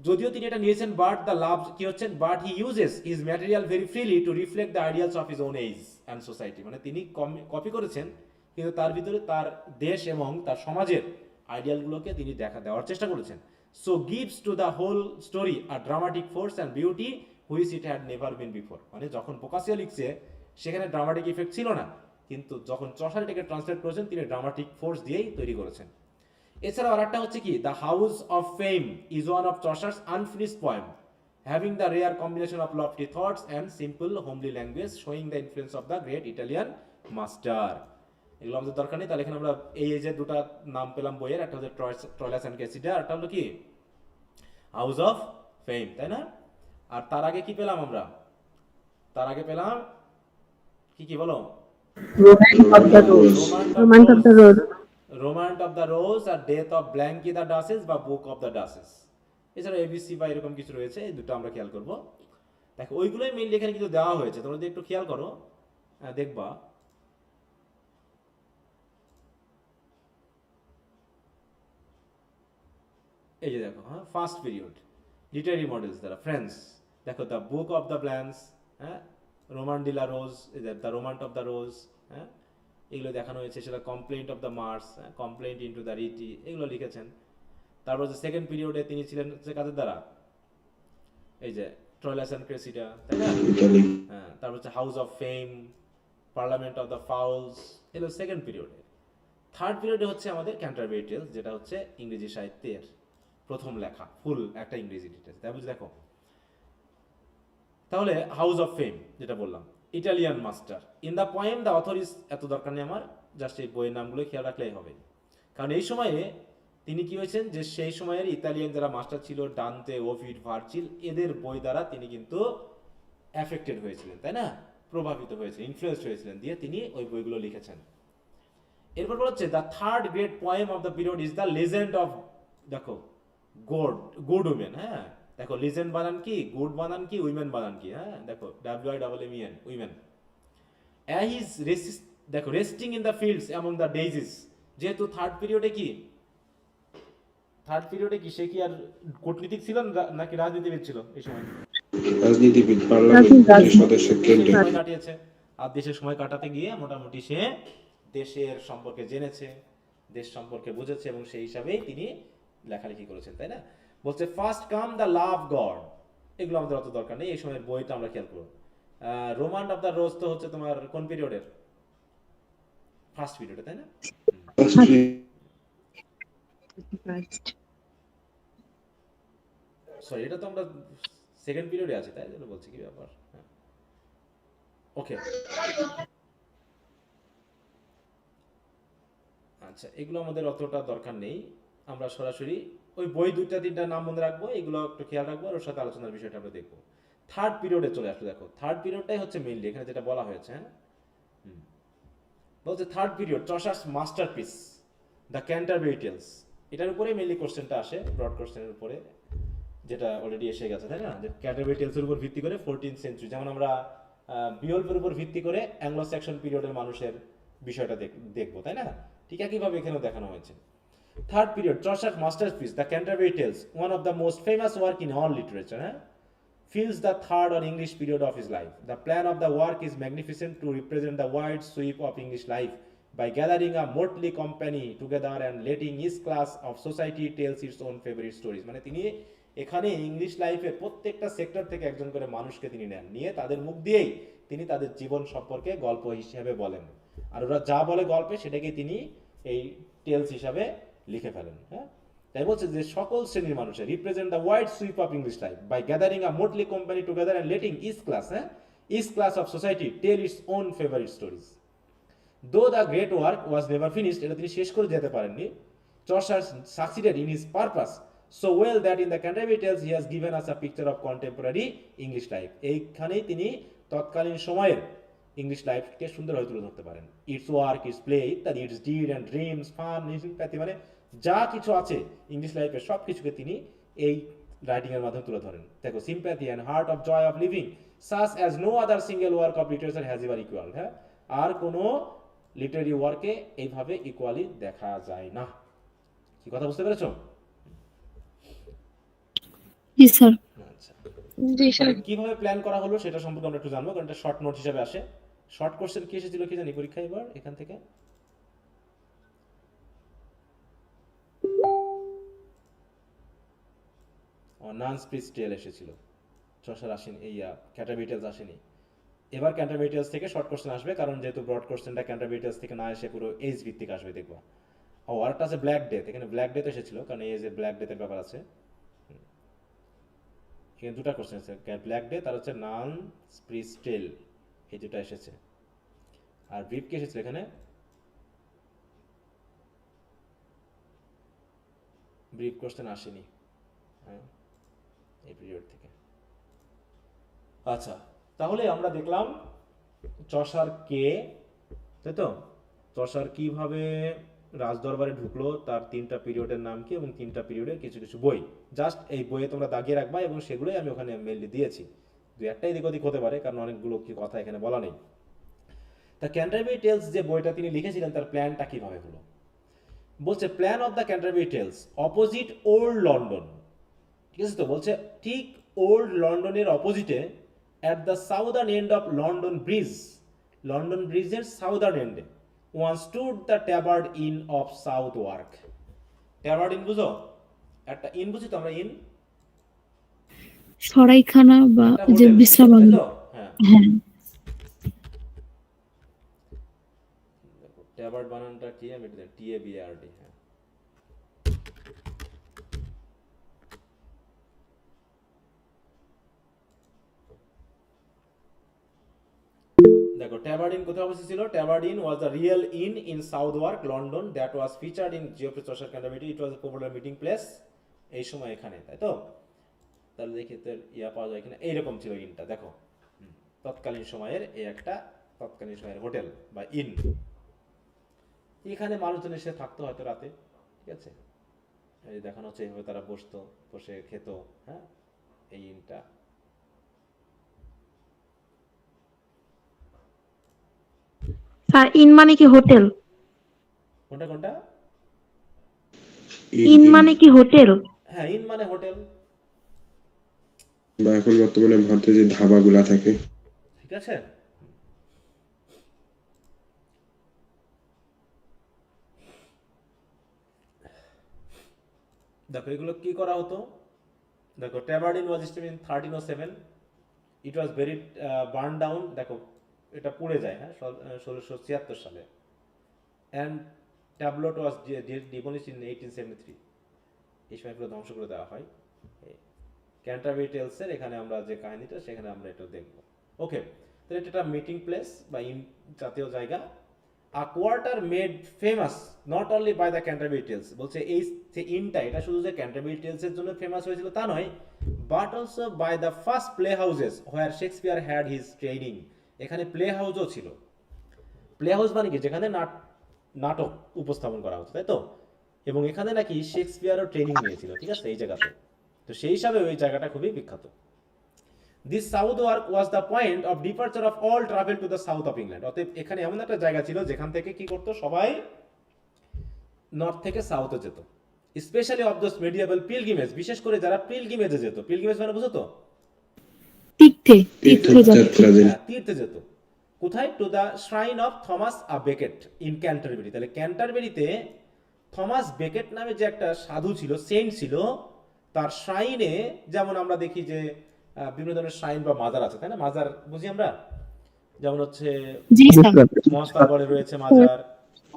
যদিও তিনি এটা নিয়েছেন, বাট দ্য লাভ কি হচ্ছেন, but he uses his material very freely to reflect the ideals of his own age and society, মানে তিনি কপি করেছেন কিন্তু তার ভিতরে তার দেশ এবং তার সমাজের আইডিয়ালগুলোকে তিনি দেওয়ার চেষ্টা করেছেন। So gives to the whole story a dramatic force and beauty which it had never been before, মানে যখন বোকাসিও লিখছে সেখানে ড্রামাটিক ইফেক্ট ছিল না, কিন্তু যখন চসার এটাকে ট্রান্সলেট করেছেন তিনি ড্রামাটিক ফোর্স দিয়েই তৈরি করেছেন। এছাড়াও আরেকটা হচ্ছে কি, the house of fame is one of Chaucer's unfinished poem, having the rare combination of lofty thoughts and simple homely language, showing the influence of the great Italian master. এগুলো আমাদের দরকার নেই। তাহলে এখানে আমরা এই যে দুটা নাম পেলাম বইয়ের, একটা হচ্ছে ট্রয়লাস অ্যান্ড ক্রেসিডা, আর একটা হলো কি হাউস অফ ফেম, তাই না। আর তার আগে কি পেলাম আমরা, তার আগে পেলাম কি বলো, রোমান্ট অফ দ্য রোজ আর death of Blanche the duchess বা বুক অফ দ্য ডাসেস। এছাড়া এবিসি বা এরকম কিছু রয়েছে, এই দুটো আমরা খেয়াল করবো। দেখো ওইগুলোই মেইনলি এখানে কিন্তু দেওয়া হয়েছে, তোমরা যদি একটু খেয়াল করো দেখবা এই যে দেখো, হ্যাঁ, ফার্স্ট পিরিয়ড লিটারি মডেলস দ্বারা ফ্রেন্স, দেখো the book of the Blanche, হ্যাঁ, Roman de la Rose, the romaunt of the rose, হ্যাঁ, এগুলো দেখানো হয়েছে। সেটা complaint of the Mars, complaint into the pity, এগুলো লিখেছেন। তারপর যে সেকেন্ড পিরিয়ডে তিনি ছিলেন কাদের দ্বারা, এই যে ট্রয়লাস অ্যান্ড ক্রেসিডা, তাই না, হ্যাঁ। তারপর হচ্ছে house of fame, parliament of the fowls, এগুলো সেকেন্ড পিরিয়ডে। থার্ড পিরিয়ডে হচ্ছে আমাদের ক্যান্টারবেরি টেলস, যেটা হচ্ছে ইংরেজি সাহিত্যের প্রথম লেখা, ফুল একটা ইংরেজি ডিটেলস, তাই বুঝে দেখো। তাহলে হাউস অফ ফেম যেটা বললাম, Italian master in the poem the author is, এত দরকার নেই আমার, জাস্ট এই বইয়ের নামগুলো খেয়াল রাখলেই হবে। কারণ এই সময়ে তিনি কি হয়েছেন, যে সেই সময়ের ইতালিয়ান যারা মাস্টার ছিল, ডান্তে, ওভিড, ভার্জিল, এদের বই দ্বারা তিনি কিন্তু অ্যাফেক্টেড হয়েছিলেন, তাই না, প্রভাবিত হয়েছিলেন, ইনফ্লুয়েন্সড হয়েছিলেন, দিয়ে তিনি ওই বইগুলো লিখেছেন। এরপর হচ্ছে the third great poem of the period is the legend of, দেখো, গুড উইমেন, হ্যাঁ, দেখো লিজেন্ড বানান কি, গুড বানান কি, উইমেন বানান কি, হ্যাঁ, দেখো WIMEN উইমেন। দেখো resting in the fields among the daisies যেহেতু থার্ড পিরিয়ডে কি সে কি আর কূটনীতিক ছিল নাকি রাজনীতিবিদ ছিল এই সময়? রাজনীতিবিদ, পার্লামেন্টের সদস্য, দেশে কেন্দ্রে। সময় কাটিয়েছে, আর দেশে সময় কাটাতে গিয়ে মোটামুটি সে দেশের সম্পর্কে জেনেছে, দেশ সম্পর্কে বুঝেছে, এবং সেই হিসাবেই তিনি লেখালেখি করেছেন, তাই না? বলছে first come the love god, এগুলো আমাদের অত দরকার নেই, এই সময়ের বইটা আমরা খেয়াল করব। রোমান অফ দ্য রোজ তো হচ্ছে তোমার কোন পিরিয়ডের? ফার্স্ট পিরিয়ডে, তাই না? সরি, এটা তো আমরা সেকেন্ড পিরিয়ডে আছি, তাই জন্য বলছি কি ব্যাপার। ওকে, আচ্ছা, এগুলো আমাদের অতটা দরকার নেই, আমরা সরাসরি ওই বই দুইটা তিনটা নাম মনে রাখবো, এগুলো একটু খেয়াল রাখবো, আর ওর সাথে আলোচনার বিষয়টা আমরা দেখবো। থার্ড পিরিয়ডে চলে আসলো। দেখো থার্ড পিরিয়ডটাই হচ্ছে মেইনলি এখানে যেটা বলা হয়েছে। হ্যাঁ, বলছে third period Chaucer's masterpiece the Canterbury tales, এটার উপরে মেইনলি কোশ্চেনটা আসে, ব্রড কোশ্চেনের উপরে, যেটা অলরেডি এসে গেছে, তাই না? যে ক্যান্টারবেরি টেলসের উপর ভিত্তি করে 14th সেঞ্চুরি, যেমন আমরা বিওল্পের উপর ভিত্তি করে অ্যাংলো স্যাক্সন পিরিয়ডের মানুষের বিষয়টা দেখবো, তাই না? ঠিক একইভাবে এখানেও দেখানো হয়েছে। Third period, Chaucer's masterpiece, The Canterbury Tales, one of the most famous work in all literature, fills the third or English period of his life. The plan of the work is magnificent to represent the wide sweep of English life by gathering a motley company together and letting each class of society tells its own favorite stories. মানে তিনি এখানে English লাইফের প্রত্যেকটা sector থেকে একজন করে মানুষকে তিনি নেন, নিয়ে তাদের মুখ দিয়েই তিনি তাদের জীবন সম্পর্কে গল্প হিসেবে বলেন, আর ওরা যা বলে গল্পে সেটাকে তিনি এই টেলস হিসাবে লিখে ফেলেন। হ্যাঁ, তাই বলছে যে সকল শ্রেণীর মানুষের, represent the wide sweep of English life by gathering a motley company together and letting each class of society tell its own favourite stories. Though the great work was never finished, এটা তিনি শেষ করে যেতে পারেননি, Chaucer succeeded in his purpose so well that in the Canterbury Tales he has given us a picture of contemporary English life. এইখানেই তিনি তৎকালীন সময়ের ইংলিশ লাইফকে সুন্দরভাবে তুলে ধরতে পারেন। ইটস ওয়ার্ক, ইটস প্লে ইত্যাদি, it's did and dreams, fun, sympathy, মানে যা কিছু আছে ইংলিশ লাইফের সব কিছুকে তিনি এই রাইটিং এর মাধ্যমে তুলে ধরেন। দেখো, sympathy and heart of joy of living such as no other single work of literature has ever equal. হ্যাঁ, আর কোনো লিটারেরি ওয়ার্কে এইভাবে ইকুয়ালি দেখা যায় না। কি কথা বুঝতে পেরেছো? জি স্যার। আচ্ছা, জি স্যার। কিভাবে প্ল্যান করা হলো সেটা সম্পর্কে আমরা একটু জানবো, কারণ এটা শর্ট নোট হিসেবে আসে। শর্ট কোশ্চেন কি এসেছিল কি জানি পরীক্ষায় এবার এখান থেকে? নান্স প্রিস টেল এসেছিল, চসার আসেনি, এই ক্যান্টারবেরি টেলস আসেনি। এবার ক্যান্টারবেরি টেলস থেকে শর্ট কোশ্চেন আসবে, কারণ যেহেতু ব্রড কোশ্চেনটা ক্যান্টারবেরি টেলস থেকে না এসে পুরো এজ ভিত্তিক আসবে, দেখবা। ও আরেকটা আছে ব্ল্যাক ডেথ, এখানে ব্ল্যাক ডেথ এসেছিল, কারণ এই যে ব্ল্যাক ডেথের ব্যাপার আছে, এখানে দুটা কোশ্চেন আছে, ব্ল্যাক ডেথ আর হচ্ছে নান্স প্রিস টেল, এই দুটা এসেছে। আর ব্রিফ কি এসেছিল এখানে? ব্রিফ কোশ্চেন আসেনি, হ্যাঁ, এই পিরিয়ড থেকে। আচ্ছা, তাহলে আমরা দেখলাম চসার কে, তাই তো? চসার কিভাবে রাজদরবারে ঢুকলো, তার তিনটা পিরিয়ডের নাম কি, এবং তিনটা পিরিয়ডের কিছু কিছু বই, জাস্ট এই বইয়ে তোমরা দাগিয়ে রাখবা, এবং সেগুলোই আমি ওখানে মেইনলি দিয়েছি। দু একটা এদিক ওদিক হতে পারে, কারণ অনেকগুলো কি কথা এখানে বলা নেই। দ্য ক্যান্টারবেরি টেলস যে বইটা তিনি লিখেছিলেন, তার প্ল্যানটা কিভাবে হলো? বলছে plan of the Canterbury tales opposite old London, ঠিক আছে তো? বলছে ঠিক ওল্ড লন্ডনের অপোজিটে, at the southern end of London bridge, London ব্রিজের সাউদার্ন এন্ডে, one stood the Tabard inn of Southwark. Tabard inn বুঝো? একটা ইন বুঝি তো আমরা, ইন সরাইখানা বা যে বিশ্রামাগার। হ্যাঁ, হ্যাঁ, ট্যাবার্ড বানানটা কি? আমি TABARD। হ্যাঁ, দেখো ট্যাবার্ডিন কোথায় অবস্থিত ছিল? Tabard Inn was the real inn in Southwark London that was featured in Geoffrey Chaucer Canterbury. It was a popular meeting place এই সময় এখানে, তাই তো? তাহলে দেখি তো ইয়া পাওয়া যায় কিনা। এইরকম ছিল ইনটা, দেখো তৎকালীন সময়ের এই একটা তৎকালীন সময়ের হোটেল বা ইন, এখানে মানুষজন এসে থাকতো হয়তো রাতে, ঠিক আছে? এই দেখানো হচ্ছে এইভাবে তারা বসতো, বসে খেত। হ্যাঁ, এই ইনটা। স্যার ইন মানে কি হোটেল? কোনটা কোনটা? ইন মানে কি হোটেল? হ্যাঁ, ইন মানে হোটেল। বা এখন বর্তমানে ভারতে যে ধাবাগুলা থাকে। ঠিক আছে? দেখো এগুলো কি করা হতো, দেখো Tabard Inn was established in 1307, it was very burn down, দেখো এটা পুড়ে যায়, হ্যাঁ 1676 সালে, অ্যান্ড ট্যাবলোট ওয়াজ ডিমোলিশড ইন 1873, এই সময় এগুলো ধ্বংস করে দেওয়া হয়। ক্যান্টারবারি টেলসের এখানে আমরা যে কাহিনীটা সেখানে আমরা এটা দেখব। ওকে, তাহলে এটা একটা মিটিং প্লেস বা ইন জাতীয় জায়গা। A quarter made famous not only by the Canterbury Tales, বলছে এই যে ইনটা এটা শুধু যে ক্যান্টারবারি টেলসের জন্য ফেমাস হয়েছিল তা নয়, but also by the first play houses where Shakespeare had his training. এখানে প্লে হাউসও ছিল। প্লে হাউস মানে কি, যেখানে নাটক উপস্থাপন করা হতো, তাই তো, এবং এখানে নাকি শেক্সপিয়ারও ট্রেনিং নিয়েছিল, ঠিক আছে, এই জায়গাতে। তো সেই হিসাবে ওই জায়গাটা খুবই বিখ্যাত। This south work was the point of departure of all travel to the south of England. অতএব এখানে এমন একটা জায়গা ছিল যেখান থেকে কি করতো, সবাই নর্থ থেকে সাউথে যেত, specially of those medieval pilgrimage, বিশেষ করে যারা পিলগ্রিমেজে যেত। পিলগ্রিমেজ মানে বুঝো তো, তীর্থযাত্রা যে। তীর্থে যেত। কোথায়? To the shrine of Thomas a Beckett in Canterbury. তাহলে ক্যান্টারবেরিতে থমাস বেকেট নামে যে একটা সাধু ছিল, সেন্ট ছিল, তার শ্রাইনে, যেমন আমরা দেখি যে বিভিন্ন ধরনের শ্রাইন বা মাজার আছে, তাই না? মাজার বুঝি আমরা, যেমন হচ্ছে জি স্যার। মহাস্থানগড়ে রয়েছে মাজার,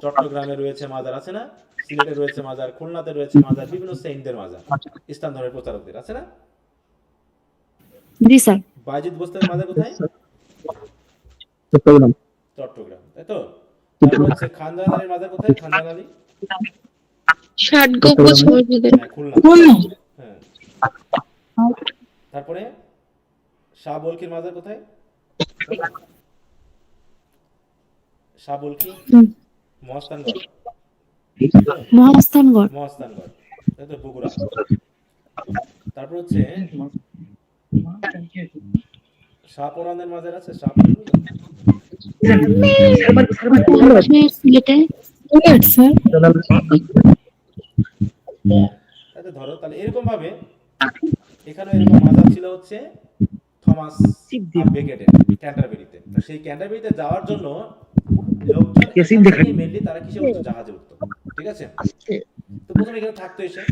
চট্টগ্রামে রয়েছে মাজার, আছে না? সিলেটে রয়েছে মাজার, খুলনাতে রয়েছে মাজার, বিভিন্ন সেন্টদের মাজার, ইসলাম ধর্মের প্রচারকদের, আছে না? জি স্যার। বায়জিদ বোস্তামির মাজার কোথায়? চট্টগ্রাম, তাই তো। তারপর হচ্ছে খানজাহান আলীর মাজার কোথায়? খানজাহান আলী ষাট গম্বুজ মসজিদের খুলনা। হ্যাঁ, তারপরে শাহ বলকির মাজার কোথায়? শাহ বলকি মহাস্থানগড়, মহাস্থানগড়, তাই তো, বগুড়া। তারপর হচ্ছে শাহপরানের মাজার আছে, শাহপরান সিলেটে তাতে ধরো। তাহলে এরকম ভাবে এখানে এরকম মাজার ছিল হচ্ছে থমাস বেকেটের ক্যান্টারবেরিতে। তো সেই ক্যান্টারবেরিতে যাওয়ার জন্য লোকজন মেনলি তারা কিসে উঠতো? জাহাজে উঠতো, ঠিক আছে। তো প্রথমে এখানে থাকতো এসে,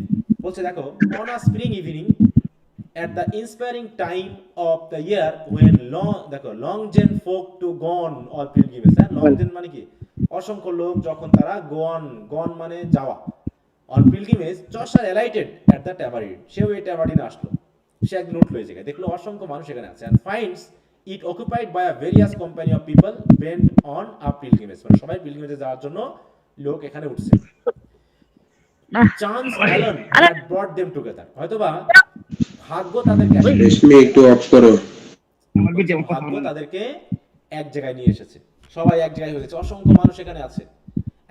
বলছে দেখো, on a spring evening at the inspiring time of the year when long folk to gone or pilgrimage, হ্যাঁ, long মানে কি, অসংখ্য লোক যখন তারা gone মানে যাওয়া, on pilgrimage, Chaucer alighted at the Tabardine, সেও এই ট্যাবার্ডিনে আসলো, সে একদিন উঠলো এই জায়গায়, দেখলো অসংখ্য মানুষ এখানে আছে, and finds it occupied by a various company of people bent on a pilgrimage, মানে সবাই পিলগ্রিমেজে যাওয়ার জন্য লোক এখানে উঠছে। Chance alone had brought them together, হয়তোবা ভাগ্য তাদেরকে একটু অফ করো, ভাগ্য তাদেরকে এক জায়গায় নিয়ে এসেছে, সবাই এক জায়গায় হয়েছে, অসংখ্য মানুষ এখানে আছে।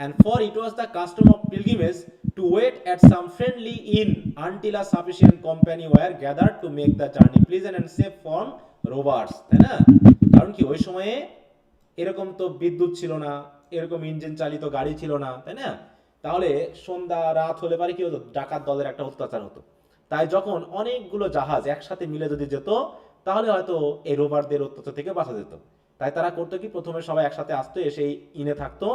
And for it was the custom of pilgrims to wait at some friendly inn until a sufficient company were gathered to make the journey pleasant and safe for rovers, তাই না? কারণ কি, ওই সময়ে এরকম তো বিদ্যুৎ ছিল না, এরকম ইঞ্জিন চালিত গাড়ি ছিল না, তাই না? তাহলে সন্ধ্যা রাত হলে পারে কি হতো, ডাকাত দলের একটা অত্যাচার হতো। তাই যখন অনেকগুলো জাহাজ একসাথে মিলে যদি যেত, তাহলে হয়তো এই রোভারদের অত্যাচার থেকে বাঁচা যেত। তাই তারা করতো কি, প্রথমে সবাই একসাথে আসতো, এসে ইনে থাকতো,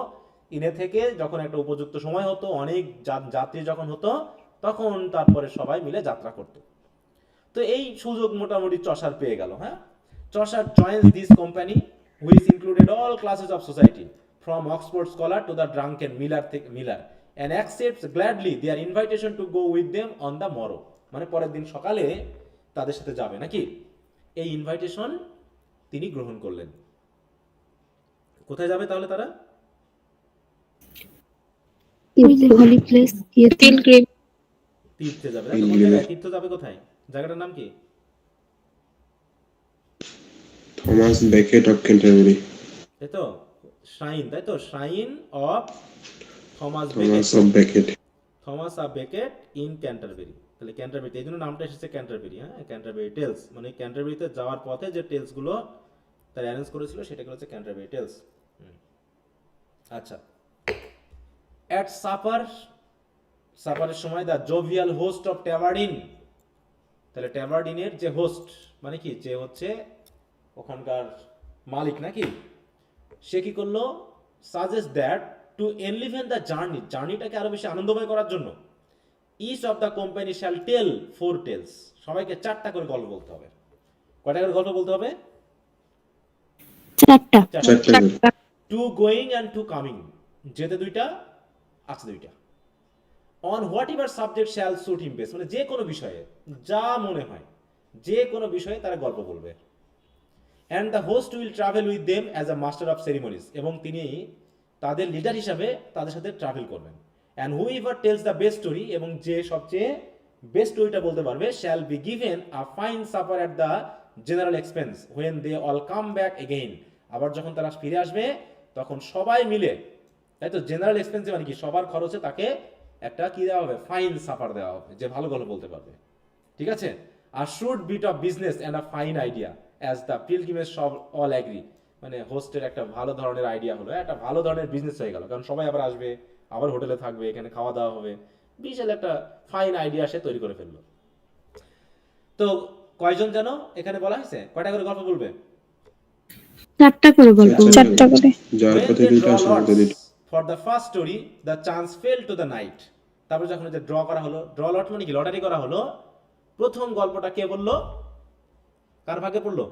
ইনে থেকে যখন একটা উপযুক্ত সময় হতো, অনেক যাত্রী যখন হতো, তখন তারপরে সবাই মিলে যাত্রা করতো। তো এই সুযোগ মোটামুটি চসার পেয়ে গেল। হ্যাঁ, Chaucer joins this company which included all classes of society from Oxford scholar to the drunken Miller and accepts gladly their invitation to go with them on the morrow, মানে পরের দিন সকালে তাদের সাথে যাবে নাকি, এই ইনভাইটেশন তিনি গ্রহণ করলেন। কোথায় যাবে তাহলে তারা? হোলি প্লেস, তীর্থে যাবে। কোন জায়গায় তীর্থ যাবে? কোথায়? জায়গাটার নাম কি? থমাস বেকেট অফ ক্যান্টারবেরি, তাই তো, শ্রাইন, তাই তো, shrine of Thomas Beckett in Canterbury. তাহলে ক্যান্টারবেরি, এই জন্য নামটা এসেছে ক্যান্টারবেরি। হ্যাঁ, ক্যান্টারবেরি টেলস, মানে ক্যান্টারবেরিতে যাওয়ার পথে যে টেলস গুলো তারা অ্যারেঞ্জ করেছিল সেটাকে হচ্ছে ক্যান্টারবেরি টেলস। আচ্ছা, অ্যাট সাপার সাপারের সময় দ্য জোভিয়াল হোস্ট অফ ট্যাভার্ডিন, তাহলে ট্যাভার্ডিনের যে হোস্ট মানে কি, যে হচ্ছে ওখানকার মালিক নাকি, সে কি করলো, suggest that to enliven the জার্নিটাকে আরো বেশি আনন্দময় করার জন্য each of the company shall tell 4 tales, সবাইকে 4টা করে গল্প বলতে হবে। কয়টা করে গল্প বলতে হবে? 4টা। 4টা করে। To going and to coming, যেতে 2টা, আসতে 2টা। On whatever subject shall suit him best, মানে যে কোনো বিষয়ে যা মনে হয়, যে কোনো বিষয়ে তারা গল্প বলবে। And the host will travel with them as a master of ceremonies, এবং তিনি তাদের লিডার হিসাবে তাদের সাথে ট্রাভেল করবেন। And who ever tells the best story, এবং যে সবচেয়ে বেস্ট স্টোরিটা বলতে পারবে, shall be given a fine supper at the general expense when they all come back again, আবার যখন তারা ফিরে আসবে তখন সবাই মিলে, তাই তো, জেনারেল এক্সপেন্সে মানে কি, সবার খরচে তাকে একটা কি দেওয়া হবে, ফাইন সাপার দেওয়া হবে, যে ভালো গল্প বলতে পারবে। ঠিক আছে, আর shrewd bit of business and a fine idea as the pilgrimage সব অল অ্যাগ্রি, মানে হোস্টের একটা ভালো ধরনের আইডিয়া হলো, একটা ভালো ধরনের বিজনেস হয়ে গেল, কারণ সবাই আবার আসবে, আবার হোটেলে থাকবে, এখানে খাওয়া দাওয়া হবে, বিশাল একটা ফাইন আইডিয়া সে তৈরি করে ফেললো। তো কয়জন যেন এখানে বলা হয়েছে, কয়টা করে গল্প বলবে? 4টা করে গল্প। 4টা করে। যাওয়ার When পথে they 2টা, draw আসার পথে lots 2টা। for the first story, the chance fell to the knight. তারপর যখন যে ড্র করা হলো, ড্র লট মানে কি, লটারি করা হলো, প্রথম গল্পটা কে বললো, কার ভাগে পড়লো?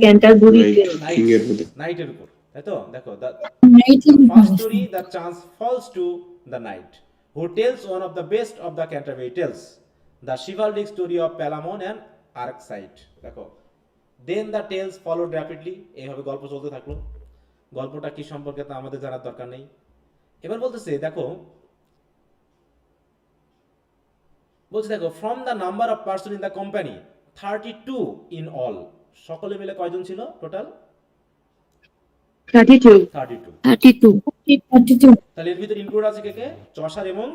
ক্যান্টারবুরিতে কিং এর মধ্যে। নাইটের উপর, তাই তো। দেখো, the নাইটের first story, the chance falls to the knight, who tells one of the best of the Canterbury Tales, the chivalric story of Palamon and Arcite. দেখো, then the tales followed rapidly, এইভাবে গল্প চলতে থাকলো। গল্পটা কি সম্পর্কে তা আমাদের জানার দরকার নেই। এবার বলতেছে, দেখো, বলছে দেখো, from the number of person in the company 32 in all, সকলে মিলে কয়জন ছিল টোটাল? 32 32। তাহলে এর ভিতরে ইনক্লুড আছে কে কে? চসার এবং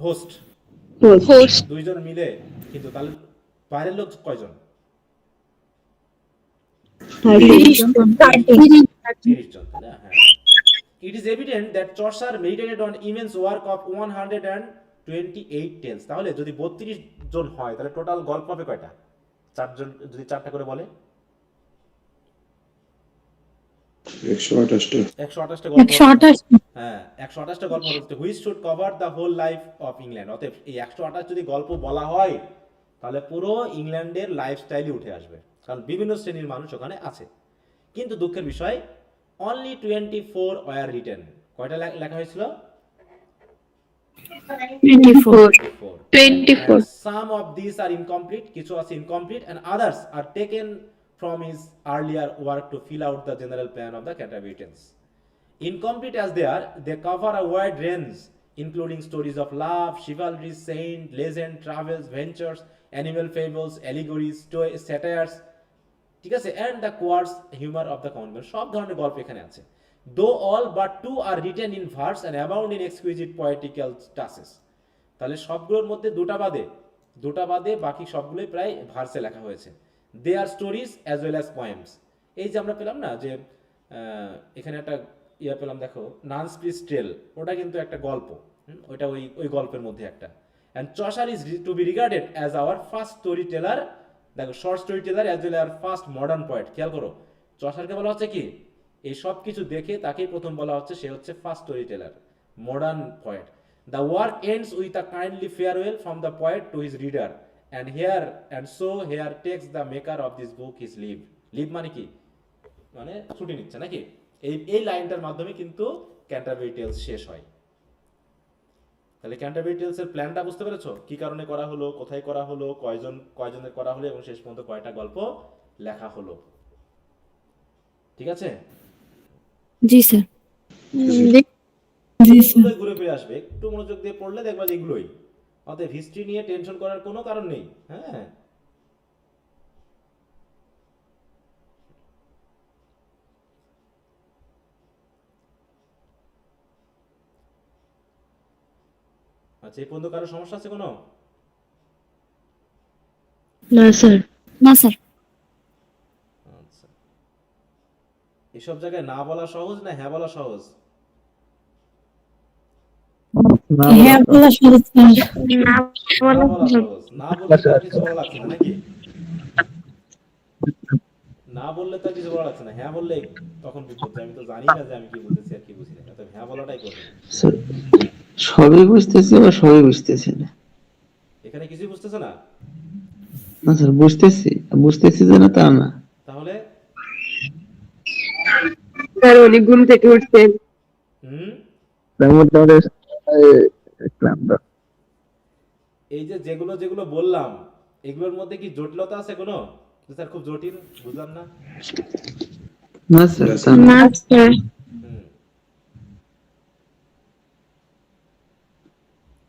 হোস্ট, হোস্ট 2 জন মিলে। কিন্তু তাহলে বাইরের লোক কয়জন? 30 জন। 30 জন, তাই না? হ্যাঁ। It is evident that Chaucer meditated on immense work of 128 tales. তাহলে যদি 32 জন হয় তাহলে টোটাল গল্প হবে কয়টা? 4 জন যদি 4টা করে বলে 128টা। 128টা গল্প। 128। হ্যাঁ, 128টা গল্প হচ্ছে which should cover the whole life of England. অতএব এই 128 যদি গল্প বলা হয় তাহলে পুরো ইংল্যান্ডের লাইফস্টাইলই উঠে আসবে, কারণ বিভিন্ন শ্রেণীর মানুষ ওখানে আছে। কিন্তু দুঃখের বিষয়, only 24 were written. কয়টা লেখা হয়েছিল? 24। 24 And some of these are incomplete, কিছু আছে incomplete, and others are taken from his earlier work to fill out the general plan of the Canterbury Tales. Incomplete as they are, they cover a wide range, including stories of love, chivalry, saint, legend, travels, ventures, animal fables, allegories, satires, ঠিক আছে, and the quotes, humor of the common man, সব ধরনের গল্প এখানে আছে। Though all but 2 are written in verse and abound in exquisite poetical touches. তাহলে সবগুলোর মধ্যে দুটা বাদে বাকি সবগুলোই প্রায় ভার্সে লেখা হয়েছে। They are stories as well as poems. এই যে আমরা পেলাম না যে এখানে একটা পেলাম, দেখো, নানস্প্রিস টেল, ওটা কিন্তু একটা গল্প, ওইটা ওই গল্পের মধ্যে একটা। And Chaucer is to be regarded as our first storyteller, দেখো, short story teller as well আর ফার্স্ট মডার্ন পয়েট। খেয়াল করো, চসারকে বলা হচ্ছে কি, এই সব কিছু দেখে তাকেই প্রথম বলা হচ্ছে সে হচ্ছে first story teller, modern poet. The work ends with a kindly farewell from the poet to his reader, and so here takes the maker of this book his leave. Leave মানে কি, মানে ছুটি নিচ্ছে নাকি, এই লাইনটার মাধ্যমে কিন্তু ক্যান্টারবেরি টেলস শেষ হয়। তাহলে ক্যান্টারবেরি টেলস এর প্ল্যানটা বুঝতে পেরেছো, কি কারণে করা হলো, কোথায় করা হলো, কয়জনের করা হলো, এবং শেষ পর্যন্ত কয়টা গল্প লেখা হলো। ঠিক আছে? জি স্যার। এগুলোই ঘুরে ফিরে আসবে, একটু মনোযোগ দিয়ে পড়লে দেখবা যে এগুলোই। অতএব হিস্ট্রি নিয়ে টেনশন করার কোনো কারণ নেই। হ্যাঁ, আচ্ছা, এই পর্যন্ত কারো সমস্যা আছে কোনো? না স্যার। না স্যার। আচ্ছা, এসব জায়গায় না বলা সহজ না হ্যাঁ বলা সহজ? না হ্যাঁ বলা সহজ না। না না বলা বলা সহজ, না বললে তো আর কিছু ভালো লাগছে না নাকি? না বললে তো আর কিছু ভালো লাগছে না, হ্যাঁ বললে তখন বিপদ যে আমি তো জানি না যে আমি কি বুঝেছি আর কি বুঝি না, তো হ্যাঁ বলাটাই কঠিন। স্যার, সবই বুঝতেছি বা সবই বুঝতেছি না। এখানে কিছুই বুঝতেছে না, না স্যার, বুঝতেছি বুঝতেছি যে না তা না। তাহলে স্যার উনি ঘুম থেকে উঠছেন। হুম তার মধ্যে আমাদের ক্লান্ত। এই যে যেগুলো যেগুলো বললাম এগুলোর মধ্যে কি জটিলতা আছে কোনো? যে স্যার খুব জটিল, বুঝলাম না। না স্যার, তা না। না স্যার হুম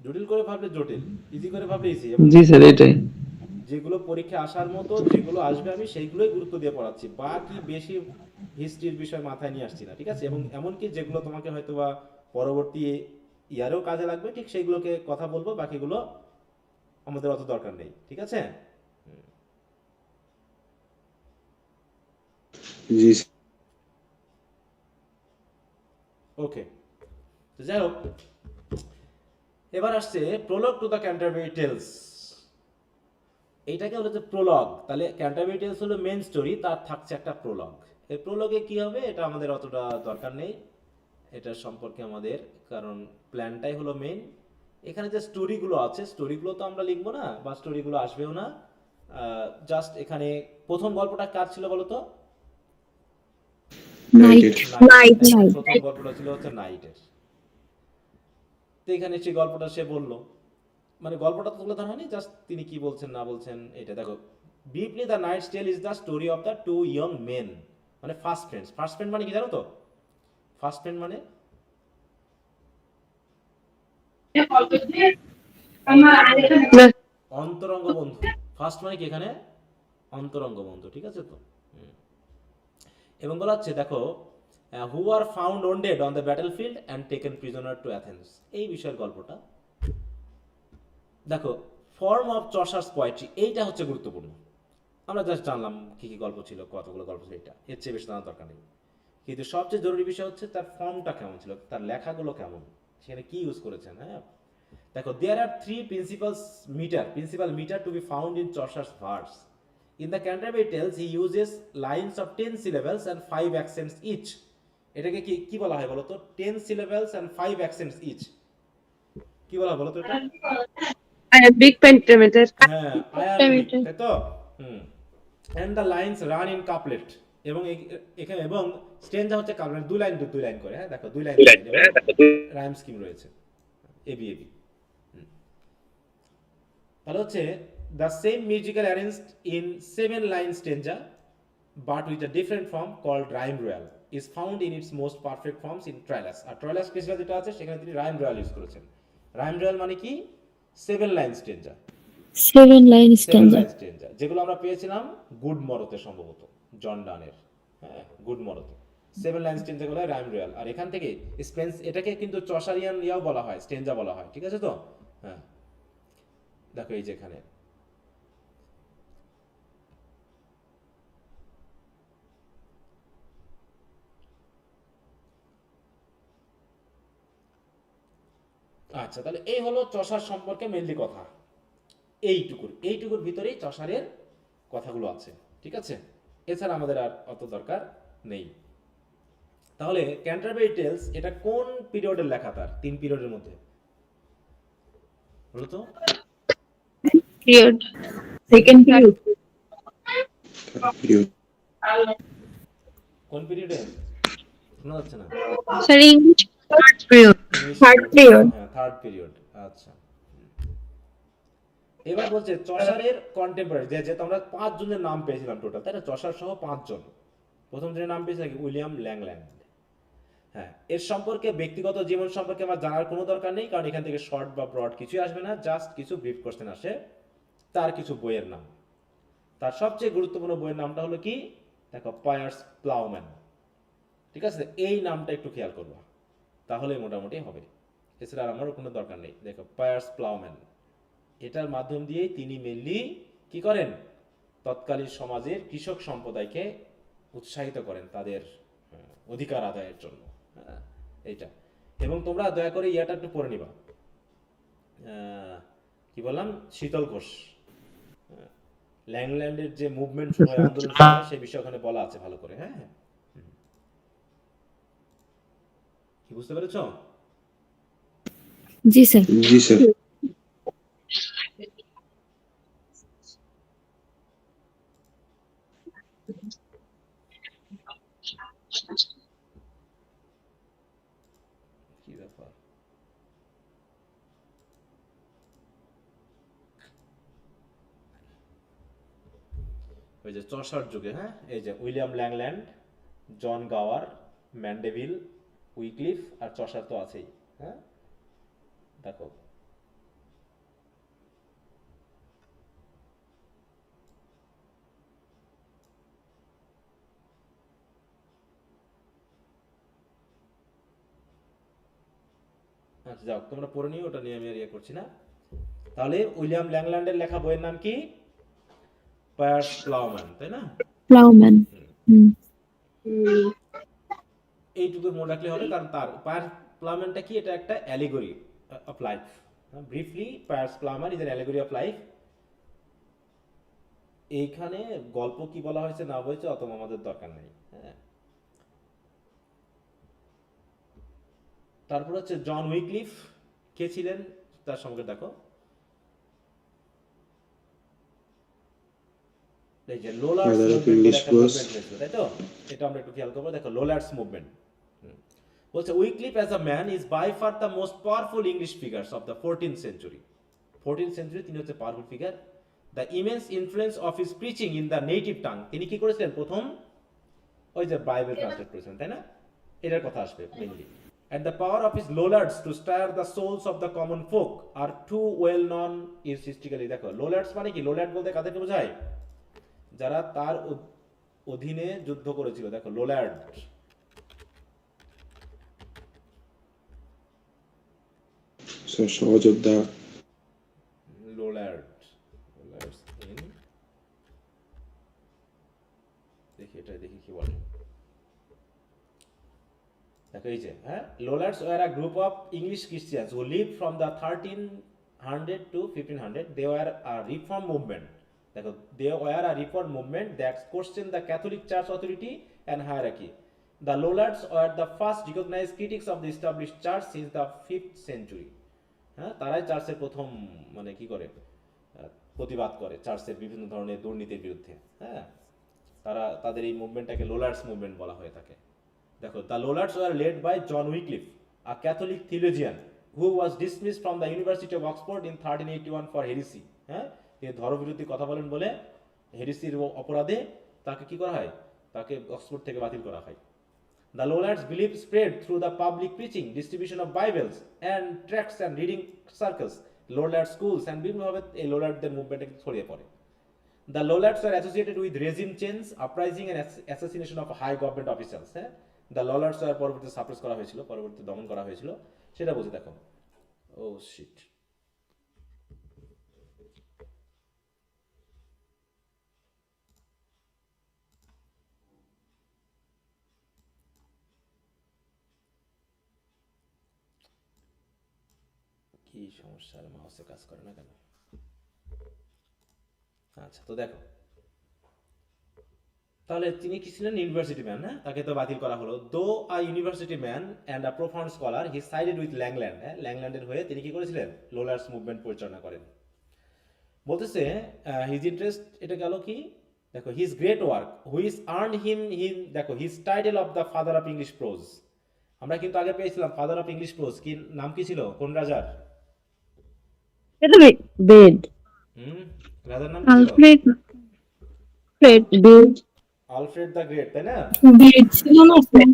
জটিল করে ভাবলে জটিল, ইজি করে ভাবলে ইজি। এবং জি স্যার, এটাই। যেগুলো পরীক্ষা আসার মতো যেগুলো আসবে আমি সেইগুলোই গুরুত্ব দিয়ে পড়াচ্ছি, বাকি বেশি হিস্ট্রির বিষয় মাথায় নিয়ে আসছি না, ঠিক আছে? এবং এমনকি যেগুলো তোমাকে হয়তো বা পরবর্তী ইয়ারেও কাজে লাগবে ঠিক সেইগুলোকে কথা বলবো, বাকিগুলো আমাদের অত দরকার নেই, ঠিক আছে? জি ওকে, তো যাই হোক, এবার আসছে prologue to the Canterbury Tales. এইটাকে হলো যে প্রোলগ, তাহলে ক্যান্টারবেরি টেলস হলো মেন স্টোরি, তার থাকছে একটা প্রোলগ। এই প্রোলগে কি হবে এটা আমাদের অতটা দরকার নেই, এটার সম্পর্কে আমাদের, কারণ প্ল্যানটাই হলো মেইন। এখানে যে স্টোরিগুলো আছে স্টোরিগুলো তো আমরা লিখবো না বা স্টোরিগুলো আসবেও না, জাস্ট এখানে প্রথম গল্পটা কার ছিল বলো তো? নাইটের নাইট প্রথম গল্পটা ছিল হচ্ছে নাইটের। তো এখানে সেই গল্পটা সে বললো, মানে গল্পটা তো তুলে ধরা হয়নি, জাস্ট তিনি কি বলছেন না বলছেন এটা দেখো। Briefly the knight's tale is the story of the two young men, মানে ফার্স্ট ফ্রেন্ডস। ফার্স্ট ফ্রেন্ড মানে কি জানো তো? ফার্স্ট ফ্রেন্ড মানে অন্তরঙ্গ বন্ধু। ফার্স্ট মানে কি এখানে? অন্তরঙ্গ বন্ধু, ঠিক আছে তো? এবং বলা হচ্ছে দেখো, who are found wounded on the battle field and taken prisoner to Athens, এই বিষয়ের গল্পটা। দেখো, ফর্ম অফ চসার্স পোয়েট্রি, এইটা হচ্ছে গুরুত্বপূর্ণ। আমরা জাস্ট জানলাম কি কি গল্প ছিল, কতগুলো গল্প ছিল, এটা এর চেয়ে বেশি জানার দরকার নেই। কিন্তু সবচেয়ে জরুরি বিষয় হচ্ছে তার ফর্মটা কেমন ছিল, তার লেখাগুলো কেমন, সেখানে কি ইউজ করেছেন। হ্যাঁ দেখো, there are three principal meter to be found in Chaucer's verse. In the Canterbury tales he uses lines of 10 syllables and 5 accents each। এটাকে কি কি বলা হয় বলো তো? 10 syllables and 5 accents each কি বলা হয় বলো তো এটা? Iambic pentameter. হ্যাঁ, আয়ারবিক, তাই তো? হুম। And the lines run in couplet, এবং এখানে এবং স্টেঞ্জা হচ্ছে কাপলেট, দুই লাইন করে। হ্যাঁ দেখো, দুই লাইন রাইম স্কিম রয়েছে, এবি এবি। তাহলে হচ্ছে the same musical arranged in 7 line stanza but with a different form called rhyme royal is found in its most perfect forms in Troilus. আর Troilus Criseyde যেটা আছে সেখানে তিনি rhyme royal use করেছেন। Rhyme royal মানে কি? 7 line stanza. 7 line 7 stanza. Line stanza যেগুলো আমরা পেয়েছিলাম গুড মরতে, সম্ভবত জন ডানের। হ্যাঁ, গুড মরতে 7 লাইন স্টেঞ্জা গুলো রাইম রয়্যাল। আর এখান থেকে স্পেন্স, এটাকে কিন্তু চসারিয়ান ইয়াও বলা হয়, স্টেঞ্জা বলা হয়, ঠিক আছে তো? হ্যাঁ দেখো এই যে এখানে আচ্ছা, তাহলে এই হলো চসার সম্পর্কে মেনলি কথা। এইটুকুর ভিতরেই চসারের কথাগুলো আছে, ঠিক আছে? এছাড়া আমাদের আর অত দরকার নেই। তাহলে ক্যান্টারবেরি টেলস এটা কোন পিরিয়ডের লেখা? তার 3 পিরিয়ডের মধ্যে বলো তো? Period second period. পিরিয়ড কোন পিরিয়ডে শোনা যাচ্ছে না? Sir English third period third period. হ্যাঁ, থার্ড পিরিয়ড। আচ্ছা, এবার বলছে চসারের কন্টেম্পোরারি, যে আমরা 5 জনের নাম পেয়েছিলাম টোটাল, তাই না? চসার সহ 5 জন। প্রথম জনের নাম পেয়েছিলাম উইলিয়াম ল্যাংল্যান্ড। হ্যাঁ, এর সম্পর্কে ব্যক্তিগত জীবন সম্পর্কে আমার জানার কোনো দরকার নেই, কারণ এখান থেকে শর্ট বা ব্রড কিছুই আসবে না, জাস্ট কিছু ব্রিফ কোশ্চেন আসে। তার কিছু বইয়ের নাম, তার সবচেয়ে গুরুত্বপূর্ণ বইয়ের নামটা হলো কি? দেখো, পায়ার্স প্লাউম্যান, ঠিক আছে? এই নামটা একটু খেয়াল করবা, তাহলে মোটামুটি হবে। এছাড়া আর আমারও কোনো দরকার নেই। দেখো, পায়ার্স প্লাউম্যান, এটার মাধ্যম দিয়ে তিনি মেনলি কি করেন? তৎকালীন সমাজের কৃষক সম্প্রদায়কে উৎসাহিত করেন তাদের অধিকার আদায়ের জন্য। এইটা, এবং তোমরা দয়া করে ইয়াটা একটু পড়ে নিবা, কি বললাম, শীতল ঘোষ। ল্যাংল্যান্ডের যে মুভমেন্ট সময় আন্দোলন সময় সেই বিষয়ে ওখানে বলা আছে ভালো করে। হ্যাঁ, কি বুঝতে পেরেছো? জি স্যার। জি স্যার। কি ব্যাপার, ওই যে চসার যুগে, হ্যাঁ, এই যে উইলিয়াম ল্যাংল্যান্ড, জন গাওয়ার, ম্যান্ডেভিল, উইক্লিফ আর চসার তো আছেই। হ্যাঁ, দেখো আচ্ছা যাও, তোমরা পড়ে নিও, ওটা নিয়ে আমি আর ইয়ে করছি না। তাহলে উইলিয়াম ল্যাংল্যান্ডের লেখা বইয়ের নাম কি? পায়ার্স প্লাউম্যান, তাই না? প্লাউম্যান। এইটুকুর মনে রাখলে হবে, কারণ তার পায়ার্স প্লাউম্যানটা কি, এটা একটা allegory of life. Briefly, Piers Plowman is an allegory of life. এইখানে গল্প কি বলা হয়েছে না হয়েছে অত আমাদের দরকার নেই। হ্যাঁ, তারপর হচ্ছে জন উইক্লিফ, কে ছিলেন তার সঙ্গে দেখো, এই যে লোলার্স Father of মুভমেন্ট বলে English একটা prose. মুভমেন্ট হয়েছিল, তাই তো? এটা আমরা একটু খেয়াল করবো। দেখো লোলার্স মুভমেন্ট বলছে, Wycliffe as a man is by far the most powerful English figures of the 14th century। 14th century তিনি হচ্ছে powerful figure. The immense influence of his preaching in the native tongue, তিনি কি করেছিলেন প্রথম? ওই যে Bible translate করেছেন, তাই না? এটার কথা আসবে mainly. And the power of his lollards to stir the souls of the common folk are too well known is historically। দেখো লোলার্ডস মানে কি, লোলার্ড বলতে কাদেরকে বোঝায়? যারা তার অধীনে যুদ্ধ করেছিল। দেখো লোলার্ড, স্যার সহযোদ্ধা। লোলার্ড, লোলার্ডস ইন, দেখি এটা দেখি কি বলে। দেখো এই যে, হ্যাঁ, Lollards were a group of English Christians who live from the 1300 to 1500। They were a reform movement. দেখো, they were a reform movement that question the Catholic church authority and hierarchy. The Lollards were the first recognized critics of the established church since the 5th century। হ্যাঁ, তারাই চার্চের প্রথম মানে কি করে প্রতিবাদ করে চার্চের বিভিন্ন ধরনের দুর্নীতির বিরুদ্ধে। হ্যাঁ, তারা তাদের এই মুভমেন্টটাকে লোলার্ডস মুভমেন্ট বলা হয়ে থাকে। দেখো, the Lollards were led by John Wycliffe, a Catholic theologian who was dismissed from the university of Oxford in 1381 for heresy. হ্যাঁ, তিনি ধর্মবিরোধী কথা বলেন বলে হেরিসির অপরাধে তাকে কি করা হয়? তাকে অক্সফোর্ড থেকে বাতিল করা হয়। The Lollards' belief spread through the public preaching, distribution of Bibles and tracts and reading circles, Lollard schools, and বিভিন্নভাবে এই লোলার্ডদের মুভমেন্টে ছড়িয়ে পড়ে। The Lollards were associated with regime change, uprising and assassination of high government officials। হ্যাঁ, the ললার্ডস war পরবর্তীতে suppress করা হয়েছিল, পরবর্তীতে দমন করা হয়েছিল, সেটা বলছি। দেখো, ও শিট, কি সমস্যা, মাউসে কাজ করে না কেন? আচ্ছা, তো দেখো, তাহলে তিনি কি ছিলেন? University man. হ্যাঁ, তাকে তো বাতিল করা হলো। Though a university man and a profound scholar, he sided with Langland. হ্যাঁ, ল্যাংল্যান্ডের হয়ে তিনি কি করেছিলেন? লোলার্স মুভমেন্ট পরিচালনা করেন। বলতেছে হিজ ইন্টারেস্ট, এটা গেল কি, দেখো, his great work which earn him দেখো his title of the father of English prose. আমরা কিন্তু আগে পেয়েছিলাম ফাদার অফ ইংলিশ প্রোজ, কি নাম কি ছিল? কোন রাজার? বেড। রাজার নাম কি ছিল? Alfred. Bed. Alfred the great, তাই না? বেড ছিল না স্যার?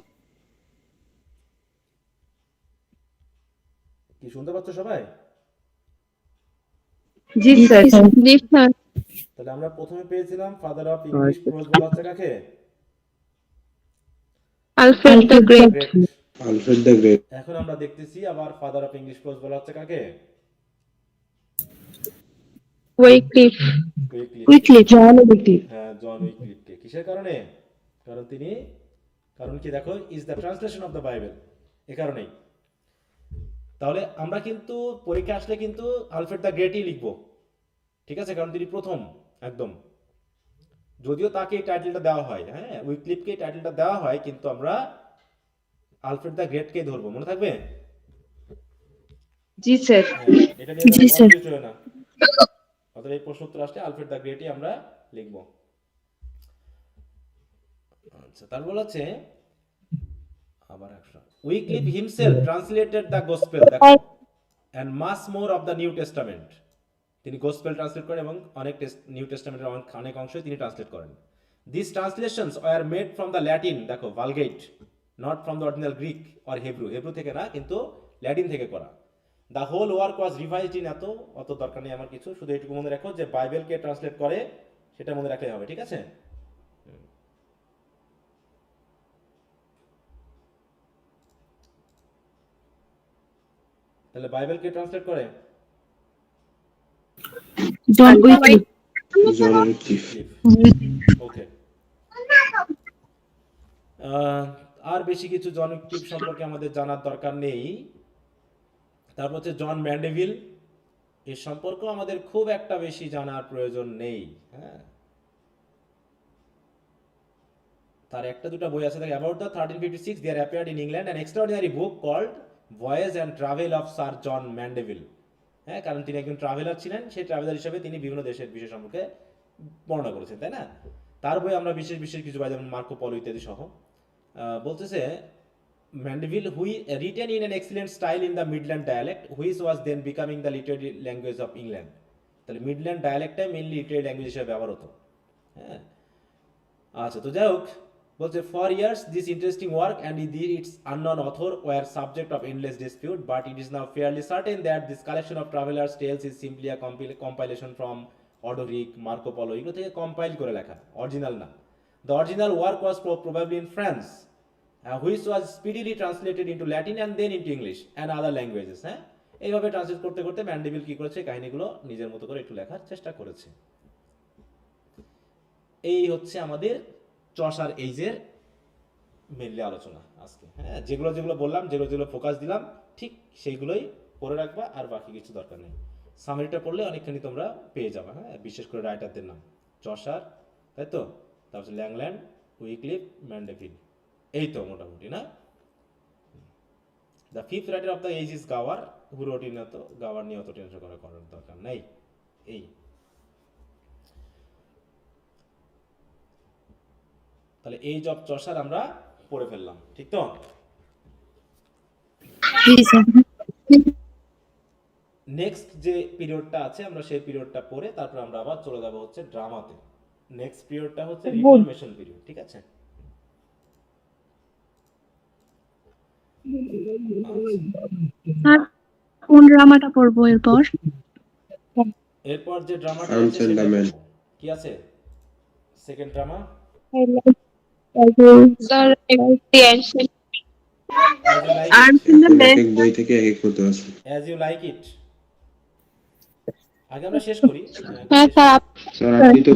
কি শুনতে পাচ্ছ সবাই? জি স্যার। জি স্যার। তাহলে আমরা প্রথমে পেয়েছিলাম ফাদার অফ ইংলিশ প্রোজ বলা হচ্ছে কাকে? Alfred the Great. Great. Alfred the great. এখন আমরা দেখতেছি আবার ফাদার অফ ইংলিশ প্রোজ বলা হচ্ছে কাকে? Wycliffe. উইকলিফ। হ্যাঁ, জন উইক্লিফকে। কিসের কারণে? কারণ কি, দেখো, is the translation of the Bible, এ কারণেই। তাহলে আমরা কিন্তু পরীক্ষা আসলে কিন্তু আলফ্রেড দ্য গ্রেটই লিখবো, ঠিক আছে, কারণ তিনি প্রথম একদম। যদিও তাকে এই টাইটেলটা দেওয়া হয়, হ্যাঁ, উইকলিফকে এই টাইটেলটা দেওয়া হয়, কিন্তু আমরা আলফ্রেড দ্য গ্রেটকে ধরবো, মনে থাকবে? জি স্যার। হ্যাঁ, এটা নিয়ে জি, স্যার। কনফিউজ হয়ে না। অতএব এই প্রশ্ন উত্তর আসলে আলফ্রেড দ্য গ্রেটই আমরা লিখবো। আচ্ছা, তারপর আছে আবার একটা, উইকলিফ হিমসেলফ ট্রান্সলেটেড দ্য গসপেল, দেখো, and much more of the New Testament. তিনি গোস্পেল ট্রান্সলেট করেন এবং অনেক নিউ টেস্টামেন্টের অনেক অংশই তিনি ট্রান্সলেট করেন। This translations were made from the Latin, দেখো, Vulgate, not from the original Greek or Hebrew, Hebrew থেকে না, কিন্তু ল্যাটিন থেকে করা। The whole work was revised in, অত দরকার নেই আমার কিছু, শুধু এটুকু মনে রাখো যে বাইবেলকে ট্রান্সলেট করে, সেটা মনে রাখলেই হবে, ঠিক আছে? তাহলে বাইবেলকে ট্রান্সলেট করে জন উইকলিফ। জন উইকলিফ। ওকে। আর বেশি কিছু জন উইকলিফ সম্পর্কে আমাদের জানার দরকার নেই। তারপর হচ্ছে জন ম্যান্ডেভিল, এর সম্পর্কেও আমাদের খুব একটা বেশি জানার প্রয়োজন নেই, হ্যাঁ। তার একটা দুটো বই আছে, about the 1356 there appeared in England an extraordinary book called voyage and travel of Sir John Mandeville, হ্যাঁ, কারণ তিনি একজন ট্রাভেলার ছিলেন, সেই ট্রাভেলার হিসেবে তিনি বিভিন্ন দেশের বিষয় সম্পর্কে বর্ণনা করেছেন, তাই না? তার বই আমরা বিশেষ বিশেষ কিছু পাই, যেমন মার্কো পলো ইত্যাদি সহ। বলতেছে Mandeville who written in an excellent style in the midland dialect which was then becoming the literary language of England. তাহলে মিডল্যান্ড ডায়ালেক্টটাই মেইনলি লিটারি ল্যাঙ্গুয়েজ হিসেবে ব্যবহার হতো, হ্যাঁ। আচ্ছা, তো যাই হোক, বলছে for years this interesting work and its unknown author were subject of endless dispute, but it is now fairly certain that this collection of travellers tales is simply a compilation from অডোরিক, Marco Polo, এগুলো থেকে compile করে লেখা, original না। The original work was probably in France, which was speedily translated into Latin and then into English and other languages, হ্যাঁ। এইভাবে translate করতে করতে ম্যান্ডেভিল কি করেছে, কাহিনীগুলো নিজের মতো করে একটু লেখার চেষ্টা করেছে। এই হচ্ছে আমাদের চসার এইজের মেনলি আলোচনা আজকে, হ্যাঁ। যেগুলো যেগুলো বললাম, যেগুলো যেগুলো ফোকাস দিলাম, ঠিক সেইগুলোই পড়ে রাখবা, আর বাকি কিছু দরকার নেই। সামারিটা পড়লে অনেকখানি তোমরা পেয়ে যাবে, হ্যাঁ, বিশেষ করে রাইটারদের নাম, চসার, তাই তো, তারপর ল্যাংল্যান্ড, উইকলিফ, ম্যান্ডেভিল, এই তো মোটামুটি, না? The fifth writer of the age is Gower, who রোট in, তো গাওয়ার নিয়ে অত টেনশন করার দরকার নেই। এই তাহলে এজ অফ চসার আমরা পড়ে ফেললাম, ঠিক তো? নেক্সট যে পিরিয়ডটা আছে, আমরা সেই পিরিয়ডটা পড়ে তারপর আমরা আবার চলে যাব হচ্ছে ড্রামাতে। নেক্সট পিরিয়ডটা হচ্ছে রিফরমেশন পিরিয়ড, ঠিক আছে? স্যার কোন ড্রামাটা পড়বো এরপর? এরপর যে ড্রামাটা আছে Arms and সেটা the Man। কি আছে? Second drama sir As You Like It, arms in the এক এক বই থেকে এক এক মতো আছে। As You Like It। আগে আমরা শেষ করি। হ্যাঁ স্যার। স্যার আপনি তো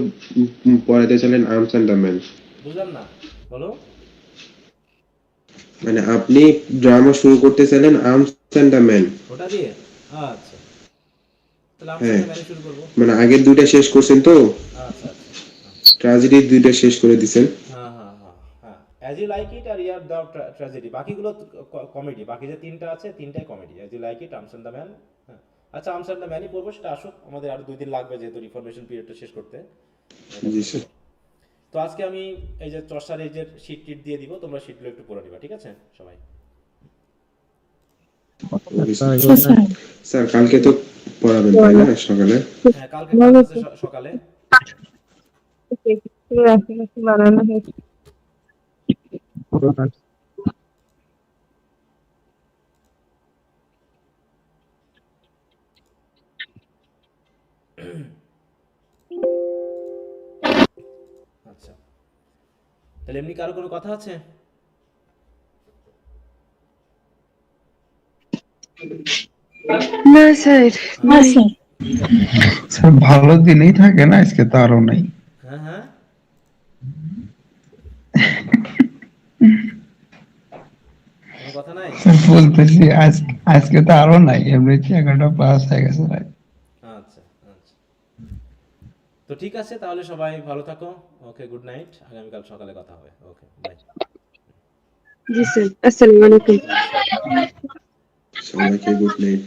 পড়াতে ছিলেন আর্মস এন্ড দ্য ম্যান। বুঝলাম না, বলো। মানে আপনি ড্রামা শুরু করতে ছিলেন আর্মস এন্ড দ্য ম্যান, ওটা দিয়ে? আচ্ছা, তাহলে আমরা হ্যাঁ। ম্যানে শুরু করব। মানে আগের দুইটা শেষ করছেন তো, আচ্ছা আচ্ছা, ট্র্যাজেডি দুইটা শেষ করে দিছেন। হ্যাঁ হ্যাঁ হ্যাঁ হ্যাঁ, অ্যাজ ইউ লাইক ইট আর ইয়ার দ্য ট্র্যাজেডি, বাকিগুলো কমেডি, বাকি যে তিনটা আছে তিনটাই comedy, as you like it, arms and the man. হ্যাঁ, আচ্ছা, আর্মস এন্ড দ্য ম্যানই পড়বো, সেটা আসুক, আমাদের আরো 2 দিন লাগবে যেহেতু রিফরমেশন পিরিয়ডটা শেষ করতে। জি স্যার। তো আজকে আমি এই যে চর্চার এই যে শিট টিট দিয়ে দিব, তোমরা শিটগুলো একটু পড়ে নিবা, ঠিক আছে সবাই? Okay sir. স্যার কালকে তো পড়াবেন তাই না সকালে? হ্যাঁ, কালকে ক্লাস আছে সকালে। বানানো হয়েছে। আচ্ছা, তাহলে এমনি কারো কোনো কথা আছে? না স্যার। হ্যাঁ স্যার। স্যার ভালো দিনেই থাকে না, আজকে তারও নাই। হ্যাঁ হ্যাঁ, কোনো কথা নাই? বলতেছি আজকে তো আরো নাই, এমনিতে 11টা প্লাস হয়ে গেছে ভাই। আচ্ছা আচ্ছা, তো ঠিক আছে, তাহলে সবাই ভালো থাকো। ওকে, গুড নাইট, আগামীকাল সকালে কথা হবে। ওকে, বাই। জি স্যার, আসসালামু আলাইকুম। সবাইকে গুড নাইট।